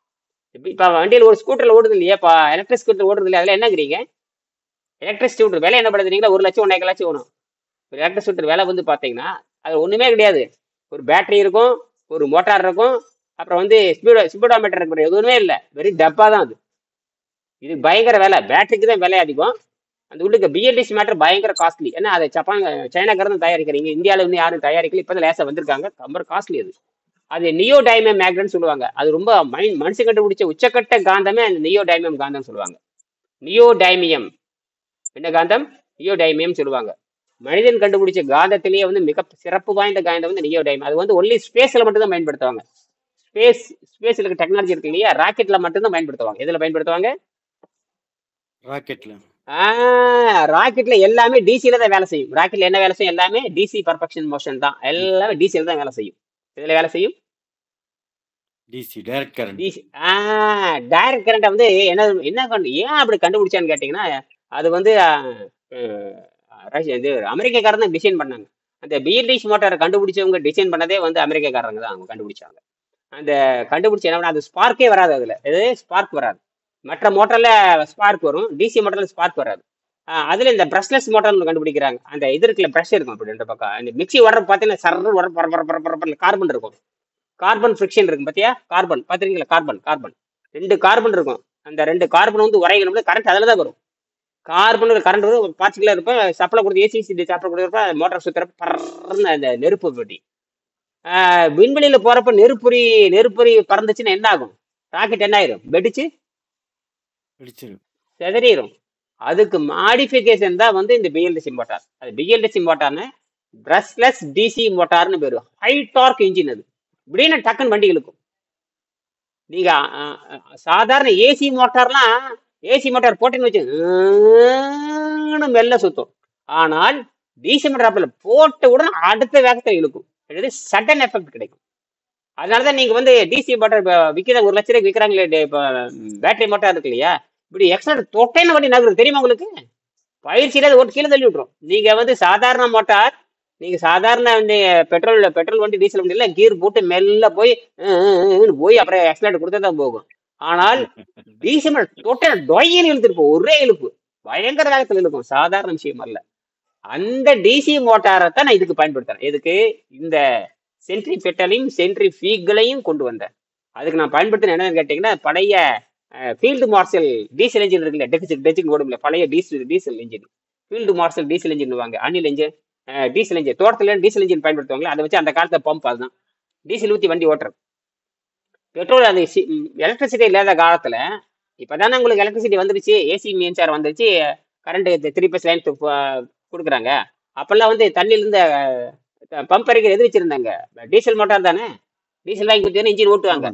இப்ப வண்டியில் ஒரு ஸ்கூட்டர்ல ஓடுது இல்லையா, இப்போ எலக்ட்ரிக் ஸ்கூட்டர் ஓடுறது இல்லையா, அதுல என்னங்கிறீங்க, எலக்ட்ரிக் ஸ்கூட்டர் விலை என்ன படுத்துறீங்களா, 1 லட்சம் 1,5 லட்சம் வேணும். ஒரு எலக்ட்ரிக் ஸ்கூட்டர் விலை வந்து பார்த்தீங்கன்னா அது ஒன்றுமே கிடையாது. ஒரு பேட்டரி இருக்கும், ஒரு மோட்டார் இருக்கும், அப்புறம் வந்து ஸ்பீடோமீட்டர் இருக்கும், எதுவுமே இல்லை, வெறும் டப்பா தான் அது. இது பயங்கர விலை, பேட்டரிக்கு தான் விலை அதிகம். அந்த உள்ளுக்கு பிஎல்டிசி மேட்டர் பயங்கர காஸ்ட்லி. ஏன்னா அதை சைனாக்காரன் தயாரிக்கிறீங்க, இந்தியாவில் வந்து யாரும் தயாரிக்கல, இப்போ தான் லேசாக வந்திருக்காங்க, ரொம்ப காஸ்ட்லி அது. அது நியோ டைமம் மேக்னட்னு சொல்லுவாங்க. அது ரொம்ப மனுஷன் கண்டுபிடிச்ச உச்சக்கட்ட காந்தமே அந்த நியோ டைமம் காந்தம் சொல்லுவாங்க. நியோ டைமியம் என்ன காந்தம்? நியோ டைமியம் சொல்லுவாங்க. மனிதன் கண்டுபிடிச்ச காந்தத்திலேயே வந்து மிக சிறப்பு வாய்ந்த காந்தம் வந்து நியோ டைம். அது வந்து ஒன்லி ஸ்பேஸ்ல மட்டும் தான் பயன்படுத்துவாங்க. ஸ்பேஸ்ல இருக்க டெக்னாலஜி இருக்கு இல்லையா, ராக்கெட்ல மட்டும் தான் பயன்படுத்துவாங்க. எதுல பயன்படுத்துவாங்க? ராக்கெட்ல. ராக்கெட்ல எல்லாமே டிசில தான் வேலை செய்யும். ராக்கெட்ல என்ன வேலை செய்யும்? எல்லாமே டிசி பர்ஃபெக்ஷன் மோஷன் தான், எல்லாமே டிசில தான் வேலை செய்யும். இதுல வேலை செய்யும் DC, direct current. DC. Direct current வந்து என்ன ஏன் அப்படி கண்டுபிடிச்சான்னு கேட்டீங்கன்னா, அது வந்து இது அமெரிக்காக்காரன் தான் டிசைன் பண்ணாங்க. அந்த பிஎல்டிசி மோட்டாரை கண்டுபிடிச்சவங்க டிசைன் பண்ணதே வந்து அமெரிக்காக்காரங்க தான், அவங்க கண்டுபிடிச்சாங்க. அந்த கண்டுபிடிச்ச என்ன, அது ஸ்பார்க்கே வராது, அதுல எது ஸ்பார்க் வராது. மற்ற மோட்டர்ல ஸ்பார்க் வரும், டிசி மோட்டர்ல ஸ்பார்க் வராது. அதுல இந்த பிரஷ்லெஸ் மோட்டார்னு கண்டுபிடிக்கிறாங்க. அந்த இது இருக்குல்ல, பிரஷ் இருக்கும் அப்படி ரெண்டு பக்கம். இந்த மிக்சி ஓடுற பார்த்தீங்கன்னா சர்ற வர கார்பன் இருக்கும், கார்பன் ஃபிரிக்ஷன் இருக்கும் பாத்தியா, கார்பன் பாத்திருக்கீங்களா? கார்பன் 2 கார்பன் இருக்கும். அந்த 2 கார்பன் வந்து உரையணும், கரண்ட் அதில் தான் வரும். கார்பன் கரண்ட் வரும், பார்ட்டிகுலர் இருப்பேன், சப்ளை கொடுத்து ஏசி சப்ளை கொடுத்துருப்பேன், மோட்டார் சுத்துறப்ப பறன்னு அந்த நெருப்பு பட்டி. விண்வெளியில போறப்ப நெருப்புரி பறந்துச்சுன்னா என்ன ஆகும்? ராக்கெட் என்ன ஆயிரும்? வெடிச்சு செதறிடும். அதுக்கு மாடிஃபிகேஷன் தான் வந்து இந்த பிஎல்டிசி மோட்டார். அது பிஎல்டிசி மோட்டார்னு பிரஷ்லெஸ் டிசி மோட்டார்னு பேரு. High dark engine. அது இப்படின்னு டக்குன்னு வண்டி இழுக்கும். நீங்க சாதாரண ஏசி மோட்டார் போட்டுன்னு வச்சு மெல்ல சுத்தும். ஆனால் டிசி மோட்டார் போட்ட உடனே அடுத்த வேகத்தை இழுக்கும், சடன் எஃபெக்ட் கிடைக்கும். அதனாலதான் நீங்க வந்து டிசி மோட்டார் விற்கிற 1 லட்சம் ரூபாய்க்கு விற்கிறாங்களே, இப்போ பேட்டரி மோட்டார் இருக்கு இல்லையா, இப்படி எக்ஸ்ட்ரா தொட்டைன்னு வண்டி நகரும், தெரியுமா உங்களுக்கு? பயிற்சியில ஒரு கீழே தள்ளி விட்டுரும். நீங்க வந்து சாதாரண மோட்டார், நீங்க சாதாரண வந்து பெட்ரோல் வண்டி, டீசல் வண்டியில கீர் போட்டு மெல்ல போய் அப்புறம் ஆக்சிலேட்டர் கொடுத்தா தான் போகும். ஆனால் டீசல் தொட்டை டொய்ன்னு இழுத்துட்டு போகும், ஒரே இழுப்பு, பயங்கர வேகத்தில் இழுக்கும், சாதாரண விஷயம் அல்ல. அந்த டிசி மோட்டாரை தான் நான் இதுக்கு பயன்படுத்துறேன். எதுக்கு? இந்த சென்ட்ரிபெட்டலையும் சென்ட்ரிஃபீகளையும் கொண்டு வந்தேன். அதுக்கு நான் பயன்படுத்தின என்னன்னு கேட்டீங்கன்னா, பழைய ஃபீல்டு மார்ஷல் டீசல் இன்ஜின் இருக்குல்ல, டெச்சிங் ஓடும்ல, பழைய diesel engine, field marshal diesel engine வாங்க, அணில் இன்ஜின், டீசல் இன்ஜின், தோட்டத்துல டீசல் இன்ஜின் பயன்படுத்துவாங்களே, அதை வச்சு அந்த காலத்துல பம்ப், அதுதான் டீசல் ஊற்றி வண்டி ஓட்டுறது. பெட்ரோல் அது எலக்ட்ரிசிட்டி இல்லாத காலத்துல, இப்பதானே உங்களுக்கு எலக்ட்ரிசிட்டி வந்துருச்சு, ஏசி மின்சாரம் வந்துருச்சு, கரண்ட் 3 பேஸ் லைன் கொடுக்குறாங்க. அப்பெல்லாம் வந்து தண்ணியிலிருந்து பம்ப் அரைக்கிற எது வச்சிருந்தாங்க? டீசல் மோட்டார் தானே, டீசல் வாங்கி கொடுத்தா இன்ஜின் ஓட்டுவாங்க.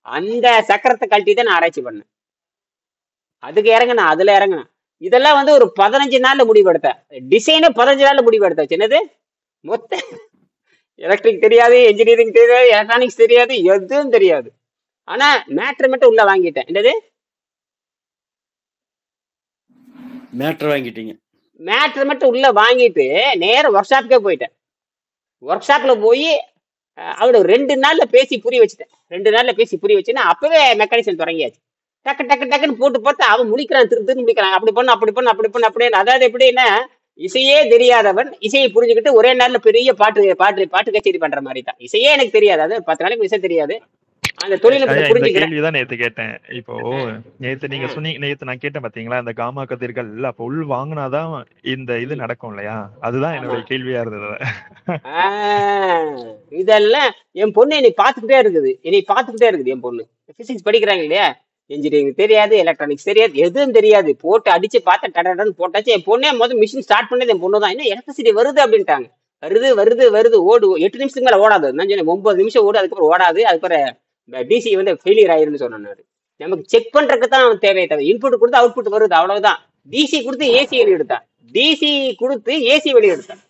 அந்த சக்கரத்தை கழட்டி தான் நான் ஆராய்ச்சி பண்ணேன். அதுக்கு அதுல இறங்கினேன். இதெல்லாம் வந்து ஒரு 15 நாள்ல முடிவெடுத்தேன். டிசைனே 15 நாள்ல முடிவெடுத்தாச்சு. என்னது? மொத்த எலக்ட்ரிக் தெரியாது, இன்ஜினியரிங் தெரியாது, எலக்ட்ரானிக்ஸ் தெரியாது, எதுவும் தெரியாது. ஆனா மேட்ரு மட்டும் உள்ள வாங்கிட்டேன். என்னது? மேட்ரு வாங்கிட்டீங்க? மேட்ரு மட்டும் உள்ள வாங்கிட்டு நேரம் ஒர்க் ஷாப்புக்கே போயிட்டேன். ஒர்க் ஷாப்ல போய் அவட 2 நாள்ல பேசி புரிய வச்சுட்டேன். 2 நாள்ல பேசி புரிய வச்சுன்னா அப்பவே மெக்கானிசம் தொடங்கியாச்சு. டக்குன்னு போட்டு அவன் முடிக்கிறான், திரும்ப முடிக்கிறான், அப்படி பண்ணு அப்படியே. அதாவது எப்படின்னா, இசையே தெரியாதவன் இசையை புரிஞ்சுக்கிட்டு ஒரே நாள்ல பெரிய பாட்டு கச்சேரி பண்ற மாதிரி தான். இசையே எனக்கு தெரியாது, அது 10 நாளைக்கு இசை தெரியாது. அந்த தொழில்நுட்பத்தை புரிஞ்சுக்கிறேன். கேள்விதான் நேத்து கேட்டேன். இப்போ நேத்து நீங்க சொன்னீங்க, நேத்து நான் கேட்டேன் பாத்தீங்களா, இந்த காமா கதிர்கள் அப்ப உள் வாங்கினாதான் இந்த இது நடக்கும் இல்லையா? அதுதான் என்னோட கேள்வியா இருந்தது. இதெல்லாம் என் பொண்ணு என்னை பார்த்துக்கிட்டே இருக்குது. என் பொண்ணு பிசிக்ஸ் படிக்கிறாங்க இல்லையா, இன்ஜினியரிங் தெரியாது, எலக்ட்ரானிக்ஸ் தெரியாது, எதுவும் தெரியாது. போட்டு அடிச்சு பார்த்து டடன்னு போட்டாச்சு. என் பொண்ணே முதல் மிஷின் ஸ்டார்ட் பண்ணது என் பொண்ணு தான். இன்னும் எலக்ட்ரிசிட்டி வருது அப்படின்ட்டாங்க. வருது ஓடு. 8 நிமிஷத்துக்கு மேல ஓடாது. நான் சொன்னேன் 9 நிமிஷம் ஓடு, அதுக்கப்புறம் ஓடாது. அதுக்கப்புறம் டிசி வந்து ஃபெயிலியர் ஆயிருன்னு சொன்னாரு. நமக்கு செக் பண்றதுக்கு தான் தேவையை தவிர இன்புட் கொடுத்து அவுட்புட் வருது, அவ்வளவுதான். டிசி கொடுத்து ஏசி வெளியெடுத்தான், டிசி கொடுத்து ஏசி வெளியெடுத்தான்,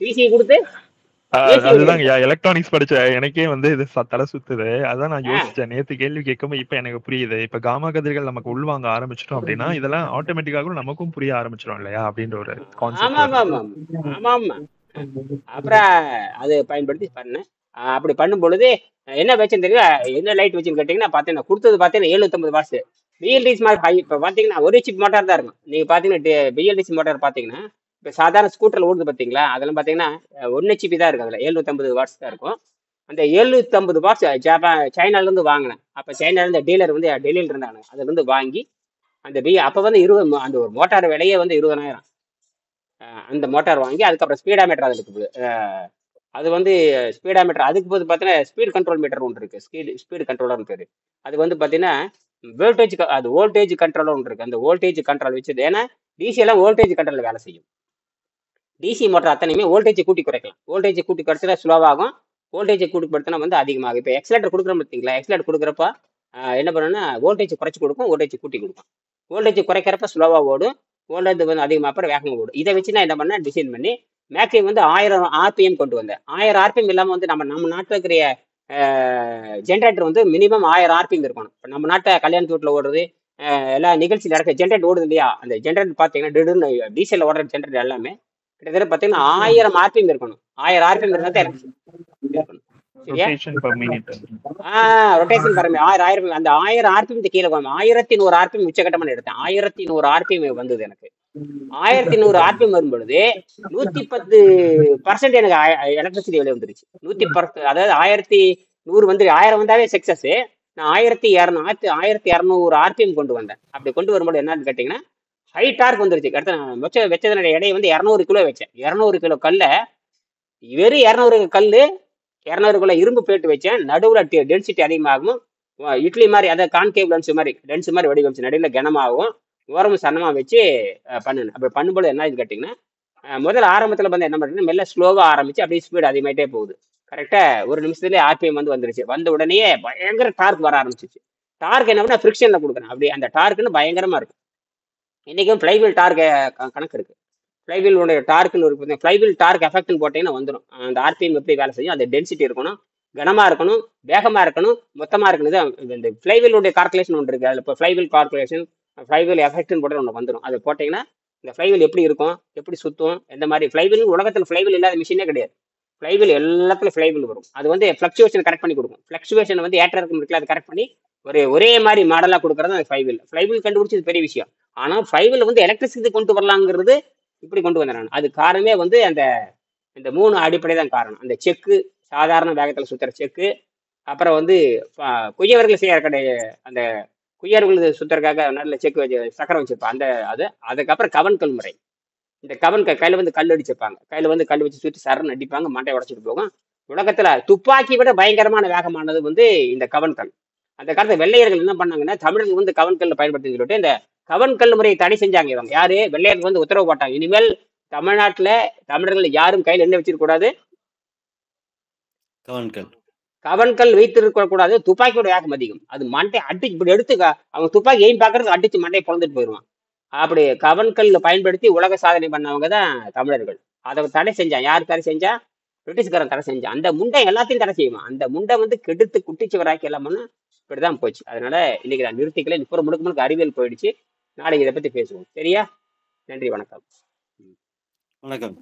டிசி கொடுத்து அதுதான் எலக்ட்ரானிக்ஸ் படிச்ச எனக்கே வந்து இது தலை சுத்துது. அதான் நான் யோசிச்சேன் நேத்து கேள்வி கேட்கும். இப்ப எனக்கு புரியுது. இப்ப காமா கதிர்கள் நமக்கு உள்வாங்க ஆரம்பிச்சிட்டோம் அப்படின்னா இதெல்லாம் ஆட்டோமேட்டிக்காக நமக்கும் புரிய ஆரம்பிச்சிடும் இல்லையா அப்படின்ற ஒரு கான்செப்ட். ஆமா. அப்புறம் அது பயன்படுத்தி பண்ணேன். அப்படி பண்ணும் பொழுது என்ன வச்சுன்னு தெரியல, என்ன லைட் வச்சுன்னு கேட்டீங்கன்னா பாத்தீங்கன்னா கொடுத்தது பாத்தீங்கன்னா 750 வாட்ஸ். BLDC mark high. இப்ப பாத்தீங்கன்னா ஒரு சிப் மோட்டார் தான் இருக்கும். நீங்க பாத்தீங்கன்னா பிஎல்டிசி மோட்டார் பாத்தீங்கன்னா இப்போ சாதாரண ஸ்கூட்டரில் ஓடுது பார்த்தீங்களா, அதெல்லாம் பார்த்தீங்கன்னா 1 HP தான் இருக்குது. அதில் 750 வாட்ஸ் தான் இருக்கும். அந்த 750 வாட்ஸ் சைனாலேருந்து வாங்கினேன். அப்போ சைனாலேருந்து டீலர் வந்து டெல்லியில் இருந்தாங்க. அதுலேருந்து வாங்கி அந்த அப்போ வந்து அந்த ஒரு மோட்டார் விலையே வந்து 20,000. அந்த மோட்டார் வாங்கி அதுக்கப்புறம் ஸ்பீடாமீட்டர் அதில் இருக்குது. அது வந்து ஸ்பீடாமீட்டர் அதுக்கு போது பார்த்தீங்கன்னா ஸ்பீட் கண்ட்ரோல் மீட்டர் ஒன்று இருக்குது. ஸ்பீடு கண்ட்ரோலர்னு பேர். அது வந்து பார்த்தீங்கன்னா அது வோல்டேஜ் கண்ட்ரோலர் ஒன்று இருக்குது. அந்த வோல்டேஜ் கண்ட்ரோல் வச்சது, ஏன்னா டிசி எல்லாம் வோல்டேஜ் கண்ட்ரோலில் வேலை செய்யும். டிசி மோட்டர் அத்தனையுமே வோல்டேஜ் கூட்டி குறைக்கலாம். வோல்டேஜ் கூட்டி குறைச்சா ஸ்லோவாகும், வோல்டேஜ் கூட்டி கொடுத்தனா வந்து அதிகமாகும். இப்போ எக்ஸலேட்டர் கொடுக்குறோம் பார்த்தீங்களா, எக்ஸலேட்டர் கொடுக்குறப்ப என்ன பண்ணணும்னா வோல்டேஜ் குறைச்சி கொடுக்கும், வோல்டேஜ் கூட்டி கொடுக்கும். வோல்டேஜ் குறைக்கிறப்ப ஸ்லோவாக ஓடும், வோல்டேஜ் வந்து அதிகமாக அப்புறம் வேகமாக ஓடும். இதை வச்சு நான் என்ன பண்ணேன், டிசைன் பண்ணி மேக்ஸிமம் வந்து 1000 RPM கொண்டு வந்தேன். 1000 RPM இல்லாமல் வந்து நம்ம நாட்டில் இருக்கிற ஜென்ரேட்டர் வந்து மினிமம் 1000 RPM இருக்கணும். இப்போ நம்ம நாட்டை கல்யாணத்து வீட்டில் ஓடுறது, எல்லா நிகழ்ச்சியில் நடக்க ஜென்ரேட்டர் ஓடுது இல்லையா, அந்த ஜென்ரேட்டர் பார்த்தீங்கன்னா திடீர்னு டீசலில் ஓடுற ஜென்ரேட்டர் எல்லாமே கிட்டத்தட்ட பார்த்தீங்கன்னா 1000 RPM இருக்கணும். 1000 RPM இருந்தால் தான் இருக்கணும். சரியா? Rotation per minute. Rotation per minute 1000 அந்த 1000 RPM கீழே 1100 RPM உச்சகட்டமான எடுத்தேன். 1100 RPM வந்தது எனக்கு. 1100 RPM வரும் பொழுது 110% எனக்கு எலக்ட்ரிசிட்டி வெளியே வந்துருச்சு. 110, அதாவது 1100 வந்து 1000 வந்தாவே சக்சஸ். நான் 1200 RPM கொண்டு வந்தேன். அப்படி கொண்டு வரும்போது என்னன்னு கேட்டீங்கன்னா ஹை டார்க் வந்துருச்சு. அடுத்து நான் வச்சதனுடைய எடையை வந்து 200 கிலோ வச்சேன். 200 கிலோ கல்ல, வெறும் 200 கல், 200 கிலோ இரும்பு பிளேட் வச்சேன். நடுவில் டென்சிட்டி அதிகமாகும். இட்லி மாதிரி, அதாவது கான்கேவ் லென்ஸ் மாதிரி வடிவமைச்சு நடுவில் கனமாகும், ஓரமும் சன்னமாக வச்சு பண்ணணும். அப்படி பண்ணும்போது என்ன கேட்டிங்கன்னா, முதல்ல ஆரம்பத்தில் வந்து என்ன பண்ணுறேன்னா மெல்ல ஸ்லோவாக ஆரம்பிச்சு அப்படியே ஸ்பீடு அதிகமாகிட்டே போகுது. கரெக்டாக ஒரு நிமிஷத்துலேயே RPM வந்து வந்துருச்சு. வந்த உடனே பயங்கர டார்க் வர ஆரம்பிச்சிச்சு. டார்க் என்ன பண்ணால் ஃப்ரிக்ஷனில் கொடுக்குறேன். அப்படி அந்த டார்க்குன்னு பயங்கரமாக இருக்கும். இன்றைக்கும் ஃப்ளைவீல் டார்க் கணக்கு இருக்குது. ஃப்ளைவீலுடைய டார்க்குன்னு இருக்குது. ஃப்ளைவீல் டார்க் எஃபெக்ட்னு போட்டிங்கன்னா வந்துடும். அந்த RPM எப்படி வேலை செய்யும், அந்த டென்சிட்டி இருக்கணும், கனமாக இருக்கணும், வேகமாக இருக்கணும், மொத்தமாக இருக்கணும். இது இந்த ஃப்ளைவீலுடைய கால்குலேஷன் ஒன்று இருக்குது. அதில் இப்போ ஃப்ளைவீல் கால்குலேஷன், ஃப்ளைவீல் எஃபெக்ட்னு போட்டு ஒன்று வந்துடும். அது போட்டிங்கன்னா இந்த ஃப்ளைவீல் எப்படி இருக்கும், எப்படி சுற்றும், எந்த மாதிரி ஃப்ளைவீல். உலகத்தில் ஃப்ளைவீல் இல்லாத மிஷினே கிடையாது. ஃப்ளைவீல் எல்லாத்துலையும் ஃப்ளைவீல் வரும். அது வந்து ஃப்ளக்சுவேஷன் கரெக்ட் பண்ணி கொடுக்கும். ஃப்ளக்சுவேஷன் வந்து ஏற்ற இருக்கும் இருக்குல்ல, அது கரெக்ட் பண்ணி ஒரே மாதிரி மாடலாக கொடுக்குறது அந்த ஃப்ளைவீல். ஃப்ளைவீல் கண்டுபிடிச்சது பெரிய விஷயம். ஆனால் ஃப்ளைவீல் வந்து எலக்ட்ரிசிட்டி கொண்டு வரலாங்கிறது இப்படி கொண்டு வந்தேன் நான். அது காரணமே வந்து இந்த 3 அடிப்படை தான் காரணம். அந்த செக்கு, சாதாரண வேகத்தில் சுற்றுற செக்கு, அப்புறம் வந்து குயவர்கள் செய்யற அந்த குயவர்கள் சுற்றுறதுக்காக நல்ல செக்கு வச்சு சக்கரம் வச்சுருப்பாங்க அதுக்கப்புறம் கவன்கல் முறை. இந்த கவன்கல் கையில் வந்து கல் அடிச்சிருப்பாங்க. கையில் வந்து கல் வச்சு சுற்றி சரன்னு அடிப்பாங்க, மண்டையை உடச்சிட்டு போகும். உலகத்தில் துப்பாக்கி விட பயங்கரமான வேகமானது வந்து இந்த கவன்கல். அந்த காலத்தில் வெள்ளையர்கள் என்ன பண்ணாங்கன்னா, தமிழர்கள் வந்து கவன்கல் பயன்படுத்தி சொல்லிட்டு இந்த கவன்கல் முறையை தடை செஞ்சாங்க. இவங்க யாரு, வெள்ளையர்கள் வந்து உத்தரவு போட்டாங்க, இனிமேல் தமிழ்நாட்டில் தமிழர்கள் யாரும் கையில் என்ன வச்சிருக்க கூடாது, கவன்கல் வைத்திருக்க கூடாது. துப்பாக்கியோட வேகம் அதிகம், அது மண்டை அடிச்சு இப்படி எடுத்து அவங்க துப்பாக்கி எய்ம் பார்க்கறது அடிச்சு மண்டையை பிறந்துட்டு போயிடுவான். அப்படி கவன்கல் பயன்படுத்தி உலக சாதனை பண்ணவங்க தான் தமிழர்கள். அதை தடை செஞ்சான். யார் தடை செஞ்சா? பிரிட்டிஷ்காரன் தடை செஞ்சான். அந்த முண்டை எல்லாத்தையும் தடை செய்வான். அந்த முண்டை வந்து கெடுத்து குட்டிச்சுவராக்கி எல்லாம் பண்ண இப்படிதான் போச்சு. அதனால இன்னைக்கு நான் நிறுத்திக்கல. இப்போ முழுக்க அறிவியல் போயிடுச்சு. நாளைக்கு இதை பத்தி பேசுவோம். சரியா? நன்றி, வணக்கம். வணக்கம்.